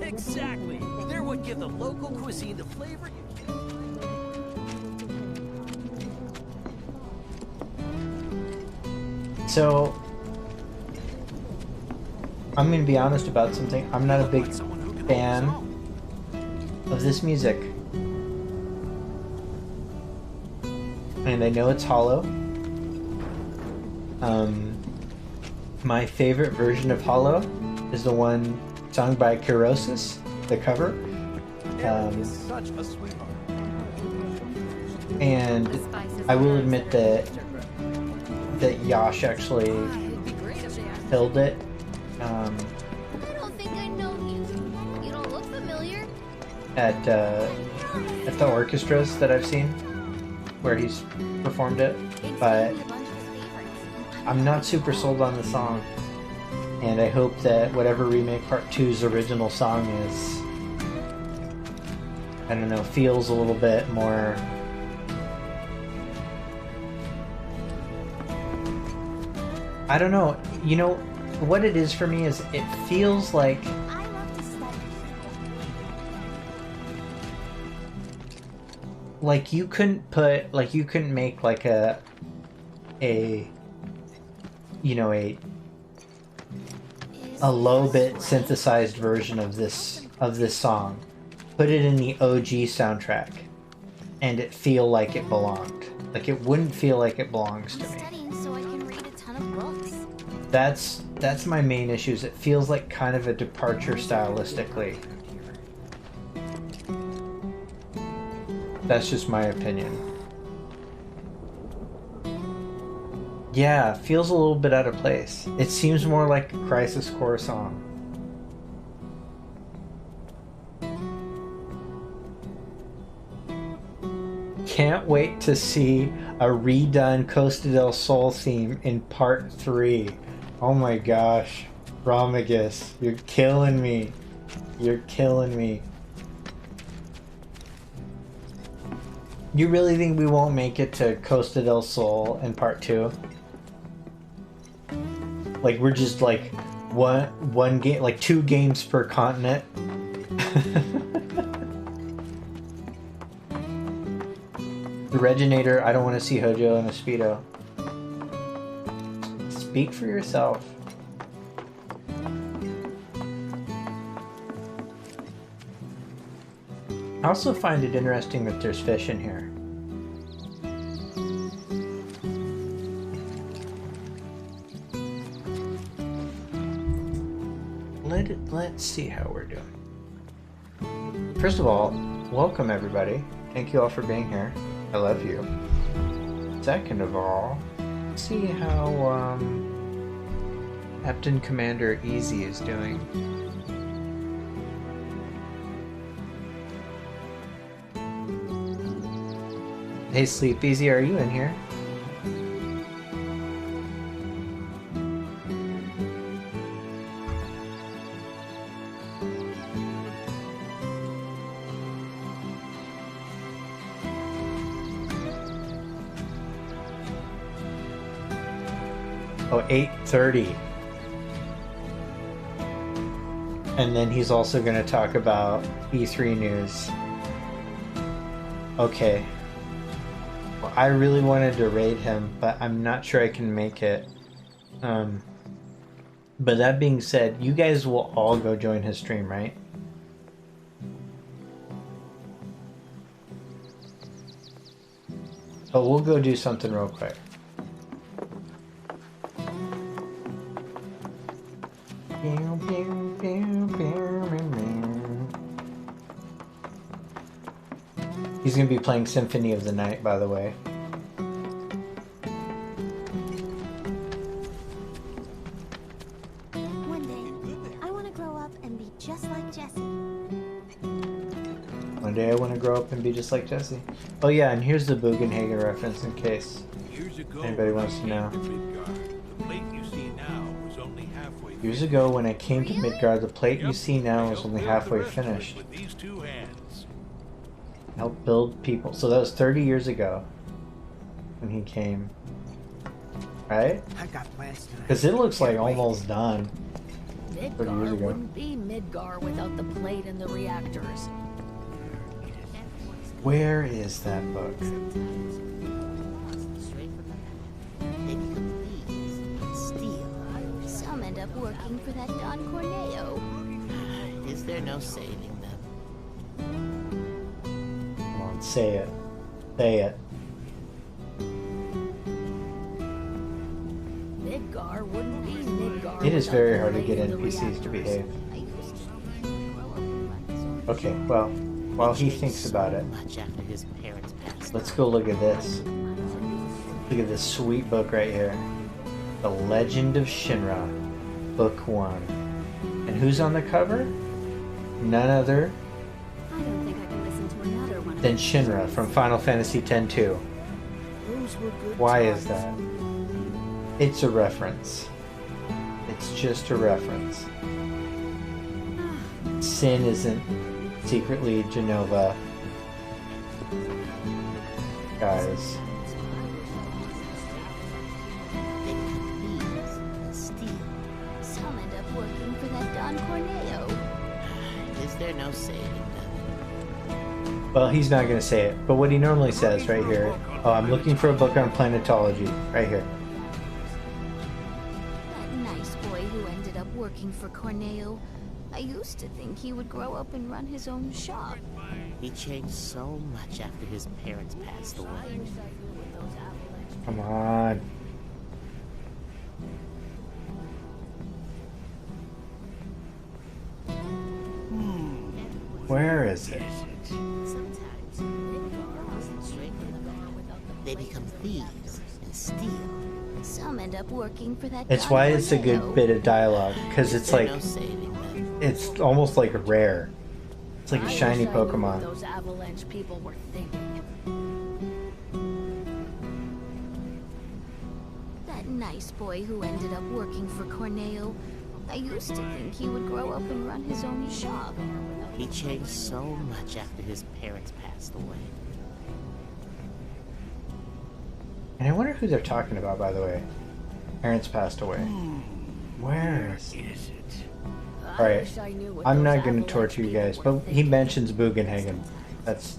Speaker 6: Exactly. They're what give the local cuisine the flavor.
Speaker 1: So, I'm going to be honest about something. I'm not a big fan of this music. And I know it's hollow. My favorite version of Hollow is the one sung by Kirosis, the cover. And I will admit that Yash actually killed it.
Speaker 12: I don't think I know you. You don't look familiar.
Speaker 1: At the orchestras that I've seen, where he's performed it, but I'm not super sold on the song, and I hope that whatever Remake Part 2's original song is, I don't know, feels a little bit more I don't know, you know what it is for me is it feels like you couldn't make like a low bit synthesized version of this song, put it in the OG soundtrack, and it feel like it belonged. Like it wouldn't feel like it belongs to me.
Speaker 12: So I can read a ton of books.
Speaker 1: That's my main issue. Is it feels like kind of a departure stylistically. That's just my opinion. Yeah, feels a little bit out of place. It seems more like a Crisis Core song. Can't wait to see a redone Costa del Sol theme in Part 3. Oh my gosh. Romagus, you're killing me. You're killing me. You really think we won't make it to Costa del Sol in Part 2? Like we're just like one game, like 2 games per continent. The Reginator, I don't want to see Hojo in a Speedo. Speak for yourself. I also find it interesting that there's fish in here. Let's see how we're doing. First of all, welcome everybody. Thank you all for being here. I love you. Second of all, let's see how Captain Commander Easy is doing. Hey Sleep Easy, are you in here? Oh, 8:30. And then he's also going to talk about E3 news. Okay. Well, I really wanted to raid him, but I'm not sure I can make it. But that being said, you guys will all go join his stream, right? But we'll go do something real quick. He's going to be playing Symphony of the Night, by the way.
Speaker 4: One day, I want to grow up and be just like Jesse.
Speaker 1: One day I want to grow up and be just like Jesse. Oh yeah, and here's the Bugenhagen reference in case anybody wants to know. Years ago, when I came to Midgard, the plate you see now is only halfway finished. Help build people. So that was 30 years ago when he came, right? Because it looks like almost done. 30 years ago.
Speaker 17: Wouldn't be Midgar without the plate and the reactors.
Speaker 1: Where is that book?
Speaker 12: Some end up working for that Don Corneo.
Speaker 18: Is there no saving them?
Speaker 1: Come on, say it. Say it.
Speaker 17: Midgar wouldn't be Midgar.
Speaker 1: It is very hard to get NPCs to behave. Okay, well, while he thinks about it, let's go look at this. Look at this sweet book right here. The Legend of Shinra, Book 1. And who's on the cover? None other
Speaker 4: I don't think I can listen to another one.
Speaker 1: than Shinra from Final Fantasy X-2. Why is that? It's a reference. It's just a reference. Sin isn't secretly Genova. Guys.
Speaker 12: Some end up working for that Don Corneo.
Speaker 18: Is there no saving them?
Speaker 1: Well, he's not going to say it, but what he normally says right here. Oh, I'm looking for a book on planetology. Right here.
Speaker 12: That nice boy who ended up working for Corneo. I used to think he would grow up and run his own shop.
Speaker 18: He changed so much after his parents passed away.
Speaker 1: Come on. Where is it?
Speaker 18: They become thieves and steal.
Speaker 12: Some end up working for that.
Speaker 1: It's
Speaker 12: Don
Speaker 1: why it's a
Speaker 12: Corneo.
Speaker 1: good bit of dialogue, because it's like, it's almost like rare. It's like a shiny
Speaker 17: I wish I knew what
Speaker 1: Pokemon.
Speaker 17: those Avalanche people were thinking.
Speaker 12: That nice boy who ended up working for Corneo. I used to think he would grow up and run his own shop.
Speaker 18: He changed so much after his parents passed away.
Speaker 1: And I wonder who they're talking about, by the way. Parents passed away. Where is it? Alright, I'm not going to torture you guys, but he mentions Bugenhagen. That's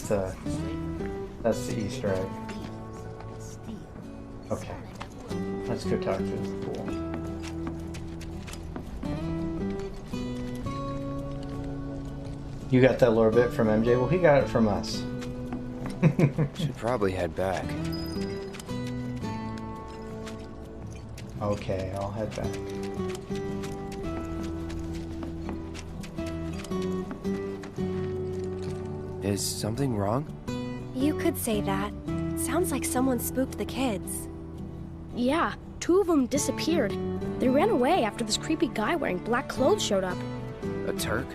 Speaker 1: the Easter egg. Okay, let's go talk to this fool. You got that lore bit from MJ? Well, he got it from us.
Speaker 19: Should probably head back.
Speaker 1: Okay, I'll head back.
Speaker 19: Is something wrong?
Speaker 20: You could say that. Sounds like someone spooked the kids.
Speaker 21: Yeah, 2 of them disappeared. They ran away after this creepy guy wearing black clothes showed up.
Speaker 19: A Turk?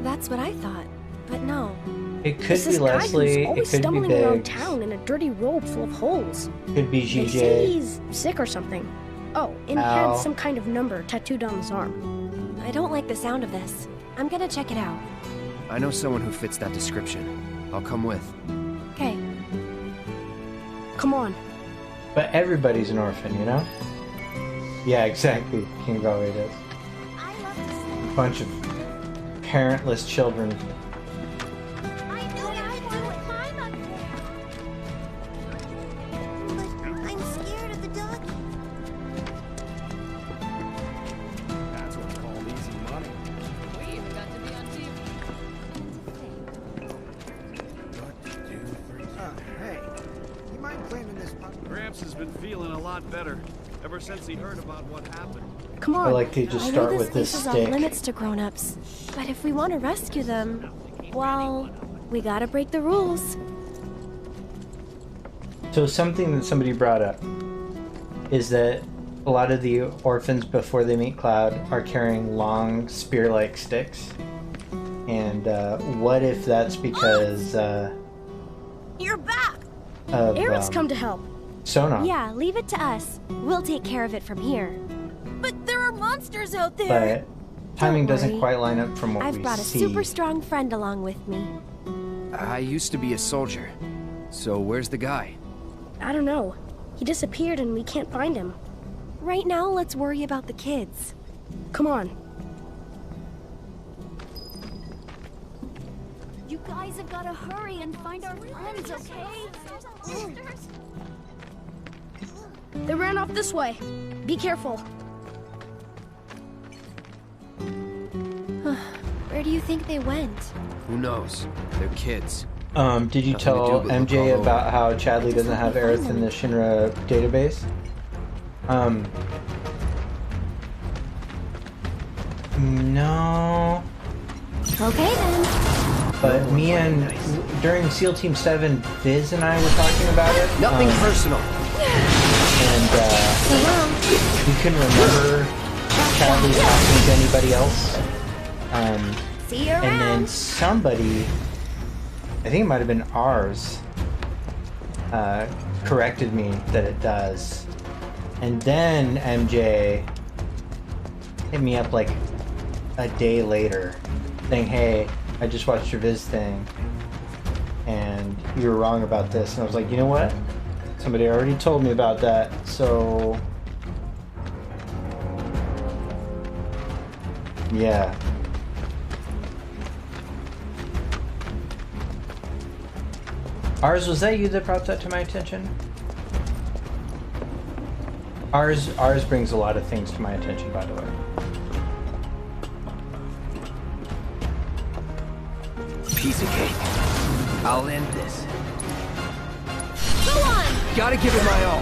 Speaker 20: That's what I thought, but no.
Speaker 1: It could
Speaker 21: It's
Speaker 1: be
Speaker 21: this guy
Speaker 1: Leslie,
Speaker 21: who's
Speaker 1: it
Speaker 21: always
Speaker 1: could be
Speaker 21: stumbling around
Speaker 1: Biggs,
Speaker 21: town in a dirty robe full of holes.
Speaker 1: could be
Speaker 21: They say
Speaker 1: GJ.
Speaker 21: he's sick or something. Oh, and he
Speaker 1: Al.
Speaker 21: had some kind of number tattooed on his arm.
Speaker 20: I don't like the sound of this. I'm gonna check it out.
Speaker 19: I know someone who fits that description. I'll come with.
Speaker 20: Okay.
Speaker 21: Come on.
Speaker 1: But everybody's an orphan, you know? Yeah, exactly. King Valley does. Bunch of parentless children.
Speaker 13: I'm scared of the doggy.
Speaker 6: That's what's called easy money.
Speaker 17: We even got to be on TV.
Speaker 6: Hey, you mind cleaning this puppy?
Speaker 14: Gramps has been feeling a lot better ever since he heard about what happened.
Speaker 21: Come on.
Speaker 1: I like to just
Speaker 4: I
Speaker 1: start
Speaker 4: know
Speaker 1: with this
Speaker 4: this place is
Speaker 1: stick.
Speaker 4: off limits to grown-ups, but if we want to rescue them, well, we gotta break the rules.
Speaker 1: So something that somebody brought up is that a lot of the orphans before they meet Cloud are carrying long spear-like sticks. And what if that's because
Speaker 13: You're back.
Speaker 1: of
Speaker 21: Aerith's come to help.
Speaker 1: Sonar?
Speaker 4: Yeah, leave it to us. We'll take care of it from here.
Speaker 13: But there are monsters out there.
Speaker 1: But timing doesn't
Speaker 4: worry.
Speaker 1: quite line up from what
Speaker 4: I've
Speaker 1: we
Speaker 4: brought a
Speaker 1: see.
Speaker 4: super strong friend along with me.
Speaker 19: I used to be a soldier. So where's the guy?
Speaker 21: I don't know. He disappeared and we can't find him.
Speaker 4: Right now, let's worry about the kids.
Speaker 21: Come on.
Speaker 9: You guys have got to hurry and find our friends, okay?
Speaker 21: They ran off this way. Be careful.
Speaker 4: Where do you think they went?
Speaker 19: Who knows? They're kids.
Speaker 1: Did you
Speaker 19: Nothing to do
Speaker 1: tell
Speaker 19: but look all
Speaker 1: MJ
Speaker 19: over.
Speaker 1: about how Chadley doesn't have Aerith in the Shinra database? No.
Speaker 4: Okay then.
Speaker 1: But me and during SEAL Team 7, Viz and I were talking about it.
Speaker 19: Nothing personal.
Speaker 1: And we couldn't remember Chadley talking to anybody else.
Speaker 4: See you
Speaker 1: And then
Speaker 4: around.
Speaker 1: somebody, I think it might have been ours, corrected me that it does. And then MJ hit me up like a day later saying, hey, I just watched your Viz thing and you were wrong about this. And I was like, you know what? Somebody already told me about that, so yeah. Ours, was that you that brought that to my attention? Ours brings a lot of things to my attention, by the way.
Speaker 19: Piece of cake. I'll end this.
Speaker 13: Go on.
Speaker 19: Gotta give it my all.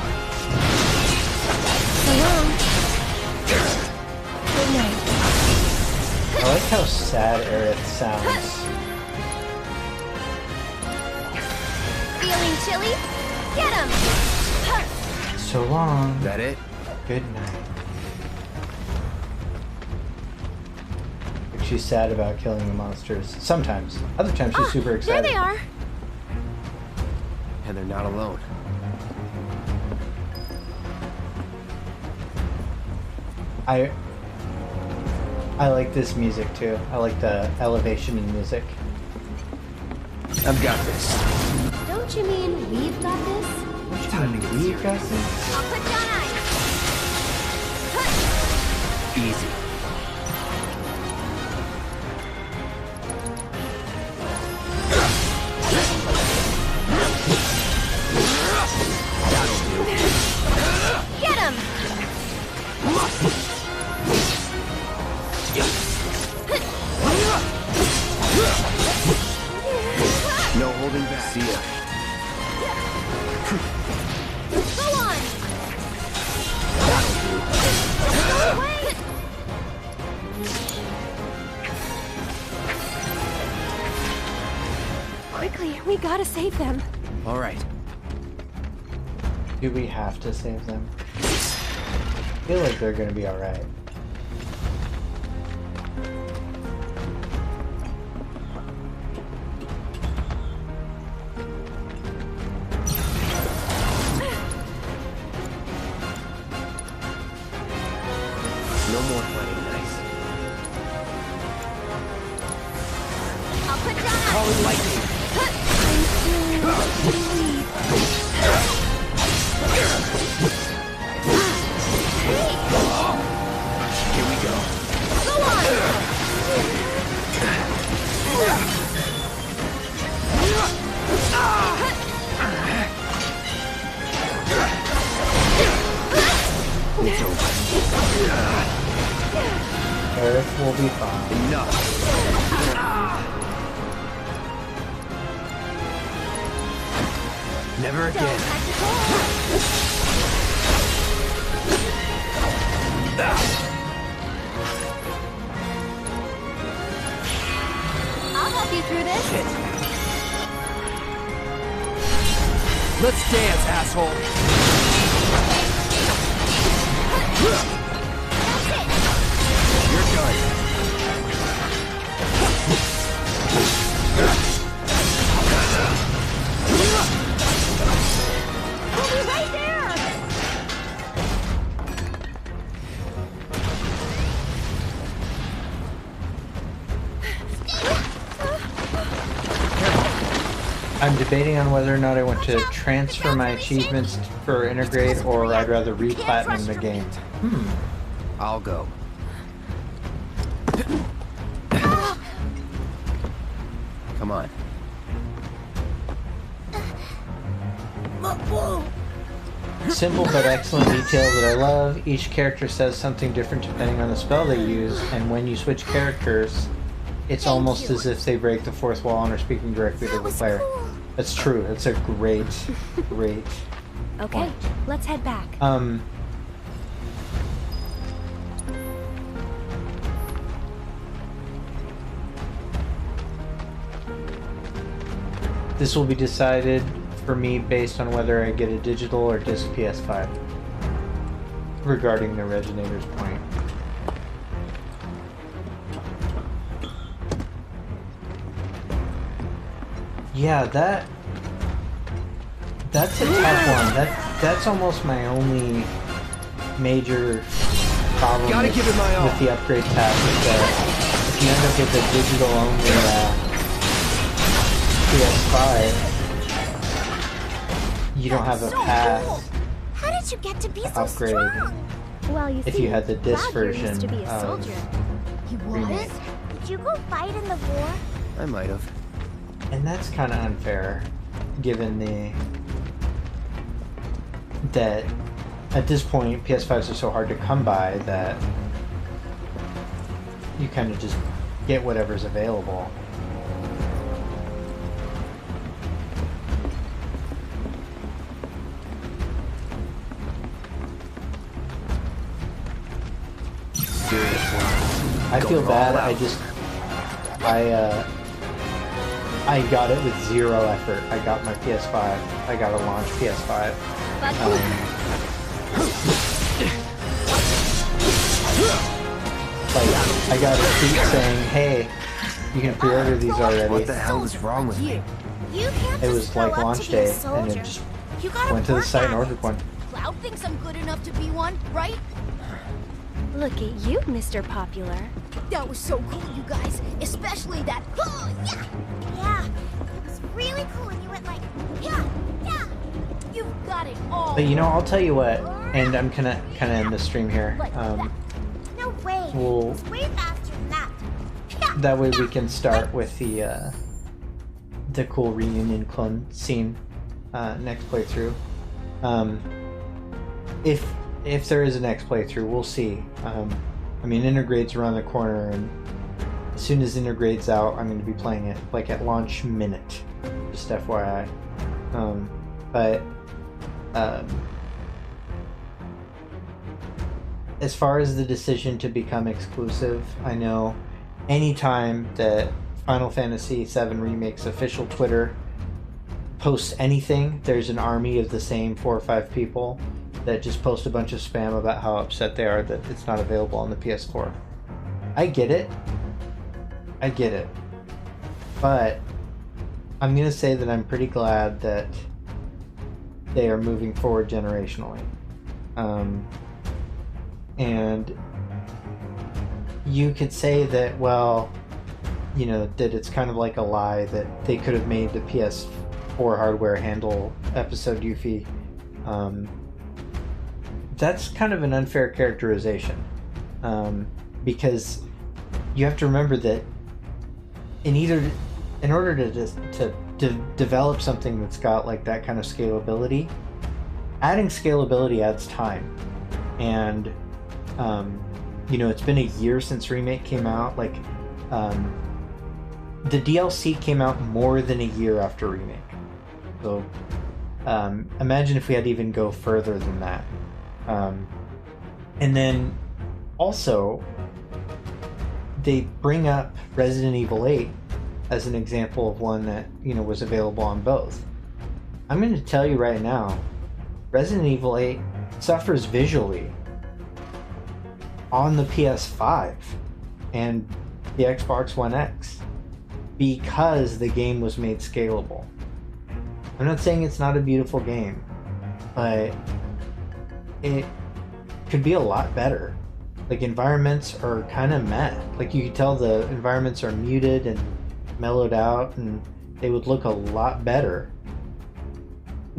Speaker 4: Good night.
Speaker 1: I like how sad Aerith sounds.
Speaker 13: Feeling chilly? Get him.
Speaker 1: So long.
Speaker 19: That it?
Speaker 1: Good night. She's sad about killing the monsters. Sometimes. Other times she's super excited.
Speaker 4: There they are.
Speaker 19: And they're not alone.
Speaker 1: I like this music too. I like the elevation in music.
Speaker 19: I've got this.
Speaker 4: Don't you mean we've got this?
Speaker 1: We've got this?
Speaker 13: I'll put down ice.
Speaker 19: Easy.
Speaker 13: Get him.
Speaker 19: No holding back. See ya.
Speaker 13: Go on. Go away.
Speaker 4: Quickly, we gotta save them.
Speaker 19: All right.
Speaker 1: Do we have to save them? I feel like they're gonna be alright.
Speaker 19: No more playing nice.
Speaker 13: I'll put down ice.
Speaker 19: Calling lightning.
Speaker 1: We'll be fine.
Speaker 19: Enough. Never again.
Speaker 13: I'll help you through this.
Speaker 19: Shit. Let's dance, asshole. You're done.
Speaker 13: We'll be right there.
Speaker 1: I'm debating on whether or not I want to transfer my achievements for Intergrade or I'd rather re-platinum the game.
Speaker 19: I'll go. Come on.
Speaker 1: Simple but excellent detail that I love. Each character says something different depending on the spell they use, and when you switch characters, it's almost as if they break the fourth wall and are speaking directly to the player. That's true. That's a great
Speaker 20: Okay,
Speaker 1: point.
Speaker 20: let's head back.
Speaker 1: This will be decided for me based on whether I get a digital or disc PS5. Regarding the Reginator's point. Yeah, that's a tough one. That's almost my only major problem with the upgrade path is that if you end up with a digital only PS5, you don't have a path
Speaker 13: How did you get to be so
Speaker 1: upgrade
Speaker 13: strong?
Speaker 4: Well, you
Speaker 1: if
Speaker 4: see,
Speaker 1: you had the disc
Speaker 4: Roger
Speaker 1: version
Speaker 4: used to be a
Speaker 1: of
Speaker 4: soldier.
Speaker 13: He was? Did you go fight in the war?
Speaker 19: I might have.
Speaker 1: And that's kind of unfair, given that at this point PS5s are so hard to come by that you kind of just get whatever's available. I feel bad. I got it with zero effort. I got my PS5. I got a launch PS5. I got a tweet saying, "Hey, you can pre-order these already."
Speaker 19: What the hell is wrong with me?
Speaker 1: It was like launch day, and it just went to the site and ordered one.
Speaker 13: Cloud thinks I'm good enough to be one, right?
Speaker 4: Look at you, Mr. Popular.
Speaker 13: That was so cool, you guys. Especially that. Oh, yeah! Yeah, it was really cool, and you went like, yeah, yeah. You've got it all.
Speaker 1: But you know, I'll tell you what, and I'm gonna kind of end the stream here.
Speaker 13: No way.
Speaker 1: We'll,
Speaker 13: It's way faster than that.
Speaker 1: that way we can start with the cool reunion clone scene next playthrough. If there is a next playthrough, we'll see. I mean, Intergrade's around the corner, and as soon as Intergrade's out, I'm going to be playing it like at launch minute. Just FYI. As far as the decision to become exclusive, I know anytime that Final Fantasy VII Remake's official Twitter posts anything, there's an army of the same 4 or 5 people that just post a bunch of spam about how upset they are that it's not available on the PS4. I get it. But I'm going to say that I'm pretty glad that they are moving forward generationally. And you could say that, well, you know, that it's kind of like a lie that they could have made the PS4 hardware handle episode Yuffie. That's kind of an unfair characterization, because you have to remember that in order to develop something that's got like that kind of scalability, adding scalability adds time, and it's been a year since Remake came out. Like, the DLC came out more than a year after Remake. So, imagine if we had to even go further than that. And then, also, they bring up Resident Evil 8 as an example of one that, was available on both. I'm going to tell you right now, Resident Evil 8 suffers visually on the PS5 and the Xbox One X because the game was made scalable. I'm not saying it's not a beautiful game, but it could be a lot better. Like, environments are kind of meh. Like, you can tell the environments are muted and mellowed out, and they would look a lot better.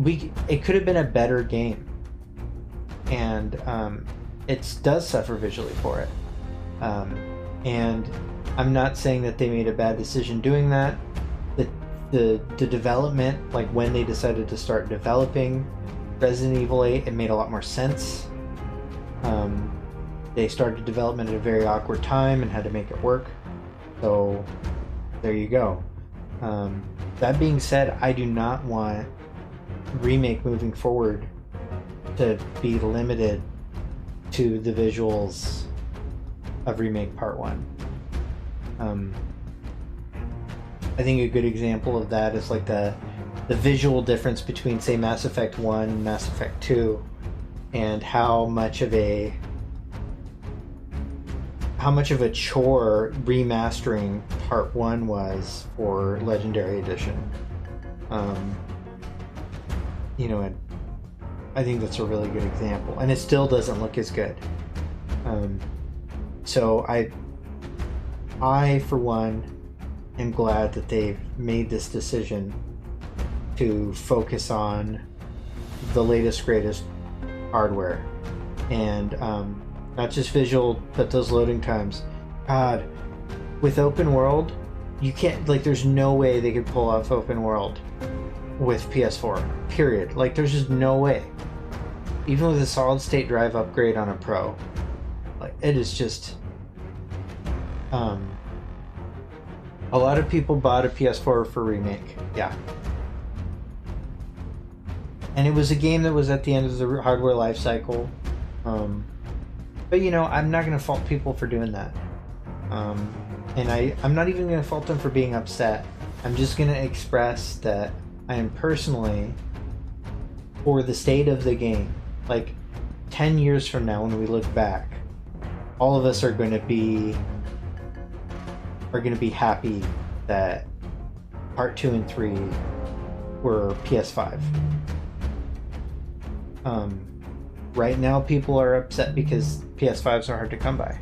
Speaker 1: It could have been a better game, and it does suffer visually for it. And I'm not saying that they made a bad decision doing that. The development, like when they decided to start developing Resident Evil 8, it made a lot more sense. They started development at a very awkward time and had to make it work. So there you go. That being said, I do not want Remake moving forward to be limited to the visuals of Remake Part 1. I think a good example of that is like the visual difference between, say, Mass Effect 1 and Mass Effect 2, and how much of a chore remastering Part 1 was for Legendary Edition. And I think that's a really good example, and it still doesn't look as good. So I for one am glad that they've made this decision to focus on the latest, greatest hardware, and not just visual, but those loading times. God, with open world, you can't, like, there's no way they could pull off open world with PS4, period. Like, there's just no way. Even with a solid state drive upgrade on a Pro, like, it is just a lot of people bought a PS4 for Remake, yeah, and it was a game that was at the end of the hardware life cycle. But I'm not going to fault people for doing that, and I'm not even going to fault them for being upset. I'm just going to express that I am personally for the state of the game. Like, 10 years from now, when we look back, all of us are going to be happy that Part 2 and 3 were PS5. Right now, people are upset because PS5s are hard to come by.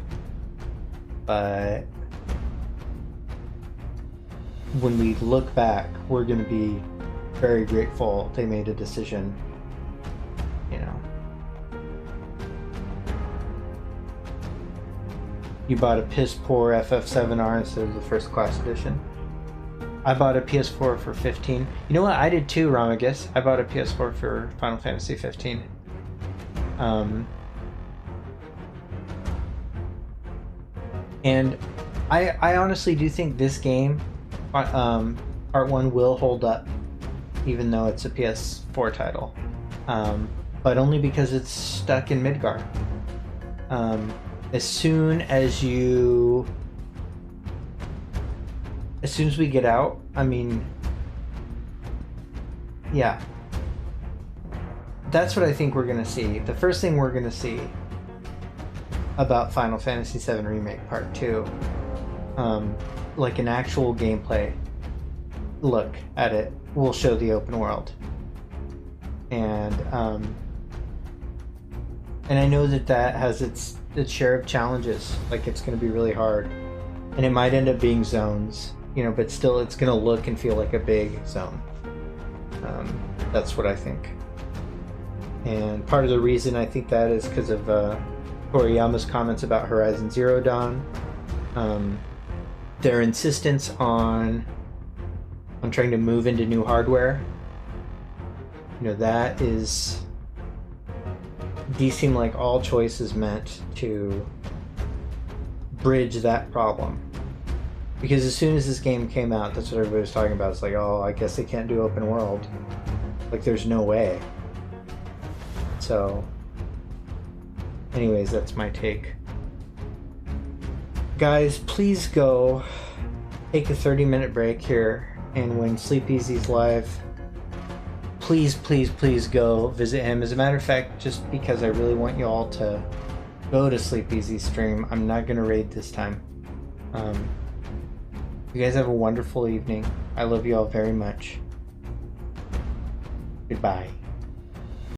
Speaker 1: But when we look back, we're going to be very grateful they made a decision. You bought a piss poor FF7R instead of the first class edition. I bought a PS4 for $15. You know what? I did too, Ramagus. I bought a PS4 for Final Fantasy 15. And I honestly do think this game, Part 1, will hold up, even though it's a PS4 title. But only because it's stuck in Midgar. As soon as we get out, I mean, yeah, that's what I think we're gonna see. The first thing we're gonna see about Final Fantasy VII Remake Part 2, like an actual gameplay look at it, will show the open world. And I know that has its share of challenges. Like, it's going to be really hard, and it might end up being zones, but still it's going to look and feel like a big zone. That's what I think. And part of the reason I think that is because of Toriyama's comments about Horizon Zero Dawn. Their insistence on trying to move into new hardware. That is... These seem like all choices meant to bridge that problem. Because as soon as this game came out, that's what everybody was talking about. It's like, oh, I guess they can't do open world. Like, there's no way. So, anyways, that's my take. Guys, please go take a 30-minute break here, and when Sleep Easy's live, please, please, please go visit him. As a matter of fact, just because I really want you all to go to Sleep Easy's stream, I'm not going to raid this time. You guys have a wonderful evening. I love you all very much. Goodbye.